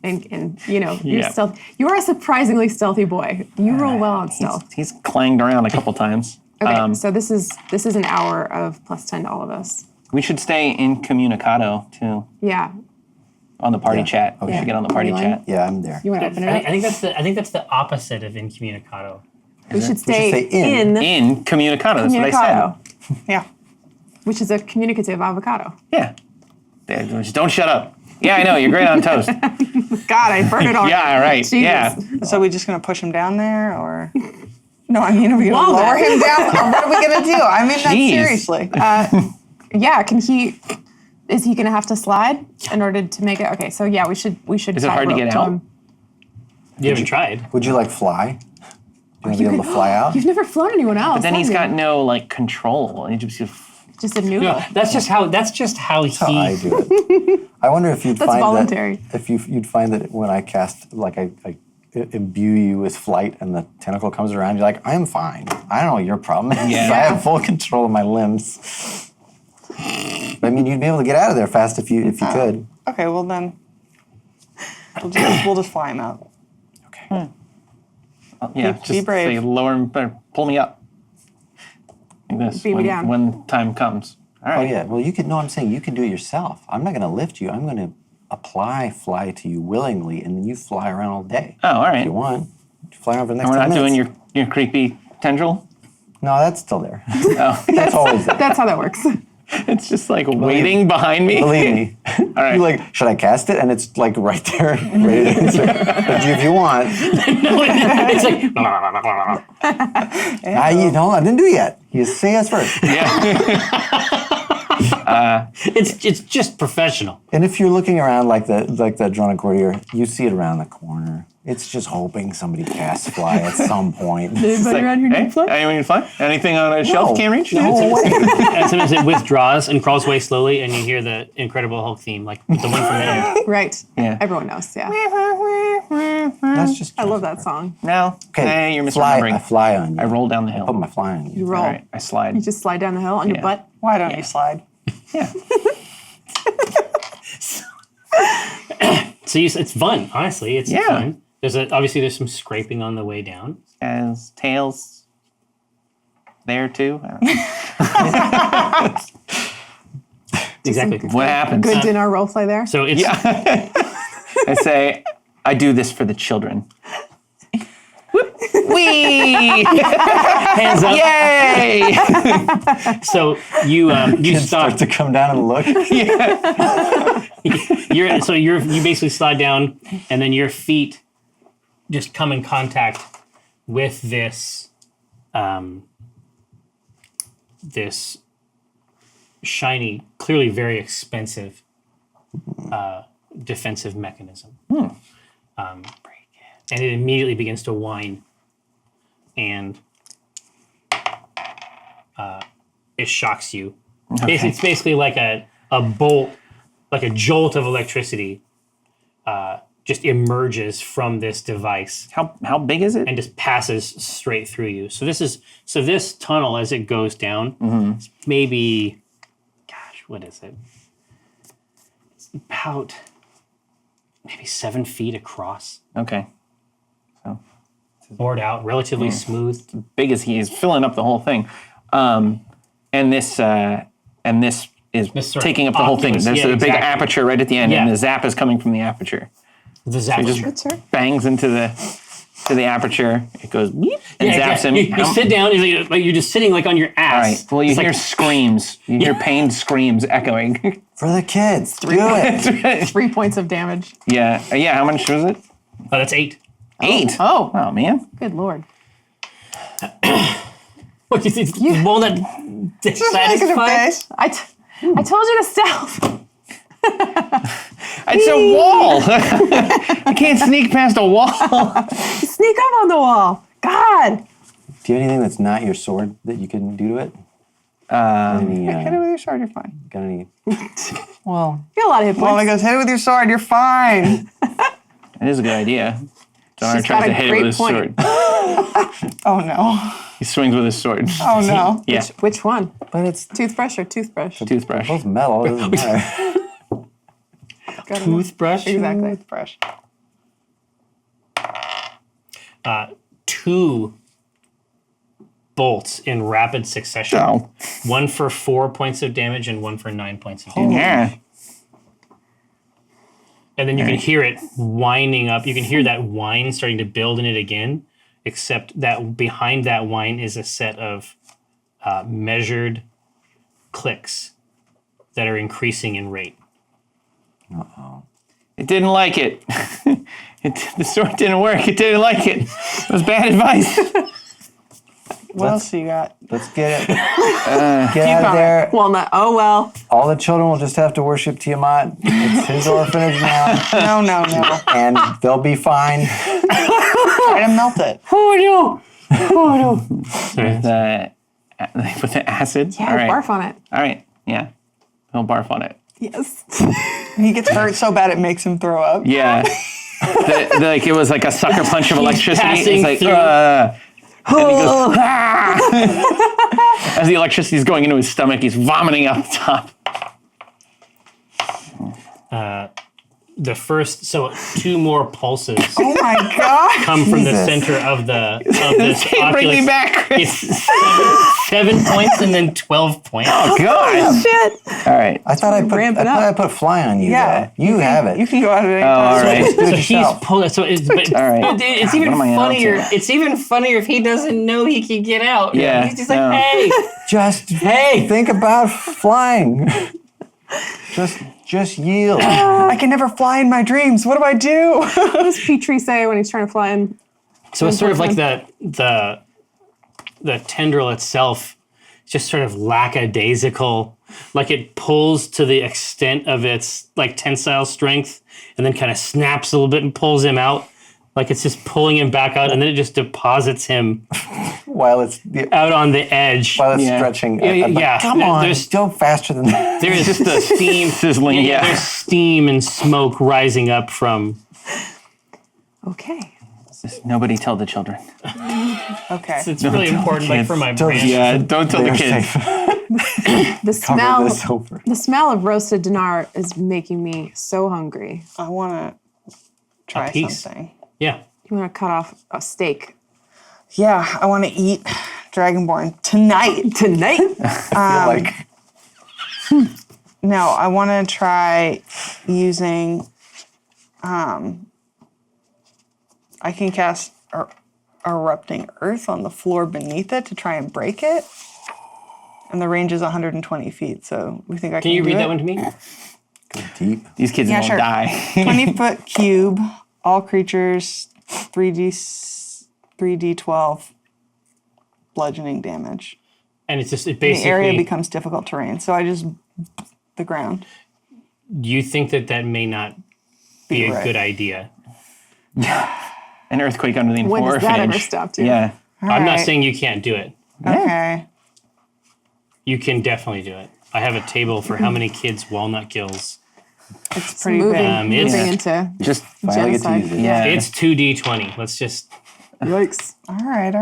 and you know, stealth. You are a surprisingly stealthy boy. You roll well on stealth. He's clanged around a couple times. Okay, so this is an hour of plus 10 to all of us. We should stay incommunicado too Yeah. on the party chat. We should get on the party chat. Yeah, I'm there. You want to open it up? I think that's the opposite of incommunicado. We should stay say in. Incommunicado. That's what I communicado, Yeah. which is a communicative avocado. said. Yeah. Just don't shut up. Yeah, I know. You're great on toast. God, I burned it on. Yeah, right. Jesus. Yeah. So we just gonna push him down there, or? No, I mean, are we gonna Wall lower that. him down? Or what are we gonna do? I mean that Jeez. seriously. Yeah, is he gonna have to slide in order to make it? Okay, so yeah, we should Is it hard to tie get rope out? him. You haven't tried. Would you like fly? Do you want to be able to fly out? You've never flown anyone else. But then he's have got you? no like control. He just just a noodle. No, that's just how he. How I do it. I wonder if you'd That's find voluntary. that if you'd find that when I cast, like I imbue you with flight and the tentacle comes around, you're like, I'm fine. I don't know what your problem is. Yeah. I have full control of my limbs. I mean, you'd be able to get out of there fast if you could. Okay, well then, we'll just fly him out. okay. Yeah, Be just brave. say lower him, pull me up. Like this. Beam me down. When time comes. All Oh right. yeah. Well, you could. No, I'm saying you can do it yourself. I'm not going to lift you. I'm going to apply fly to you willingly, and then you fly around all day. Oh, all If right. you want, you fly around for the next And we're 10 not doing minutes. your creepy tendril. No, that's still there. Oh, That's always there. That's how that works. it's just like waiting behind me. Believe me. All right. You're like, should I cast it? And it's like right there, ready to answer. But if you want, It's like I didn't do it yet. You say yes first. it's just professional. And if you're looking around like the drone courtier, you see it around the corner. It's just hoping somebody casts fly at some point. Anybody around here Hey, need fly? anyone need to fly? Anything on a shelf can't reach? No way. And sometimes it withdraws and crawls away slowly, and you hear the Incredible Hulk theme, like the one from the end. Right. Yeah. Everyone knows. Yeah. That's just. I love that song. No. Okay, Hey, you're fly. misremembering. I fly on you. I roll down the hill. Put my fly on You you. roll. All right. I slide. You just slide down the hill on your Yeah. butt. Why don't you slide? Yeah. So it's fun, honestly. It's Yeah. fun. Obviously there's some scraping on the way down. As tails there too. I don't know. Exactly. What happens? Good dinner role play there. So it's I say, I do this for the children. Whee! hands up. Yay! So you Kids stop. start to come down and look. You basically slide down, and then your feet just come in contact with this this shiny, clearly very expensive defensive mechanism. And it immediately begins to whine, and it shocks you. Okay. It's basically like a bolt, like a jolt of electricity just emerges from this device How big is it? and just passes straight through you. So this tunnel, as it goes down, it's maybe, what is it? It's about maybe 7 feet across, Okay. bored out, relatively smooth. Big as he is, filling up the whole thing. And this is This sort of taking up the whole thing. oculus, There's yeah, a big exactly. aperture right at the end, Yeah. and the zap is coming from the aperture. The zap. Just bangs into the aperture. It goes beep and Yeah, zaps him. You sit down. You're just sitting like on your All ass. right. Well, you It's hear like, screams. You hear pained screams echoing. For the kids. Do it. 3 points of damage. Yeah. Yeah. How much was it? oh, that's 8. 8. Oh, Oh man. good lord. What do you think? Walnut Making a satisfied? face. I told you to stealth. It's a wall. You can't sneak past a wall. Sneak up on the wall. God. Do you have anything that's not your sword that you can do to it? Any, Hit it with your sword, you're fine. got any? Well, You got a lot of hit Molly points. goes, hit it with your sword, you're fine. It is a good idea. Dinar She's tries got to a hit it great with his point. sword. Oh no. He swings with his sword. Oh no. Yeah. Which one? But it's Toothbrush or toothbrush? Toothbrush. both metal. It doesn't matter. Toothbrush. Exactly. Toothbrush. 2 bolts in rapid succession. Oh. One for 4 points of damage and one for 9 points of damage. Yeah. And then you can hear it winding up. You can hear that whine starting to build in it again, except that behind that whine is a set of measured clicks that are increasing in rate. It didn't like it. The sword didn't work. It didn't like it. It was bad advice. What else you got? Let's get it. Get out of there. Walnut. Oh well. All the children will just have to worship Tiamat. It's his orphanage now, No. and they'll be fine. Try to melt it. With the acid. Yeah, All right. barf on it. All right. Yeah. He'll barf on it. Yes. He gets hurt so bad it makes him throw up. Yeah. Like it was like a sucker punch of electricity. passing It's like, through. and he goes, "Ah!" As the electricity is going into his stomach, he's vomiting out the top. The first, so 2 more pulses Oh my god. come from the Jesus. center of this Can't bring me oculus. back, Chris. It's 7 points and then 12 points. Oh, God. Shit. All right. I thought I Ramp it put fly on you. Yeah. though. You have it. You can go out at any Oh, all time. right. Just do it So he's yourself. pulling. So it's, but, All right. but it's God, even what am I on funnier. to? It's even funnier if he doesn't know he can get out. Yeah, He's just like, no. hey, Just hey. think about flying. Just yield. I can never fly in my dreams. What do I do? What does Petrie say when he's trying to fly in? So it's sort of like the tendril itself, just sort of lackadaisical, like it pulls to the extent of its like tensile strength, and then kind of snaps a little bit and pulls him out, like it's just pulling him back out, and then it just deposits him While it's out on the edge. Yeah. stretching. Yeah, I'm like, yeah. Come on, There's- go faster than that. There is just the steam Sizzling, yeah. There's steam and smoke rising up from. Okay. Nobody tell the children. Okay. It's really important, like for my brand. Yeah, don't tell the They're kids. safe. The Cover smell. this over. The smell of roasted dinar is making me so hungry. I want to try piece. something. Yeah. You want to cut off a steak Yeah, I want to eat Dragonborn tonight. tonight? Like No, I want to try using. I can cast erupting earth on the floor beneath it to try and break it. And the range is 120 feet, so we think I can. Can you do read it. that one to me? deep. These kids Yeah, won't sure. die. 20-foot cube, all creatures, 3d12 bludgeoning damage. And it's just it The area basically. becomes difficult terrain, so I just the ground. You think that may not be a Right. good idea. An earthquake under the When has that orphanage. ever stopped you? Yeah. I'm not Alright. saying you can't do it. Okay. You can definitely do it. I have a table for how many kids walnut kills. It's pretty Moving, big. moving It's- into Just Finally get to genocide. use it. yeah. It's 2d20. Let's just Yikes. All right.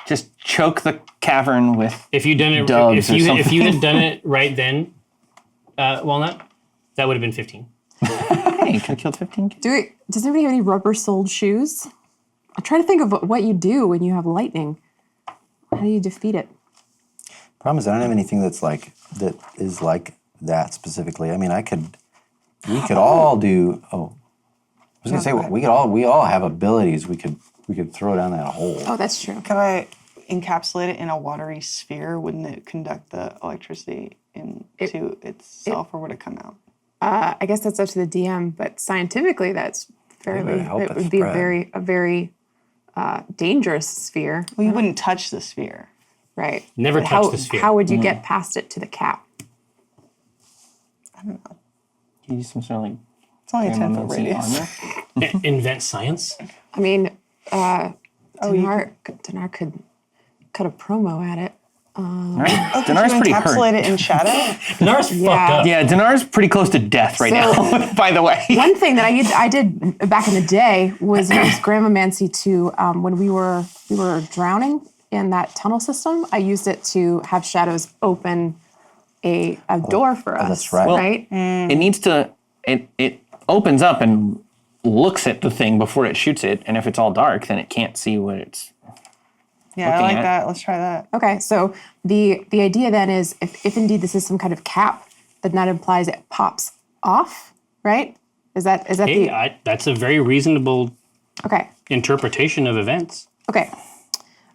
Just choke the cavern with. if you done it Doves or if you something. had done it right then, walnut, that would have been 15. Hey, could have killed 15 kids. Does anybody have any rubber-soled shoes? I'm trying to think of what you do when you have lightning. How do you defeat it? Problem is, I don't have anything that is like that specifically. I mean, we could all do. Oh, I was gonna say we all have abilities. We could throw down that hole. Oh, that's true. Could I encapsulate it in a watery sphere? Wouldn't it conduct the electricity into itself, or would it come out? I guess that's up to the DM, but scientifically, that's fairly. help It it would be spread. a very dangerous sphere, Well, you wouldn't touch the sphere. right? Never But touch the sphere. How would you get past it to the cap? Can you use some sort of like It's only a 10-foot armor? radius. Invent science. I mean, you Dinar could cut a promo at it. Right? Dinar's pretty hurt. Encapsulate it in shadow. Dinar's fucked up. Yeah, Dinar's pretty close to death right now, by the way. One thing that I did back in the day was use Grammamancy to when we were drowning in that tunnel system. I used it to have shadows open a door for us. That's right. Well, right? It needs to, it opens up and looks at the thing before it shoots it, and if it's all dark, then it can't see what it's Yeah, I looking like at. that. Let's try that. Okay, so the idea then is if indeed this is some kind of cap, then that implies it pops off, right? Is that Hey, that's a very reasonable okay? interpretation of events. Okay.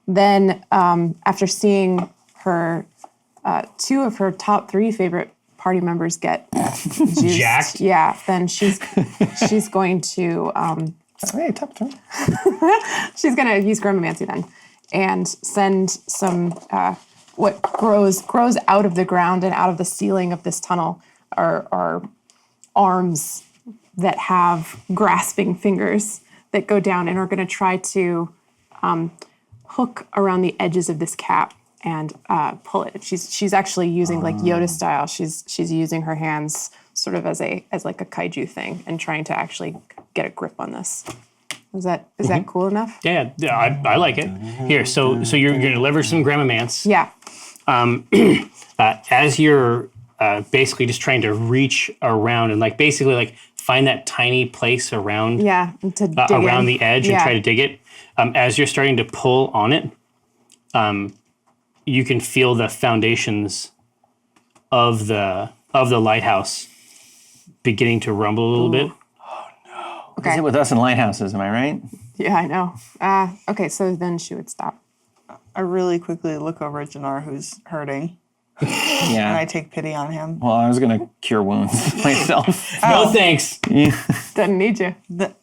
Then after seeing her, two of her top 3 favorite party members get juiced, Jacked? yeah, then she's going to Hey, top 3. she's going to use Grammamancy then and send some what grows out of the ground and out of the ceiling of this tunnel are arms that have grasping fingers that go down and are going to try to hook around the edges of this cap and pull it. She's actually using like Yoda style. She's using her hands sort of as like a kaiju thing and trying to actually get a grip on this. Is that cool enough? Yeah, I like it. Here, so you're going to leverage some Grammamance. Yeah. As you're basically just trying to reach around and like basically like find that tiny place around Yeah. And to dig around in. the edge and try to dig it. As you're starting to pull on it, you can feel the foundations of the lighthouse beginning to rumble a little bit. Is it with us in lighthouses, am I right? Yeah, I know. Okay, so then she would stop. I really quickly look over at Dinar, who's hurting, and I Yeah. take pity on him. Well, I was going to cure wounds myself. No thanks. Doesn't need you.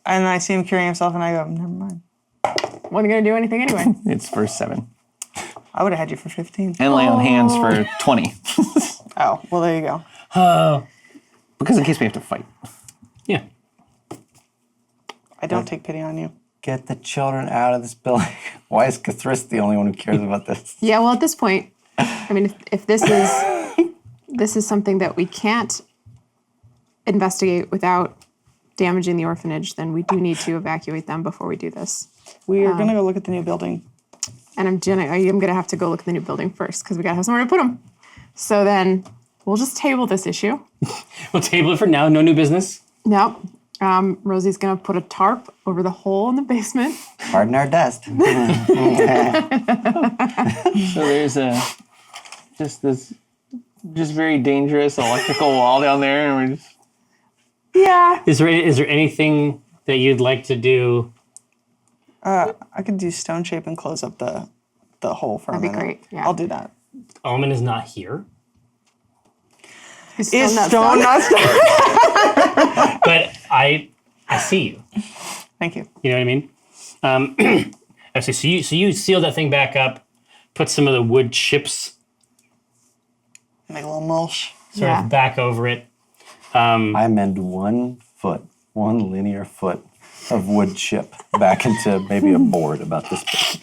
And I see him curing himself, and I go, never mind. Wasn't gonna do anything anyway. It's for 7. I would have had you for 15. And lay on hands for 20. Oh, well, there you go. Because in case we have to fight. Yeah. I don't take pity on you. Get the children out of this building. Why is Cathris the only one who cares about this? Yeah, well, at this point, I mean, if this is something that we can't investigate without damaging the orphanage, then we do need to evacuate them before we do this. We are going to go look at the new building. And I'm gonna have to go look at the new building first because we gotta have somewhere to put them. So then we'll just table this issue. We'll table it for now. No new business. No. Rosie's gonna put a tarp over the hole in the basement. Pardon our dust. So there's this very dangerous electrical wall down there, and we're just... Yeah. Is there anything that you'd like to do? I could do stone shape and close up the hole for That'd a be minute. great, yeah. I'll do that. Omen is not here, Is Is not stone not stone? but I see you. Thank you. You know what I mean? So you seal that thing back up, put some of the wood chips Make a little mulch. sort Yeah. of back over it. I mend 1 foot, 1 linear foot of wood chip back into maybe a board about this big.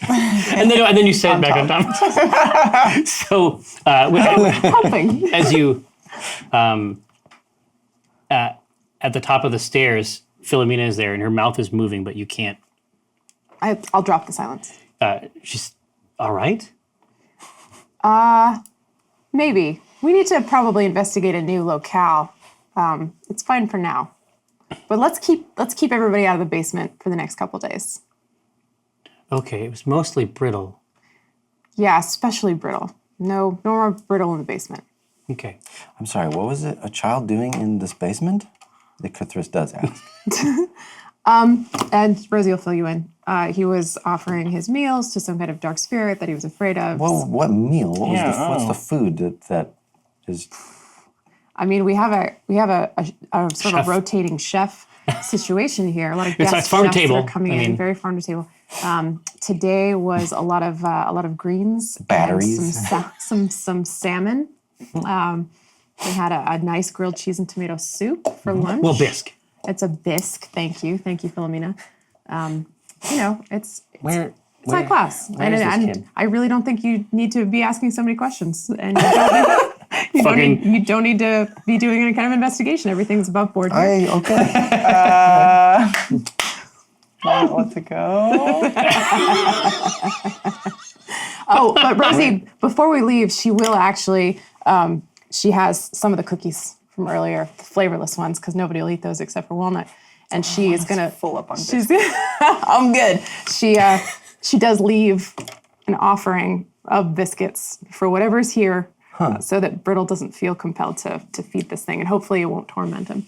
And then you set it back on top. So helping. as you at the top of the stairs, Philomena is there and her mouth is moving, but you can't. I'll drop the silence. She's all right. Maybe. We need to probably investigate a new locale. It's fine for now. But let's keep everybody out of the basement for the next couple days. Okay, it was mostly brittle. Yeah, especially brittle. No more brittle in the basement. Okay. I'm sorry, what was it? A child doing in this basement? The Cathris does ask. And Rosie will fill you in. He was offering his meals to some kind of dark spirit that he was afraid of. Well, what meal? What was what's oh. the food that is? I mean, we have a sort Chef. of rotating chef situation here. A lot of It's guest farm to chefs that table. are coming I in, mean- very farm to table. Today was a lot of greens, Batteries. and some salmon. We had a nice grilled cheese and tomato soup for lunch. Well, bisque. It's a bisque. Thank you, Philomena. It's Where It's high class. where is this And kid? I really don't think you need to be asking so many questions. And you don't need to be doing any kind of investigation. Everything's above board here. Okay. Let it go. Oh, but Rosie, before we leave, she will actually, she has some of the cookies from earlier, the flavorless ones, because nobody will eat those except for walnut. And she is going to... Full up on She's I'm good. She does leave an offering of biscuits for whatever's here so that Brittle doesn't feel compelled to feed this thing. And hopefully it won't torment him.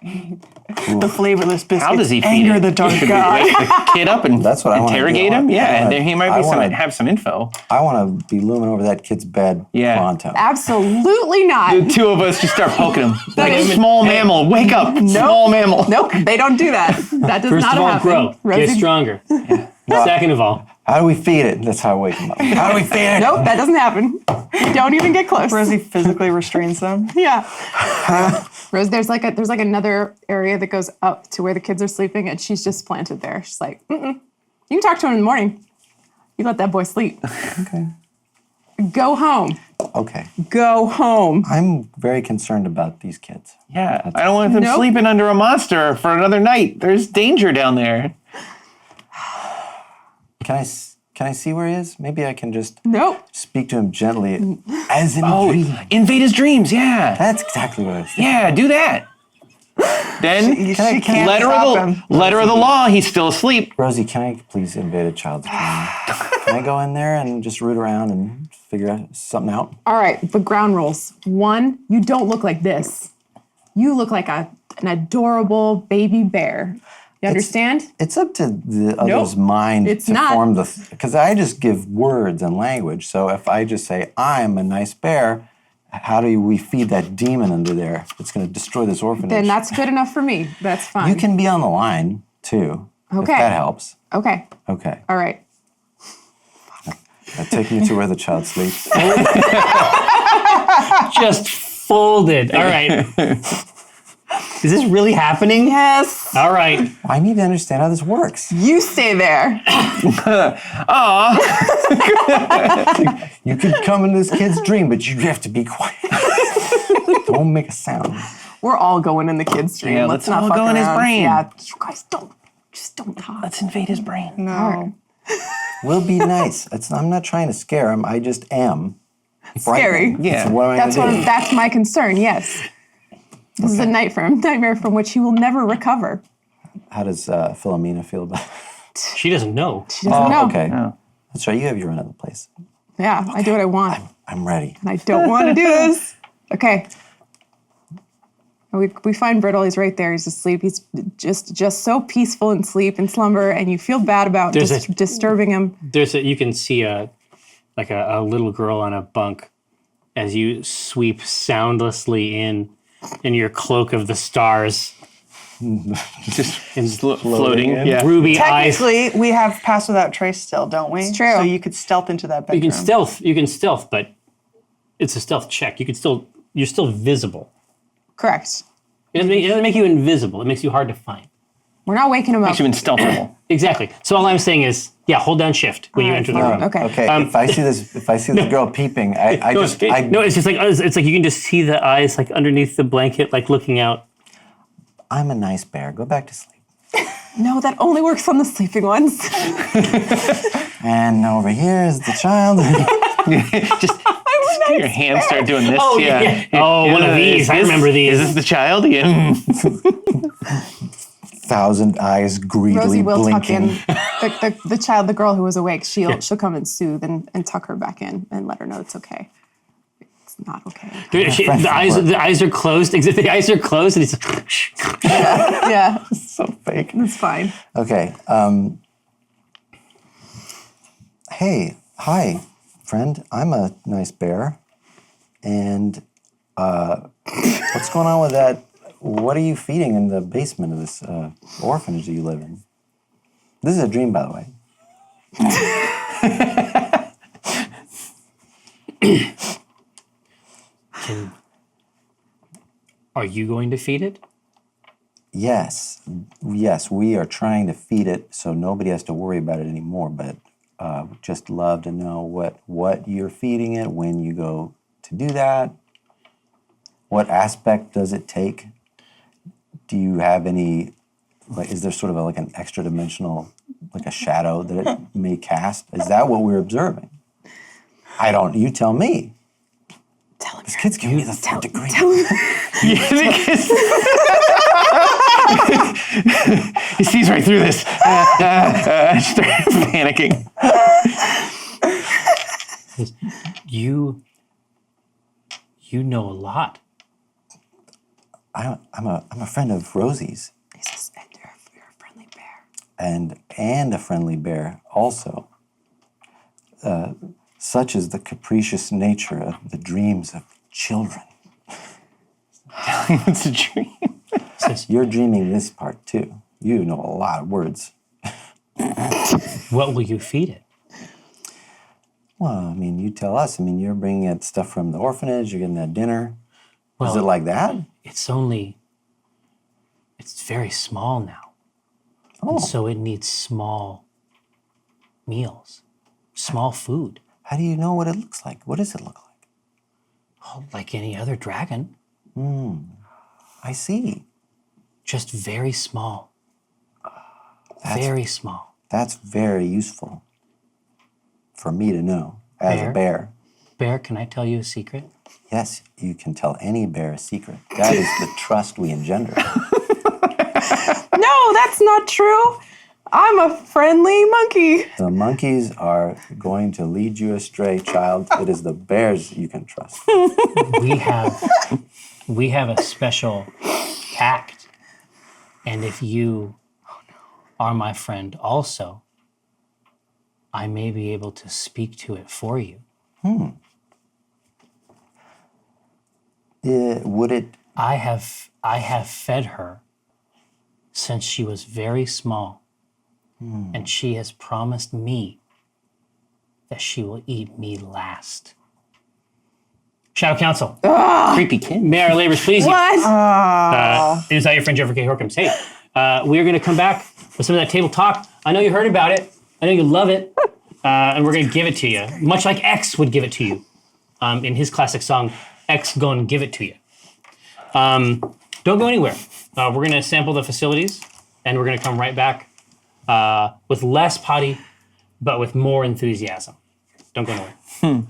The flavorless biscuits. How does he feed anger it? the dark Should we god. wake the kid up and That's what I wanna do. interrogate him? Yeah, and then he might I be wanna- have some info. I want to be looming over that kid's bed pronto. Absolutely not. The two of us just start poking him. Like, is- small mammal, wake up. Small mammal. Nope, they don't do that. That does First not of all, happen. grow. Get Rosie- stronger. Second of all, How do we feed it? That's how I wake him up. How do we feed it? Nope, that doesn't happen. You don't even get close. Rosie physically restrains them. Yeah. Rose, there's like another area that goes up to where the kids are sleeping, and she's just planted there. She's like, mm-mm. You can talk to him in the morning. You let that boy sleep. Okay. Go home. Okay. Go home. I'm very concerned about these kids. Yeah, I don't want them Nope. sleeping under a monster for another night. There's danger down there. Can I see where he is? Maybe I can just Nope. speak to him gently, as in a dream. Invade his dreams, yeah. That's exactly what I was thinking. Yeah, do that. Then, She can't letter stop of him. the letter of the law, he's still asleep. Rosie, can I please invade a child's dream? Can I go in there and just root around and figure out something out? All right, the ground rules. 1, you don't look like this. You look like an adorable baby bear. You understand? It's up to the other's mind it's to not. form the... Because I just give words and language. So if I just say, I'm a nice bear, how do we feed that demon under there that's going to destroy this orphanage? Then that's good enough for me. That's fine. You can be on the line, too, if Okay. that helps. Okay. Okay. All right. Take me to where the child sleeps. just folded. All right. Is this really happening? Yes. All right. I need to understand how this works. You stay there. You could come into this kid's dream, but you have to be quiet. Don't make a sound. We're all going in the kid's dream. Yeah, let's let's not all fuck go in his around. brain. Yeah, you guys don't talk. Let's invade his brain. No. We'll be nice. I'm not trying to scare him. I just am. Scary. Frightened. Yeah. So what am I That's gonna do? that's my concern. Yes. This is a nightmare from which he will never recover. How does Philomena feel about it? She doesn't know. She doesn't know. Okay. Oh. That's right. You have your own other place. Yeah, I do what I want, I'm ready. and I don't want to do this. Okay. We find Brittle. He's right there. He's asleep. He's just so peaceful in sleep and slumber, and you feel bad about disturbing him. You can see a little girl on a bunk as you sweep soundlessly in your cloak of the stars. Just floating. in. Yeah. Ruby eyes. Technically, we have pass without trace still, don't we? It's true. So you could stealth into that bedroom. You can stealth, but it's a stealth check. You're still visible. Correct. It doesn't make you invisible. It makes you hard to find. We're not waking him up. Makes you unstealthable. Exactly. So all I'm saying is, hold down shift when you enter the room. Okay. Okay. If I see this girl peeping, It's just like it's like you can just see the eyes like underneath the blanket, like looking out. I'm a nice bear. Go back to sleep. No, that only works on the sleeping ones. And over here is the child. Just your hands start doing this. Oh, yeah. Oh, one of these. I remember these. Is this the child? Yeah. 1,000 eyes greedily Rosie will blinking. tuck in the child, the girl who was awake. She'll come and soothe and tuck her back in and let her know it's okay. It's not okay. The eyes are closed. The eyes are closed, and it's like, shh. Yeah, So fake. it's fine. Okay. Hey, hi, friend. I'm a nice bear. And what's going on with that? What are you feeding in the basement of this orphanage that you live in? This is a dream, by the way. Are you going to feed it? Yes, yes, we are trying to feed it so nobody has to worry about it anymore. But would just love to know what you're feeding it, when you go to do that. What aspect does it take? Do you have any, like, is there sort of like an extra dimensional, like a shadow that it may cast? Is that what we're observing? I don't, you tell me. Tell him. This kid's giving me the third degree. He sees right through this. I start panicking. You know a lot. I'm a friend of Rosie's. He says, and you're a friendly bear. And a friendly bear also. Such is the capricious nature of the dreams of children. It's a dream. You're dreaming this part too. You know a lot of words. What will you feed it? Well, I mean, you tell us. I mean, you're bringing it stuff from the orphanage. You're getting that dinner. Well, Is it like that? It's very small now. Oh. And so it needs small meals, small food. How do you know what it looks like? What does it look like? Oh, like any other dragon, I see. just very small. That's- Very small. That's very useful for me to know as a bear. Bear, can I tell you a secret? Yes, you can tell any bear a secret. That is the trust we engender. No, that's not true. I'm a friendly monkey. The monkeys are going to lead you astray, child. It is the bears you can trust. We have a special pact, and if you are my friend also, I may be able to speak to it for you. Would it? I have fed her since she was very small, and she has promised me that she will eat me last. Shadow Council, Creepy kid. may our labors please you. What? It is I, your friend Jeffrey K. Horkins. Hey, we are going to come back with some of that table talk. I know you heard about it. I know you love it, and we're going to give it to you, much like X would give it to you in his classic song, X Gon' Give It To You. Don't go anywhere. We're going to sample the facilities, and we're going to come right back with less potty, but with more enthusiasm. Don't go anywhere.